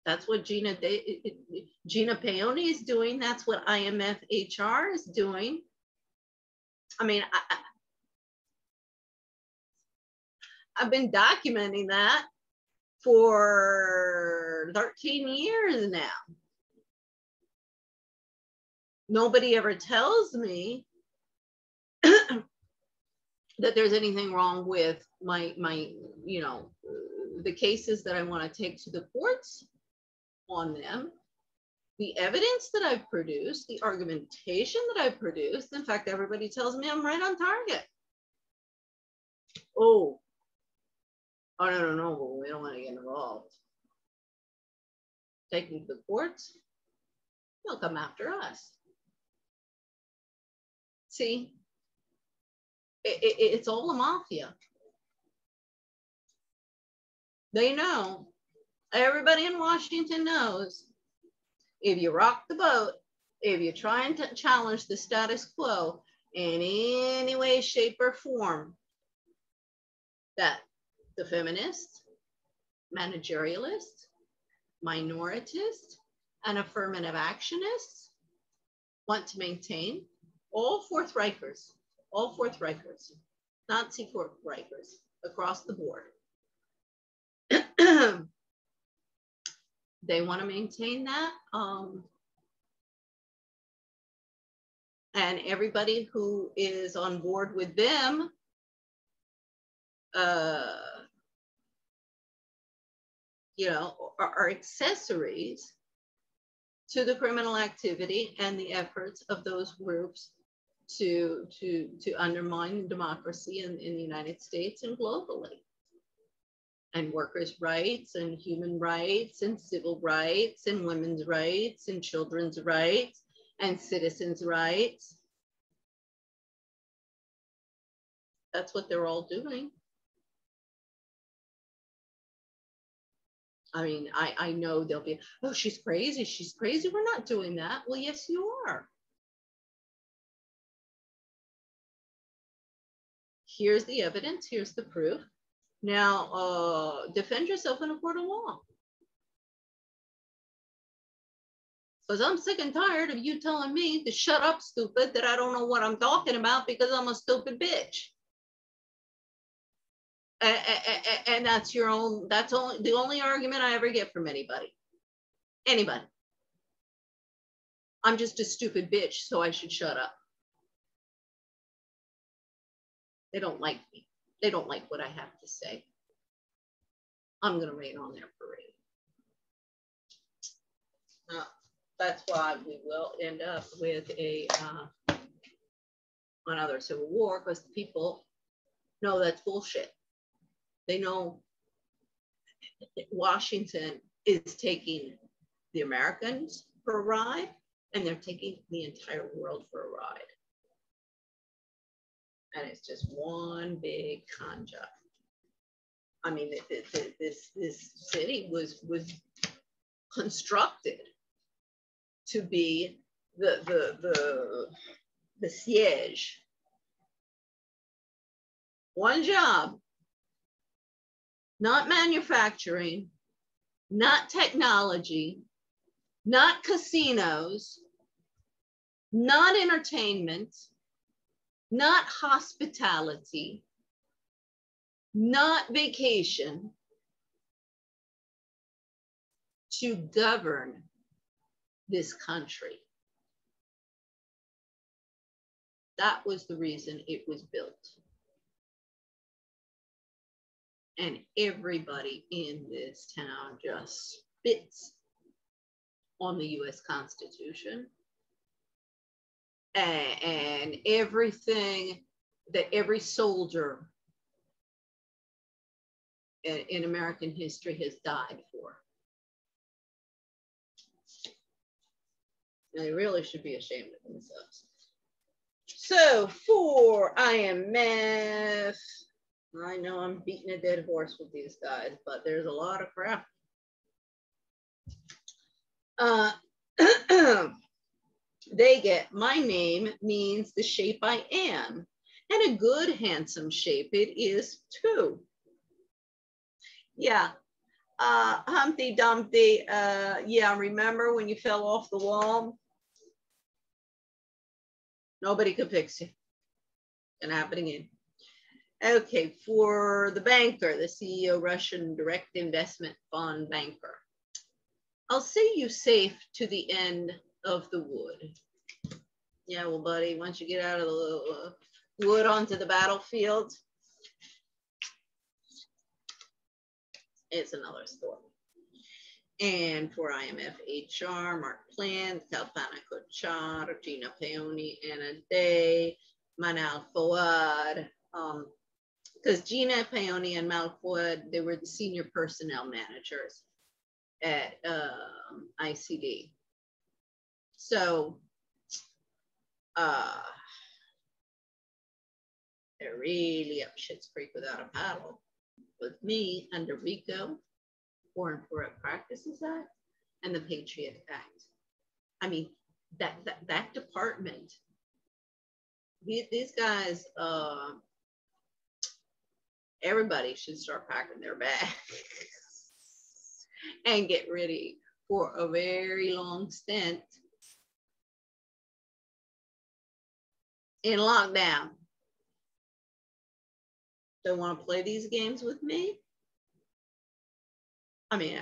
A: that's what Gina Paoni is doing. That's what IMF HR is doing. I mean, I've been documenting that for 13 years now. Nobody ever tells me that there's anything wrong with my, you know, the cases that I want to take to the courts on them, the evidence that I've produced, the argumentation that I've produced. In fact, everybody tells me I'm right on target. Oh, I don't know, but we don't want to get involved. Taking to the courts, they'll come after us. See, it's all a mafia. They know. Everybody in Washington knows if you rock the boat, if you try and challenge the status quo in any way, shape, or form, that the feminist, managerialist, minoritist, and affirmative actionists want to maintain, all Fourth Reichers, Nazi Fourth Reichers across the board. They want to maintain that. And everybody who is on board with them you know, are accessories to the criminal activity and the efforts of those groups to undermine democracy in the United States and globally. And workers' rights and human rights and civil rights and women's rights and children's rights and citizens' rights. That's what they're all doing. I mean, I know they'll be, oh, she's crazy, she's crazy. We're not doing that. Well, yes, you are. Here's the evidence, here's the proof. Now, defend yourself in a court of law. Because I'm sick and tired of you telling me to shut up, stupid, that I don't know what I'm talking about because I'm a stupid bitch. And that's your own, that's the only argument I ever get from anybody. Anybody. I'm just a stupid bitch, so I should shut up. They don't like me. They don't like what I have to say. I'm going to rain on their parade. That's why we will end up with another civil war, because the people know that's bullshit. They know Washington is taking the Americans for a ride, and they're taking the entire world for a ride. And it's just one big con job. I mean, this city was constructed to be the siege one job, not manufacturing, not technology, not casinos, not entertainment, not hospitality, not vacation, to govern this country. That was the reason it was built. And everybody in this town just spits on the US Constitution and everything that every soldier in American history has died for. They really should be ashamed of themselves. So for IMF, I know I'm beating a dead horse with these guys, but there's a lot of crap. They get, my name means the shape I am, and a good, handsome shape it is too. Yeah, Humpty Dumpty, yeah, remember when you fell off the wall? Nobody could fix you. Gonna happen again. Okay, for the banker, the CEO, Russian direct investment fund banker. I'll see you safe to the end of the wood. Yeah, well, buddy, once you get out of the wood onto the battlefield, it's another story. And for IMF HR, Mark Plant, Kavanaugh Kochar, Gina Peony, Anna Day, Manal Fawad, because Gina Peony and Mal Fawad, they were the senior personnel managers at ICD. So they're really up shit's creek without a paddle. With me under RICO, Foreign Corrupt Practices Act, and the Patriot Act. I mean, that department, these guys, everybody should start packing their bags and get ready for a very long stint in lockdown. Don't want to play these games with me? I mean,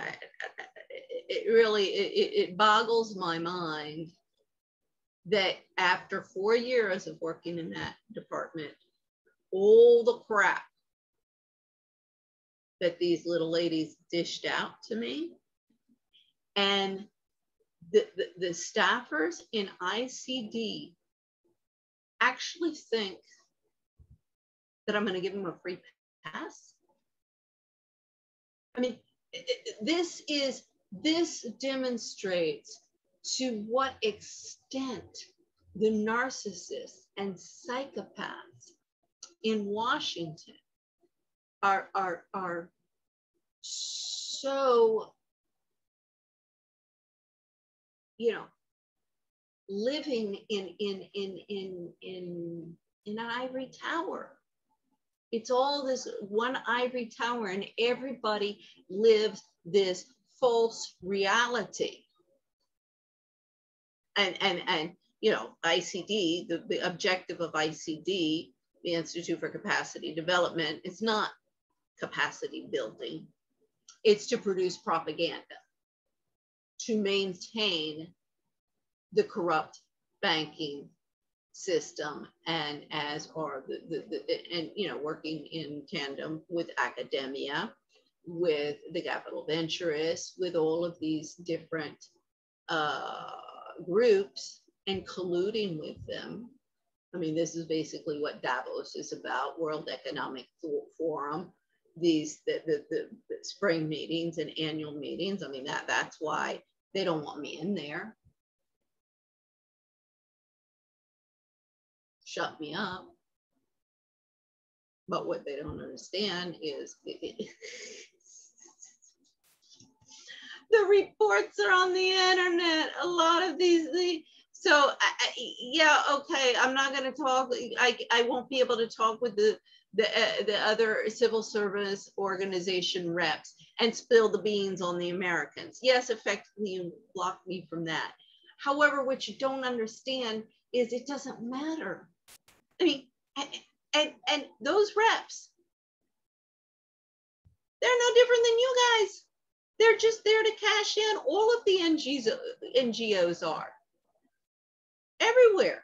A: it really, it boggles my mind that after 4 years of working in that department, all the crap that these little ladies dished out to me, and the staffers in ICD actually think that I'm going to give them a free pass. I mean, this demonstrates to what extent the narcissists and psychopaths in Washington are so, you know, living in an ivory tower. It's all this one ivory tower, and everybody lives this false reality. And you know, ICD, the objective of ICD, the Institute for Capacity Development, is not capacity building. It's to produce propaganda, to maintain the corrupt banking system, and as are and you know, working in tandem with academia, with the capital venturists, with all of these different groups, and colluding with them. I mean, this is basically what Davos is about, World Economic Forum, these the spring meetings and annual meetings. I mean, that's why they don't want me in there. Shut me up. But what they don't understand is the reports are on the internet. A lot of these so yeah, okay, I'm not going to talk. I won't be able to talk with the the other civil service organization reps and spill the beans on the Americans. Yes, effectively you block me from that. However, what you don't understand is it doesn't matter. I mean, and those reps, they're no different than you guys. They're just there to cash in. All of the NGOs are everywhere.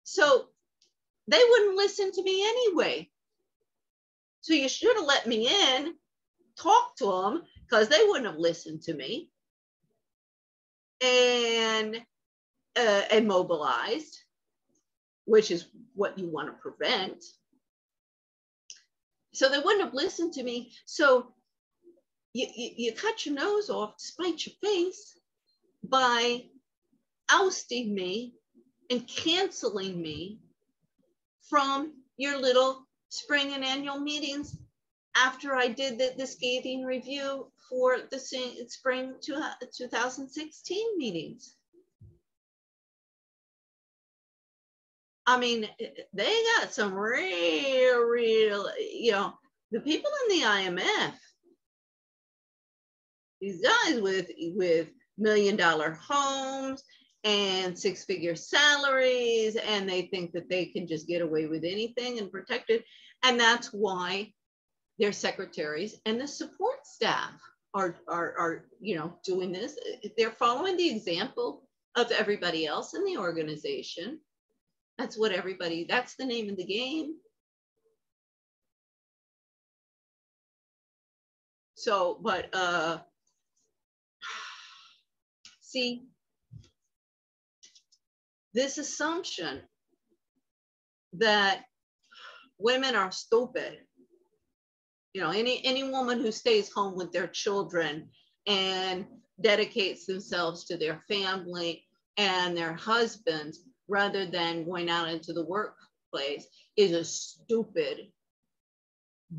A: So they wouldn't listen to me anyway. So you should have let me in, talk to them, because they wouldn't have listened to me, and mobilized, which is what you want to prevent. So they wouldn't have listened to me. So you cut your nose off to spite your face by ousting me and canceling me from your little spring and annual meetings after I did the scathing review for the spring 2016 meetings. I mean, they got some real, you know, the people in the IMF, these guys with $1 million homes and 6-figure salaries, and they think that they can just get away with anything and protect it. And that's why their secretaries and the support staff are you know, doing this. They're following the example of everybody else in the organization. That's what everybody, that's the name of the game. So, but see, this assumption that women are stupid, you know, any woman who stays home with their children and dedicates themselves to their family and their husbands rather than going out into the workplace is a stupid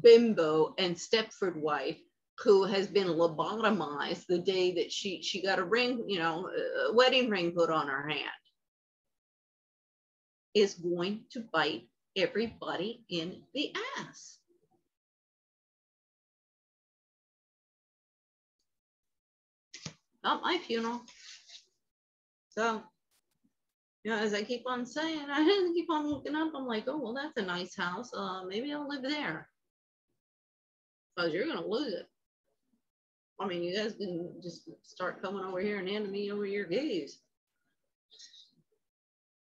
A: bimbo and Stepford wife who has been lobotomized the day that she got a ring, you know, a wedding ring put on her hand, is going to bite everybody in the ass. Not my funeral. So, you know, as I keep on saying, I keep on looking up, I'm like, oh, well, that's a nice house. Maybe I'll live there. Because you're going to lose it. I mean, you guys can just start coming over here and handing me over your keys.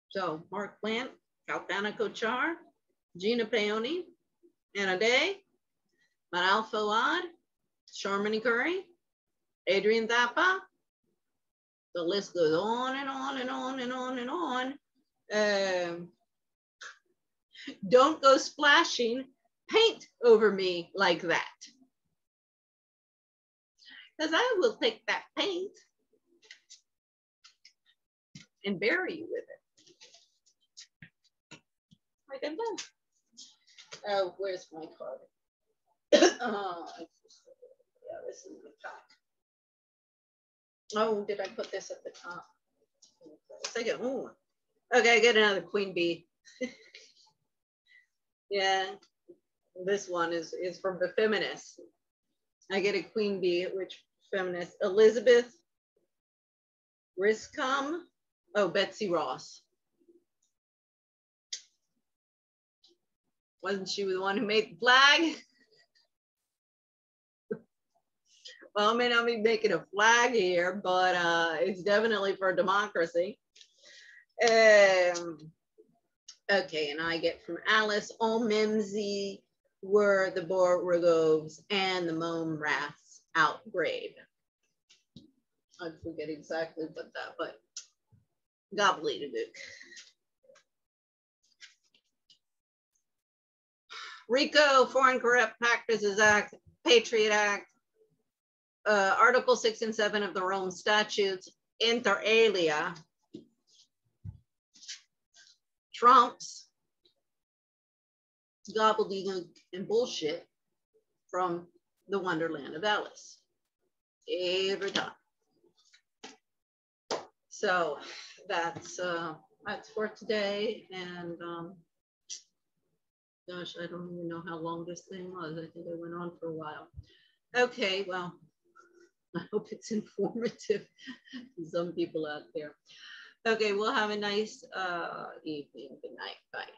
A: So, Mark Plant, Kalpana Kochar, Gina Paoni, Anna Day, Manal Fawad, Sharmini Curry, Adrian Thapa. The list goes on and on and on and on and on. Don't go splashing paint over me like that. Because I will take that paint and bury you with it. Like I'm done. Oh, where's my card? Oh, yeah, this is the top. Oh, did I put this at the top? Second. Ooh. Okay, I get another queen bee. Yeah, this one is from the feminists. I get a queen bee, which feminist, Elizabeth Riscom. Oh, Betsy Ross. Wasn't she the one who made the flag? Well, I may not be making a flag here, but it's definitely for democracy. Okay, and I get from Alice, all Mimsy were the Borregovs and the Mome Rats outgrade. I forget exactly what that, but gobbledygook. RICO, Foreign Corrupt Practices Act, Patriot Act, Article 6 and 7 of the Rome Statutes, inter alia, trumps gobbledygook and bullshit from the Wonderland of Alice every time. So that's for today, and Gosh, I don't even know how long this thing was. I think it went on for a while. Okay, well, I hope it's informative to some people out there. Okay, we'll have a nice evening. Good night. Bye.